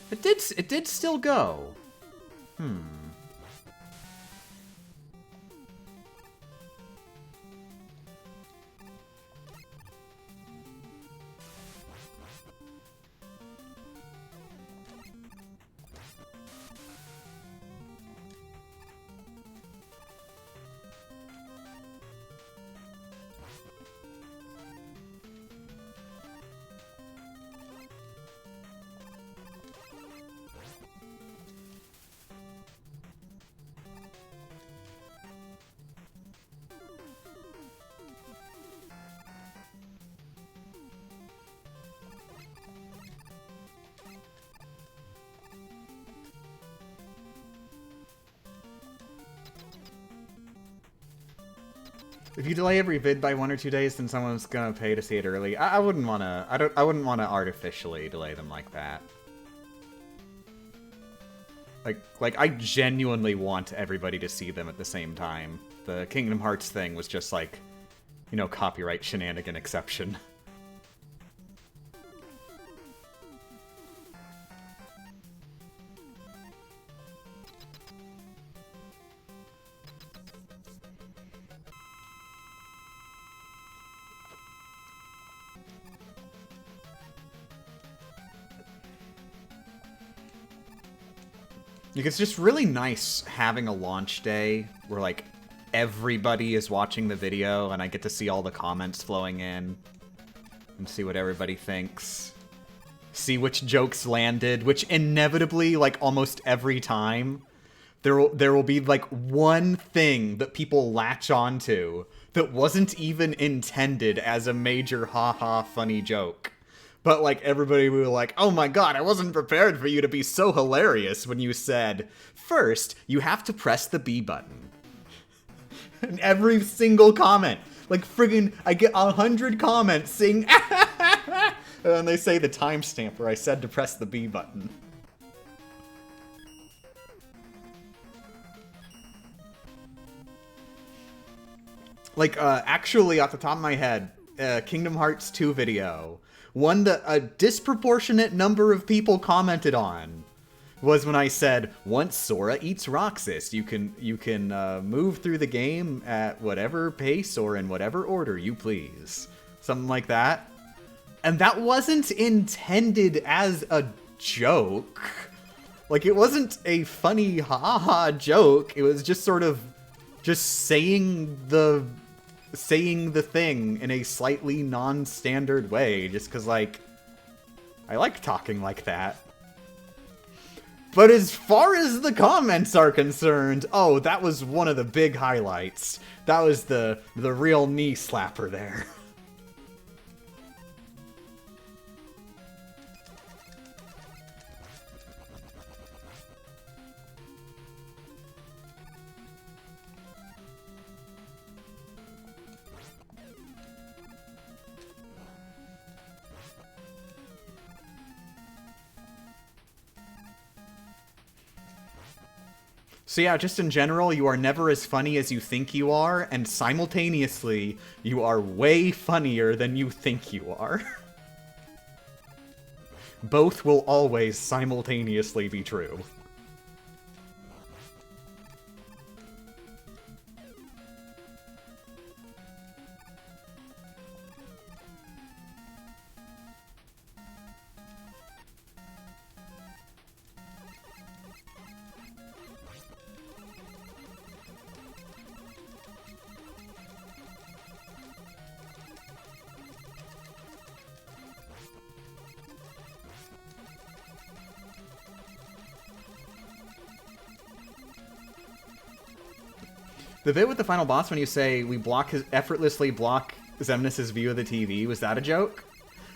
It did still go. If you delay every vid by 1 or 2 days, then someone's gonna pay to see it early. I wouldn't wanna. I wouldn't wanna artificially delay them like that. Like I genuinely want everybody to see them at the same time. The Kingdom Hearts thing was just like, you know, copyright shenanigan exception. Like, it's just really nice having a launch day where, like, everybody is watching the video and I get to see all the comments flowing in and see what everybody thinks. See which jokes landed, which inevitably, like, almost every time, there will be, like, one thing that people latch onto that wasn't even intended as a major haha funny joke. But, like, everybody will be like, oh my god, I wasn't prepared for you to be so hilarious when you said, first, you have to press the B button. And every single comment, like, friggin', I get 100 comments saying, and then they say the timestamp where I said to press the B button. Like, actually, off the top of my head, Kingdom Hearts 2 video, one that a disproportionate number of people commented on was when I said, once Sora eats Roxas, you can move through the game at whatever pace or in whatever order you please. Something like that. And that wasn't intended as a joke. Like, it wasn't a funny ha-ha joke. It was just sort of just saying the thing in a slightly non-standard way, just because, like, I like talking like that. But as far as the comments are concerned, oh, that was one of the big highlights. That was the real knee slapper there. So yeah, just in general, you are never as funny as you think you are, and simultaneously, you are way funnier than you think you are. Both will always simultaneously be true. The bit with the final boss when you say we effortlessly block Xemnas' view of the TV, was that a joke?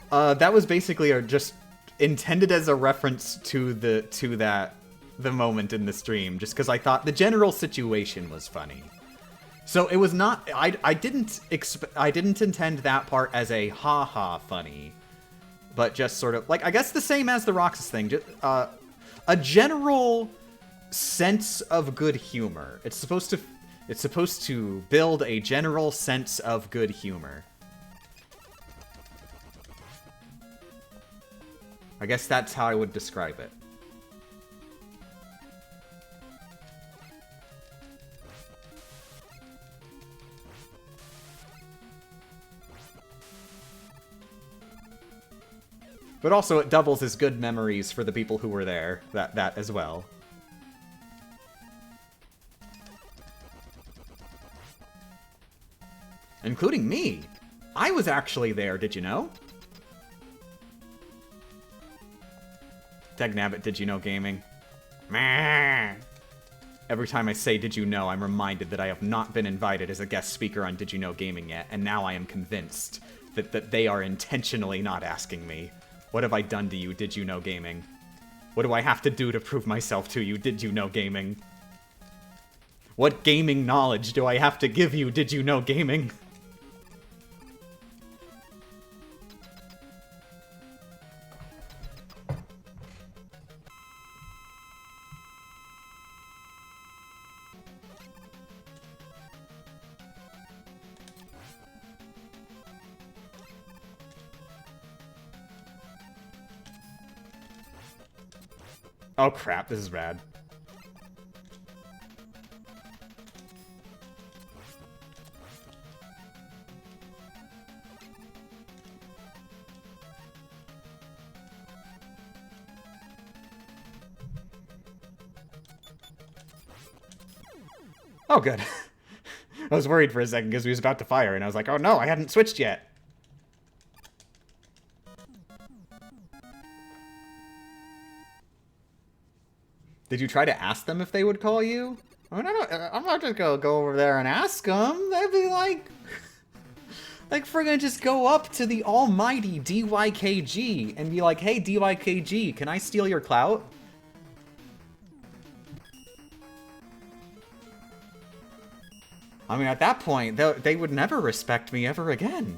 That was basically just intended as a reference to the moment in the stream, just because I thought the general situation was funny. So it was not. I didn't intend that part as a ha-ha funny, but just sort of like, I guess the same as the Roxas thing. Just, a general sense of good humor. It's supposed to build a general sense of good humor. I guess that's how I would describe it. But also it doubles as good memories for the people who were there, that as well. Including me. I was actually there, did you know? Dagnabbit, did you know gaming? Meh. Every time I say did you know, I'm reminded that I have not been invited as a guest speaker on Did You Know Gaming yet, and now I am convinced that they are intentionally not asking me. What have I done to you, Did You Know Gaming? What do I have to do to prove myself to you, Did You Know Gaming? What gaming knowledge do I have to give you, Did You Know Gaming? Oh crap, this is rad. Oh, good. I was worried for a second because he was about to fire, and I was like, oh no, I hadn't switched yet. Did you try to ask them if they would call you? I mean, I'm not just gonna go over there and ask them. That'd be like friggin' just go up to the almighty DYKG and be like, hey, DYKG, can I steal your clout? I mean, at that point, they would never respect me ever again.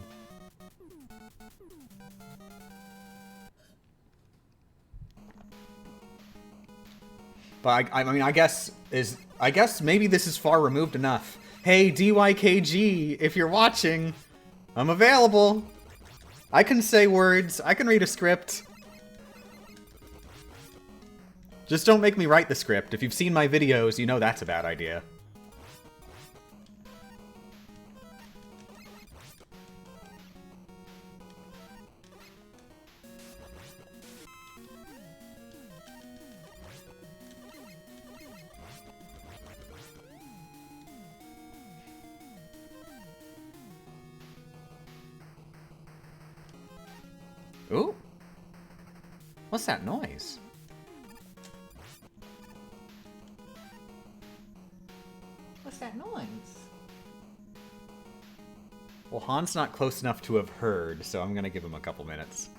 But I mean, I guess maybe this is far removed enough. Hey, DYKG, if you're watching, I'm available. I can say words. I can read a script. Just don't make me write the script. If you've seen my videos, you know that's a bad idea. Ooh. What's that noise? What's that noise? Well, Han's not close enough to have heard, so I'm gonna give him a couple minutes.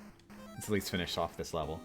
Let's at least finish off this level.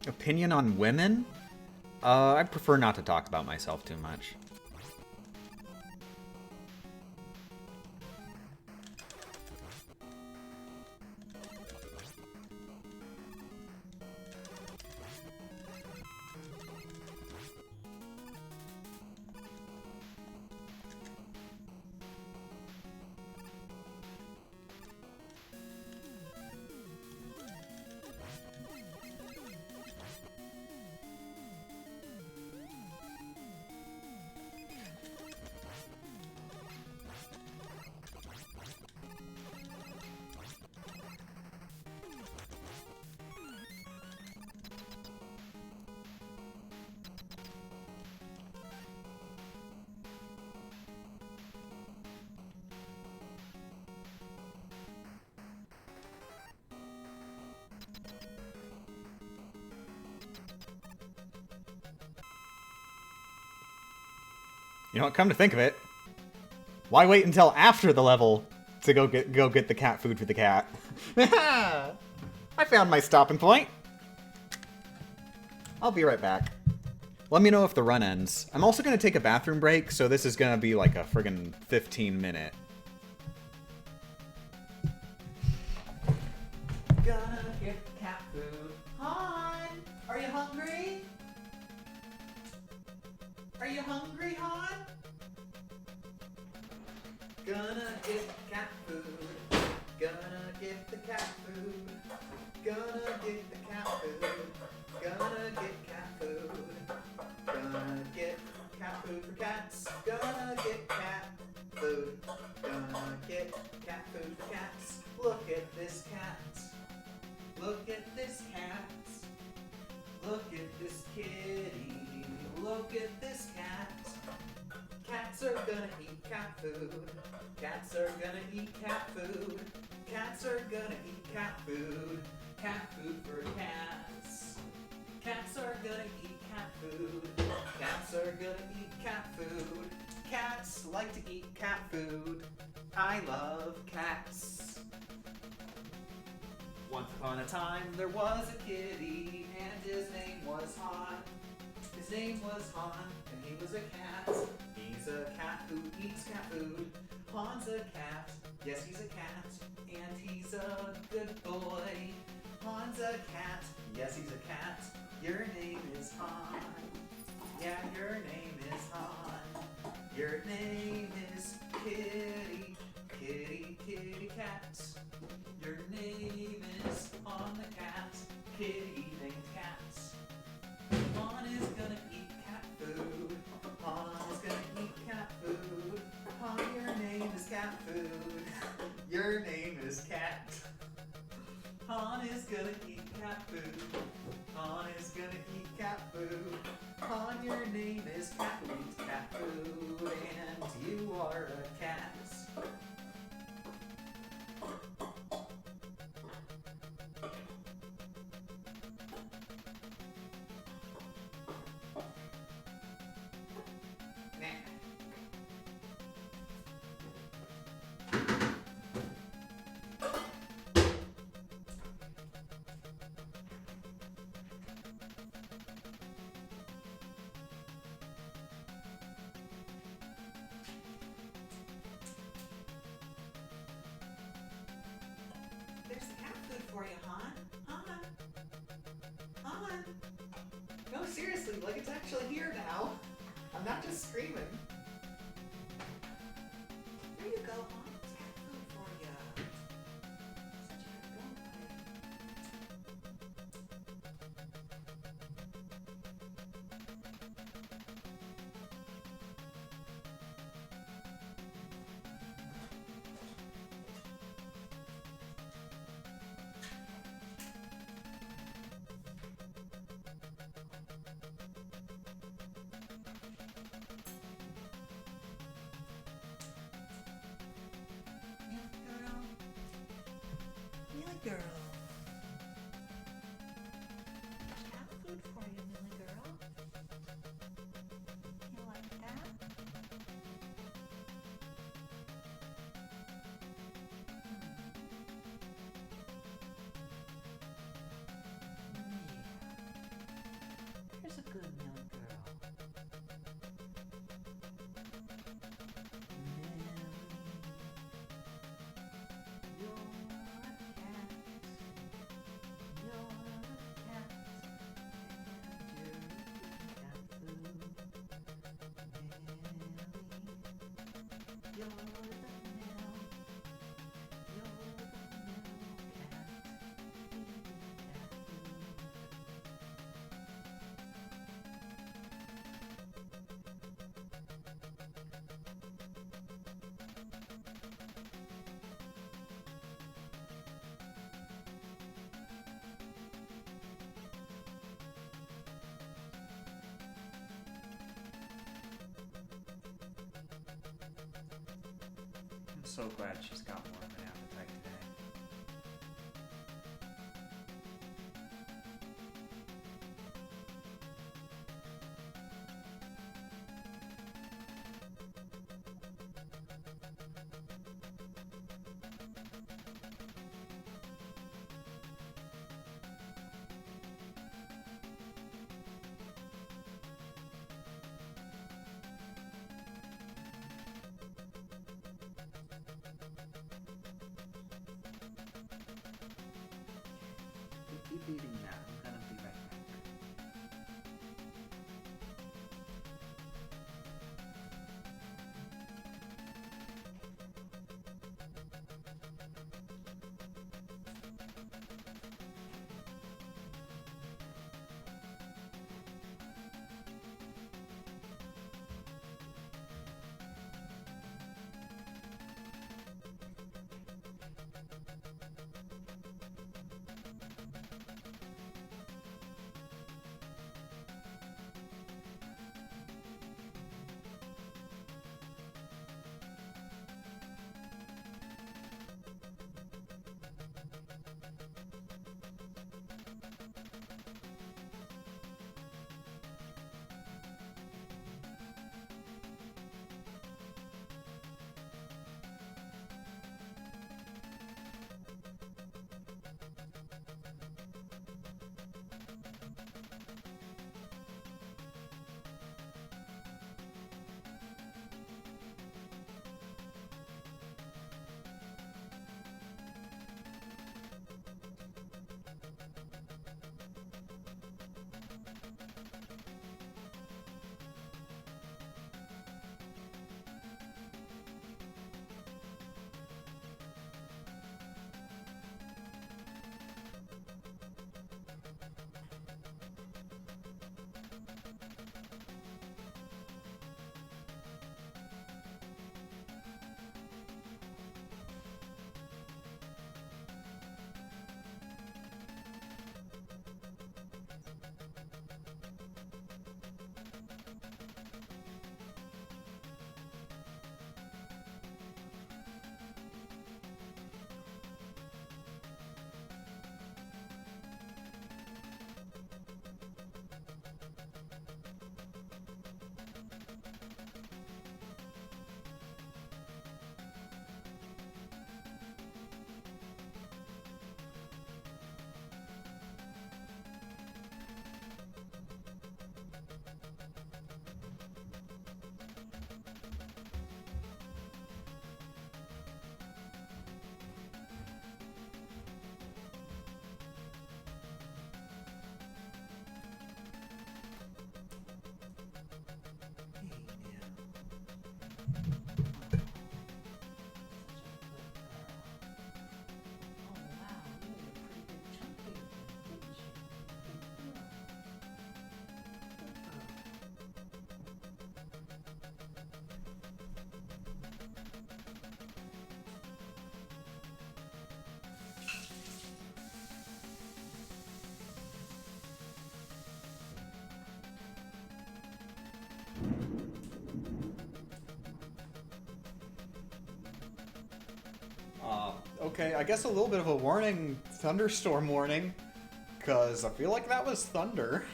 Opinion on women? I prefer not to talk about myself too much. You know what? Come to think of it, why wait until after the level to go get the cat food for the cat? I found my stopping point. I'll be right back. Let me know if the run ends. I'm also gonna take a bathroom break, so this is gonna be like a friggin' 15-minute. Gonna get cat food. Han, are you hungry? Are you hungry, Han? Gonna get cat food. Gonna get the cat food. Gonna get the cat food. Gonna get cat food. Gonna get cat food for cats. Gonna get cat food. Gonna get cat food for cats. Look at this cat. Look at this cat. Look at this kitty. Look at this cat. Cats are gonna eat cat food. Cats are gonna eat cat food. Cats are gonna eat cat food. Cat food for cats. Cats are gonna eat cat food. Cats are gonna eat cat food. Cats like to eat cat food. I love cats. Once upon a time there was a kitty and his name was Han. His name was Han and he was a cat. He's a cat who eats cat food. Han's a cat, yes he's a cat, and he's a good boy. Han's a cat, yes he's a cat, your name is Han. Yeah, your name is Han. Your name is Kitty, Kitty, Kitty Cat. Your name is Han the cat, kitty named Cat. Han is gonna eat cat food. Han is gonna eat cat food. Han, your name is cat food. Your name is Cat. Han is gonna eat cat food. Han is gonna eat cat food. Han, your name is cat who eats cat food, and you are a cat. There's the cat food for you, Han. Han. Han. No, seriously, like it's actually here now. I'm not just screaming. There you go, Han. It's cat food for you. Such a good boy. Millie girl. Cat food for you, Millie girl. You like that? Yeah. Here's a good Millie girl. I'm so glad she's got more of an appetite today. feeding that. I'm gonna be right back. Okay, I guess a little bit of a warning, thunderstorm warning, because I feel like that was thunder.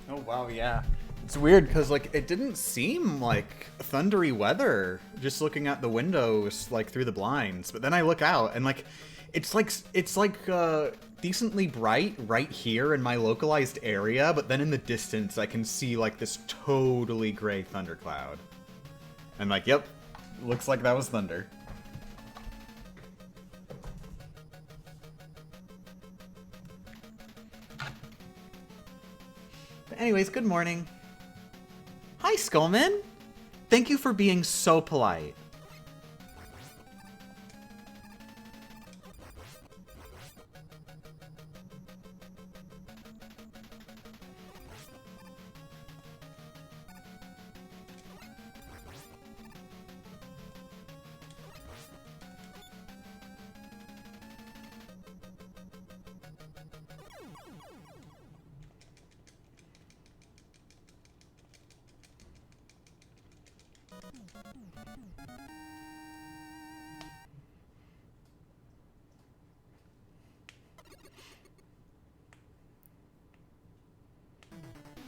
Oh wow, yeah. It's weird because like it didn't seem like thundery weather just looking out the windows like through the blinds, but then I look out and like it's like decently bright right here in my localized area, but then in the distance I can see like this totally gray thundercloud. And like, yep, looks like that was thunder. But anyways, good morning. Hi, Skullman. Thank you for being so polite.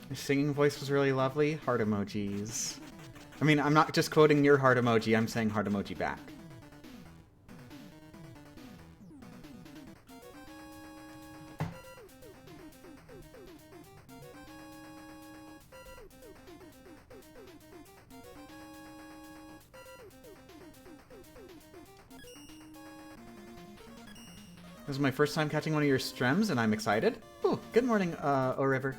Your singing voice was really lovely. Heart emojis. I mean, I'm not just quoting your heart emoji, I'm saying heart emoji back. This is my first time catching one of your streams, and I'm excited. Ooh, good morning, O River.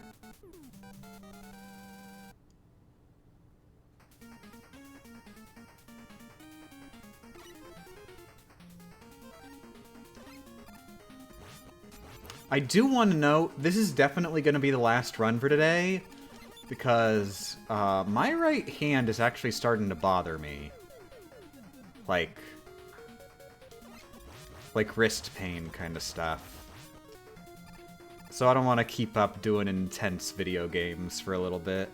I do want to note, this is definitely going to be the last run for today, because my right hand is actually starting to bother me. Like wrist pain kind of stuff. So I don't want to keep up doing intense video games for a little bit.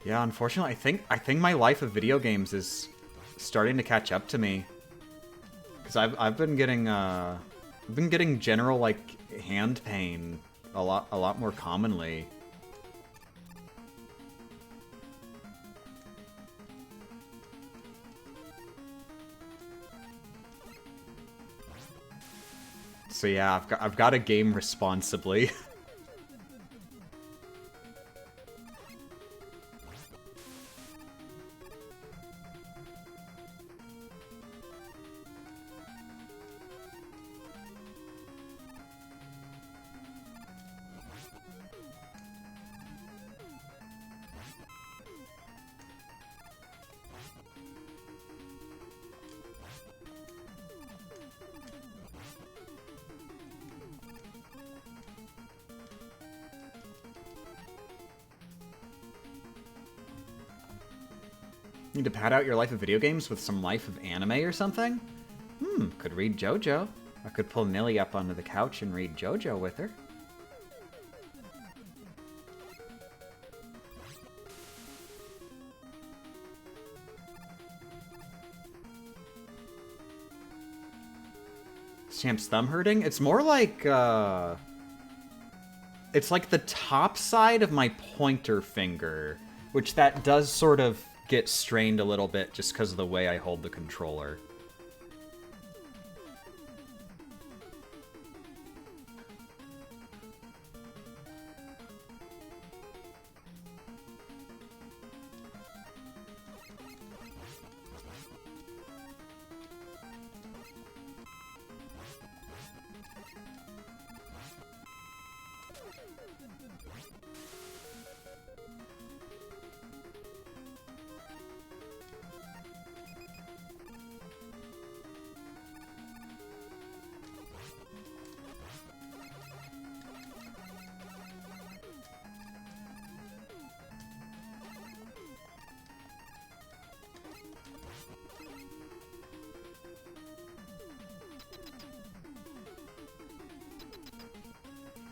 Yeah, unfortunately, I think my life of video games is starting to catch up to me. Because I've been getting general like hand pain a lot more commonly. So yeah, I've got to game responsibly. Need to pad out your life of video games with some life of anime or something? Could read Jojo. I could pull Millie up onto the couch and read Jojo with her. Champ's thumb hurting? It's more like, it's like the top side of my pointer finger, which that does sort of get strained a little bit just because of the way I hold the controller.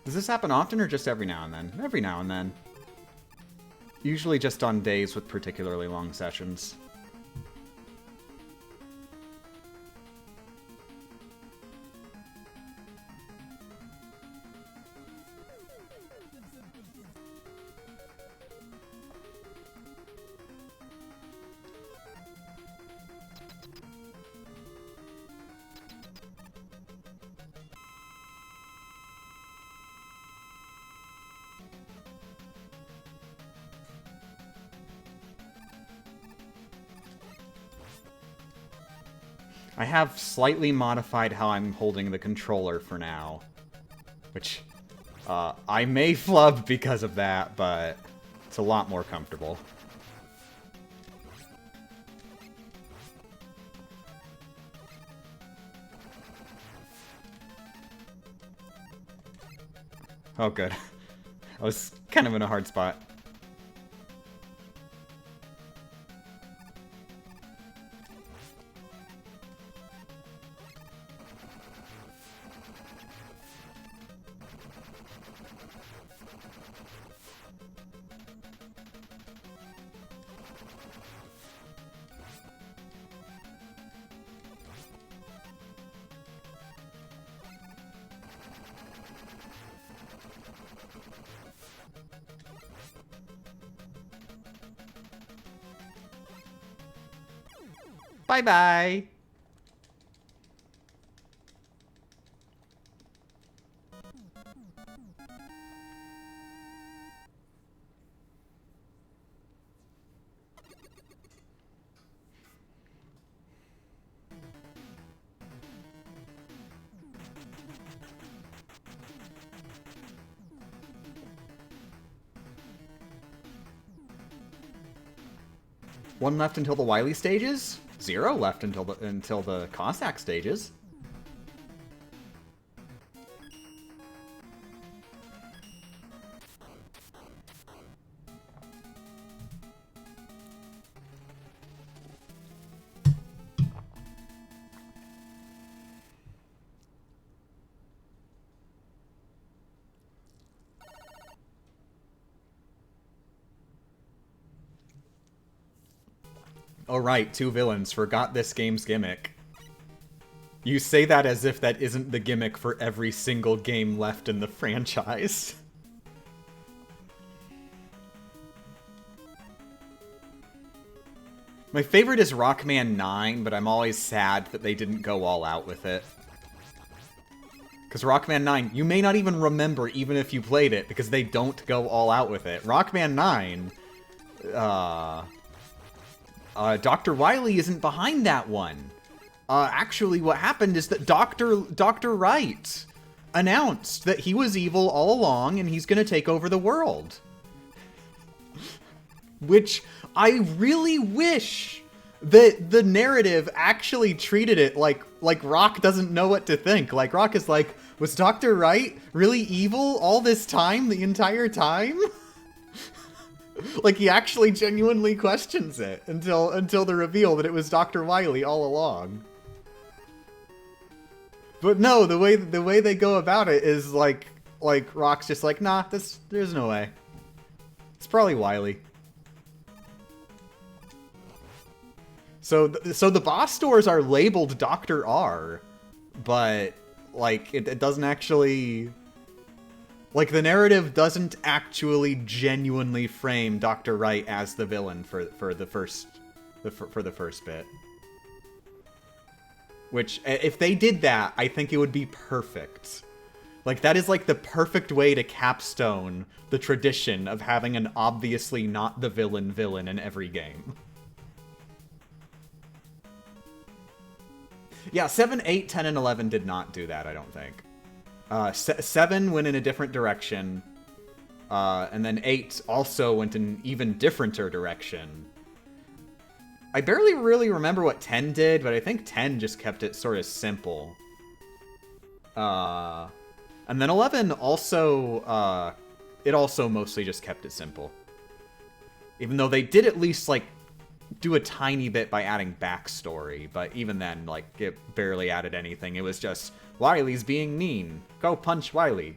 Does this happen often or just every now and then? Every now and then. Usually just on days with particularly long sessions. I have slightly modified how I'm holding the controller for now. Which, I may flub because of that, but it's a lot more comfortable. Oh, good. I was kind of in a hard spot. Bye-bye. One left until the Wily stages. 0 left until the Cossack stages. Oh right, 2 villains. Forgot this game's gimmick. You say that as if that isn't the gimmick for every single game left in the franchise. My favorite is Rockman 9, but I'm always sad that they didn't go all out with it. Because Rockman 9, you may not even remember even if you played it, because they don't go all out with it. Rockman 9, Dr. Wily isn't behind that one. Actually, what happened is that Dr. Wright announced that he was evil all along and he's gonna take over the world. Which I really wish that the narrative actually treated it like Rock doesn't know what to think. Like, Rock is like, was Dr. Wright really evil all this time, the entire time? Like, he actually genuinely questions it until the reveal that it was Dr. Wily all along. But no, the way they go about it is like Rock's just like, nah, there's no way. It's probably Wily. So the boss doors are labeled Dr. R, but like it doesn't actually, like, the narrative doesn't actually genuinely frame Dr. Wright as the villain for the first bit. Which, if they did that, I think it would be perfect. Like, that is like the perfect way to capstone the tradition of having an obviously not the villain in every game. Yeah, 7, 8, 10, and 11 did not do that, I don't think. 7 went in a different direction, and then 8 also went in an even differenter direction. I barely really remember what 10 did, but I think 10 just kept it sort of simple. And then 11 also, it also mostly just kept it simple. Even though they did at least, like, do a tiny bit by adding backstory, but even then, like, it barely added anything. It was just, Wily's being mean. Go punch Wily.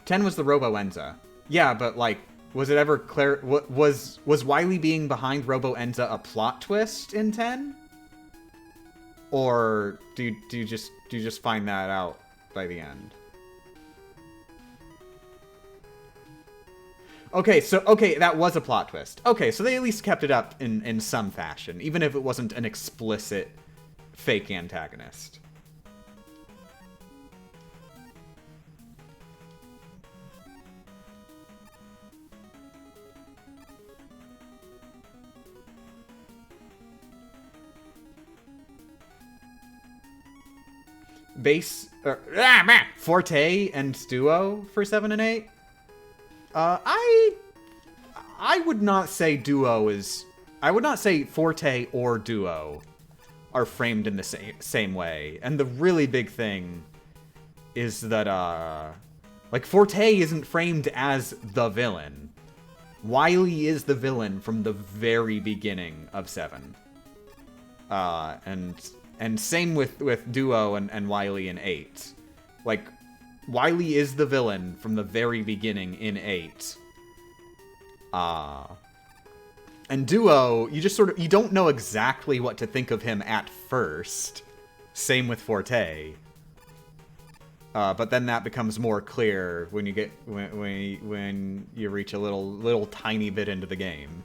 10 was the Robo-Enza. Yeah, but, like, was it ever clear? Was Wily being behind Robo-Enza a plot twist in 10? Or do you just find that out by the end? Okay, that was a plot twist. Okay, so they at least kept it up in some fashion, even if it wasn't an explicit fake antagonist. Forte and Duo for 7 and 8? I would not say Duo is... I would not say Forte or Duo are framed in the same way. And the really big thing is that, like, Forte isn't framed as the villain. Wily is the villain from the very beginning of 7. And same with Duo and Wily in 8. Like, Wily is the villain from the very beginning in 8. And Duo, you just sort of, you don't know exactly what to think of him at first. Same with Forte. But then that becomes more clear when you get when you reach a little tiny bit into the game.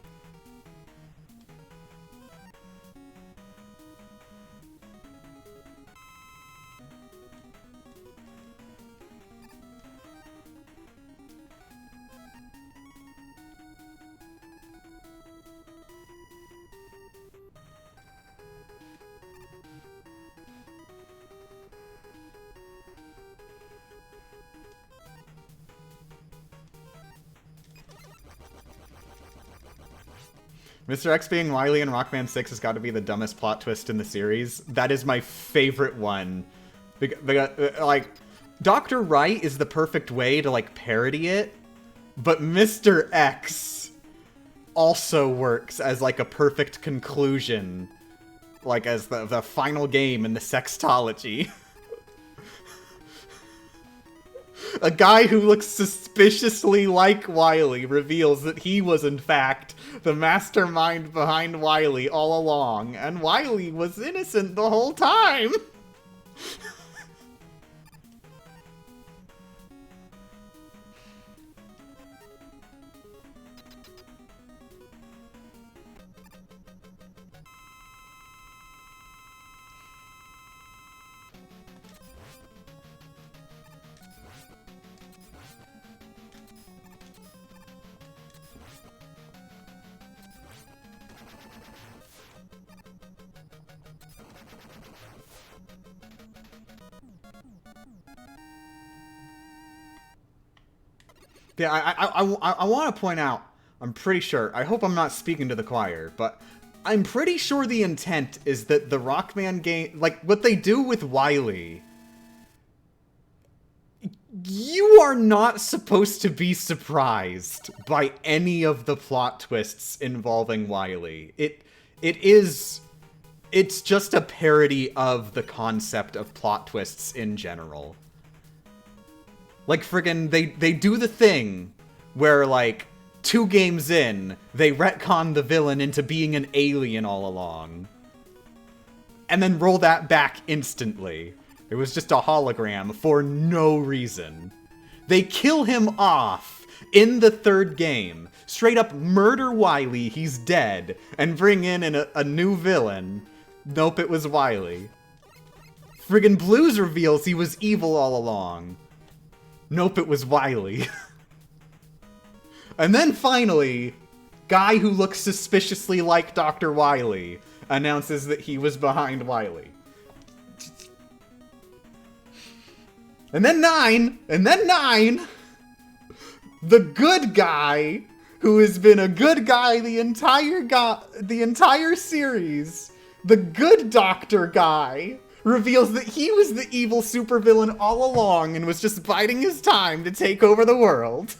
Mr. X being Wily in Rockman 6 has got to be the dumbest plot twist in the series. That is my favorite one. Like, Dr. Wright is the perfect way to, like, parody it, but Mr. X also works as, like, a perfect conclusion. Like, as the final game in the sextology. A guy who looks suspiciously like Wily reveals that he was, in fact, the mastermind behind Wily all along, and Wily was innocent the whole time! Yeah, I want to point out, I'm pretty sure, I hope I'm not speaking to the choir, but I'm pretty sure the intent is that the Rockman game, like, what they do with Wily, you are not supposed to be surprised by any of the plot twists involving Wily. It's just a parody of the concept of plot twists in general. Like, friggin', they do the thing where, like, 2 games in, they retcon the villain into being an alien all along. And then roll that back instantly. It was just a hologram for no reason. They kill him off in the 3rd game. Straight up murder Wily, he's dead, and bring in a new villain. Nope, it was Wily. Friggin' Blues reveals he was evil all along. Nope, it was Wily. And then finally, guy who looks suspiciously like Dr. Wily announces that he was behind Wily. And then 9, the good guy, who has been a good guy the entire series, the good doctor guy, reveals that he was the evil supervillain all along and was just biding his time to take over the world.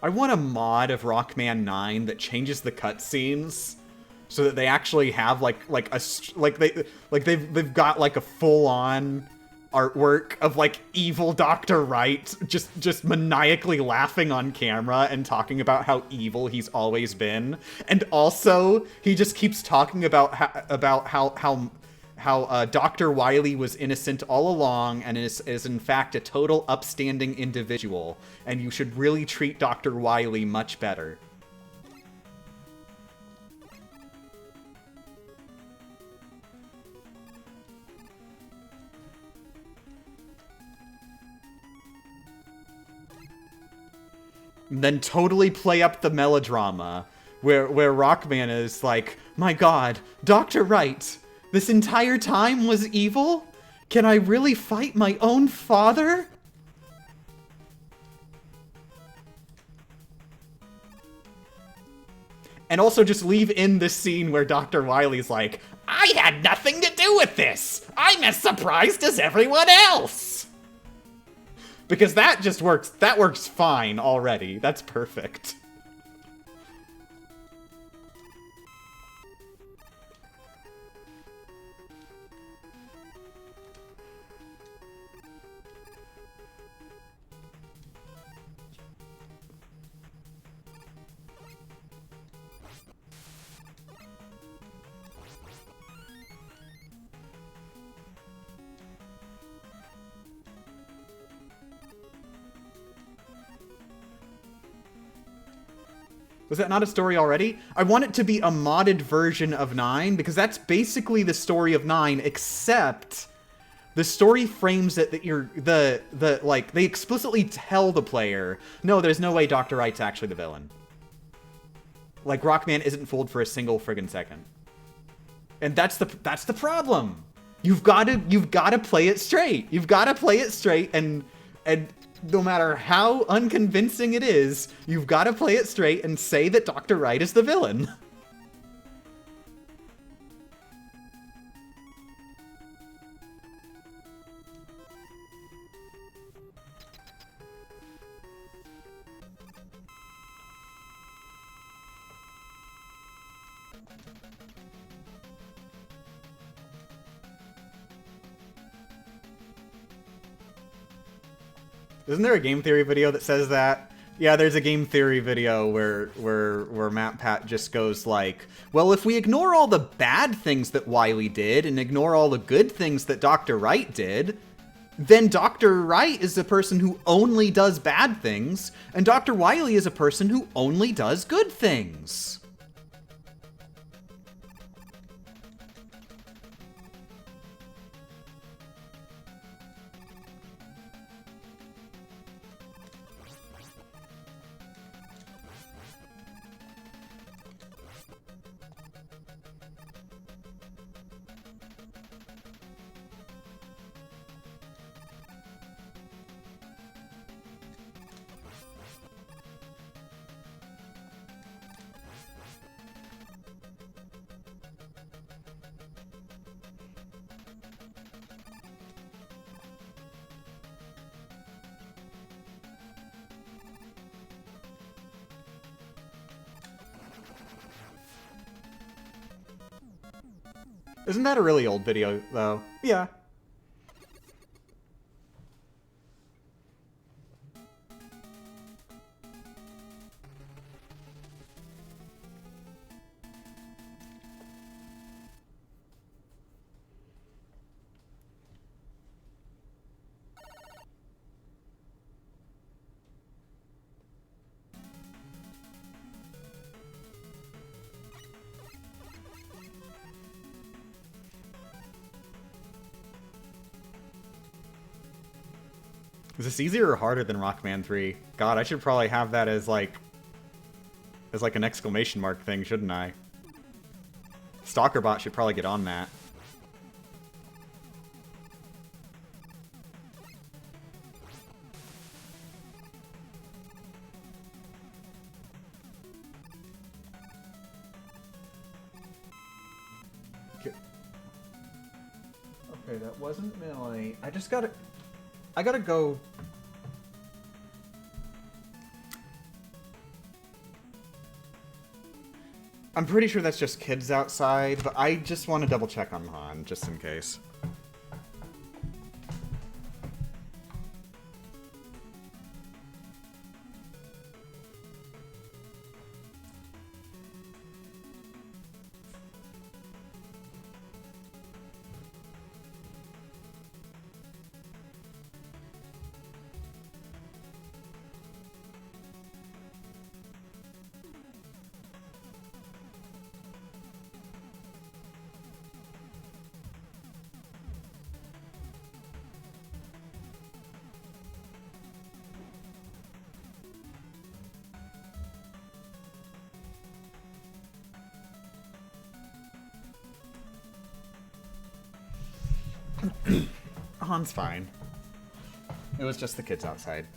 I want a mod of Rockman 9 that changes the cutscenes so that they actually have they've got like a full-on artwork of like evil Dr. Wright just maniacally laughing on camera and talking about how evil he's always been, and also he just keeps talking about how Dr. Wily was innocent all along and is in fact a total upstanding individual, and you should really treat Dr. Wily much better. And then totally play up the melodrama, where Rockman is like, my god, Dr. Wright, this entire time was evil? Can I really fight my own father? And also just leave in this scene where Dr. Wily's like, I had nothing to do with this! I'm as surprised as everyone else! Because that just works, that works fine already. That's perfect. Was that not a story already? I want it to be a modded version of 9, because that's basically the story of 9, except the story frames it that you're, like, they explicitly tell the player, no, there's no way Dr. Wright's actually the villain. Like, Rockman isn't fooled for a single friggin' second. And that's the problem! You've gotta play it straight! You've gotta play it straight, and no matter how unconvincing it is, you've got to play it straight and say that Dr. Wright is the villain. Isn't there a game theory video that says that? Yeah, there's a game theory video where MatPat just goes like, well, if we ignore all the bad things that Wily did and ignore all the good things that Dr. Wright did, then Dr. Wright is the person who only does bad things, and Dr. Wily is a person who only does good things. Isn't that a really old video, though? Yeah. Is this easier or harder than Rockman 3? God, I should probably have that as like an exclamation mark thing, shouldn't I? Stalkerbot should probably get on that. Okay, that wasn't melee. I gotta go. I'm pretty sure that's just kids outside, but I just want to double check on Han, just in case. Han's fine. It was just the kids outside.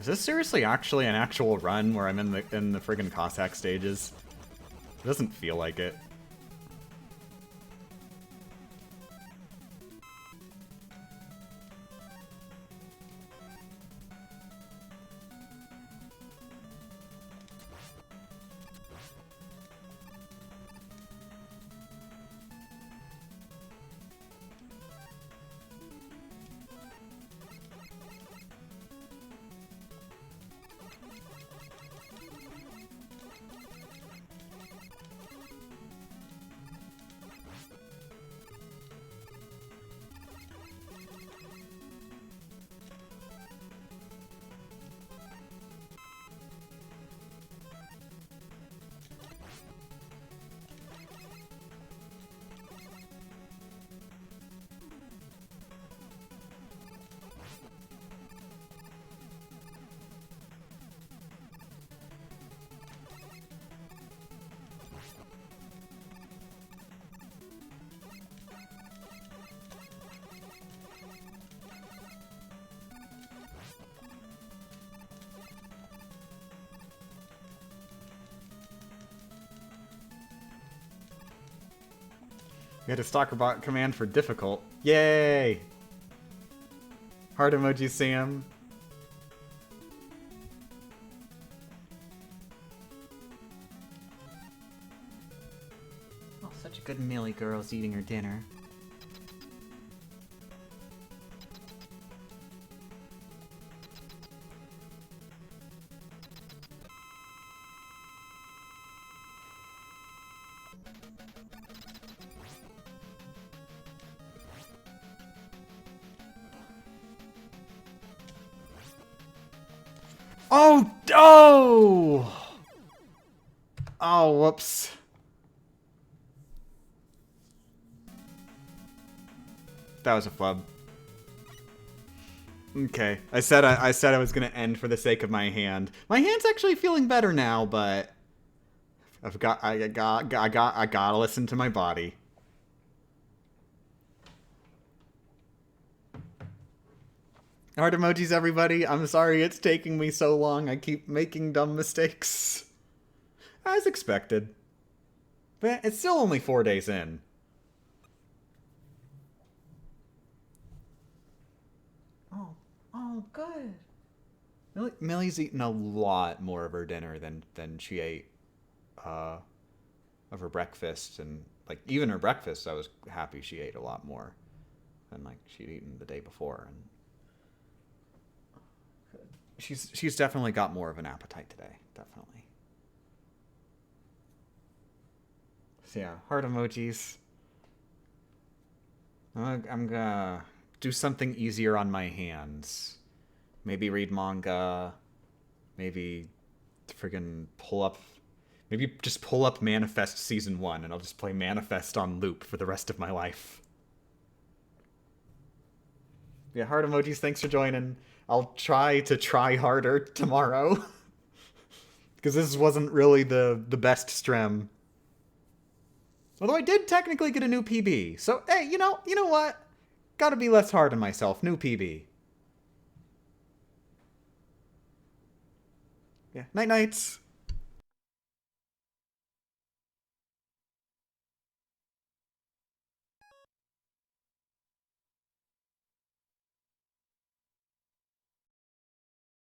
Is this seriously actually an actual run where I'm in the friggin' Cossack stages? It doesn't feel like it. We had a stalker bot command for difficult. Yay! Heart emoji, Sam. Oh, such a good Millie girl's eating her dinner. Oh! Oh! Oh, whoops. That was a flub. Okay, I said I was gonna end for the sake of my hand. My hand's actually feeling better now, but I gotta listen to my body. Heart emojis, everybody. I'm sorry it's taking me so long. I keep making dumb mistakes. As expected. But it's still only 4 days in. Oh, good. Millie's eaten a lot more of her dinner than she ate of her breakfast. And, like, even her breakfast, I was happy she ate a lot more than, like, she'd eaten the day before. And she's definitely got more of an appetite today. Definitely. So yeah, heart emojis. I'm gonna do something easier on my hands. Maybe read manga. Maybe friggin' pull up. Maybe just pull up Manifest Season 1 and I'll just play Manifest on loop for the rest of my life. Yeah, heart emojis, thanks for joining. I'll try to try harder tomorrow. Because this wasn't really the best strem. Although I did technically get a new PB. So, hey, you know what? Gotta be less hard on myself. New PB. Yeah, night-nights.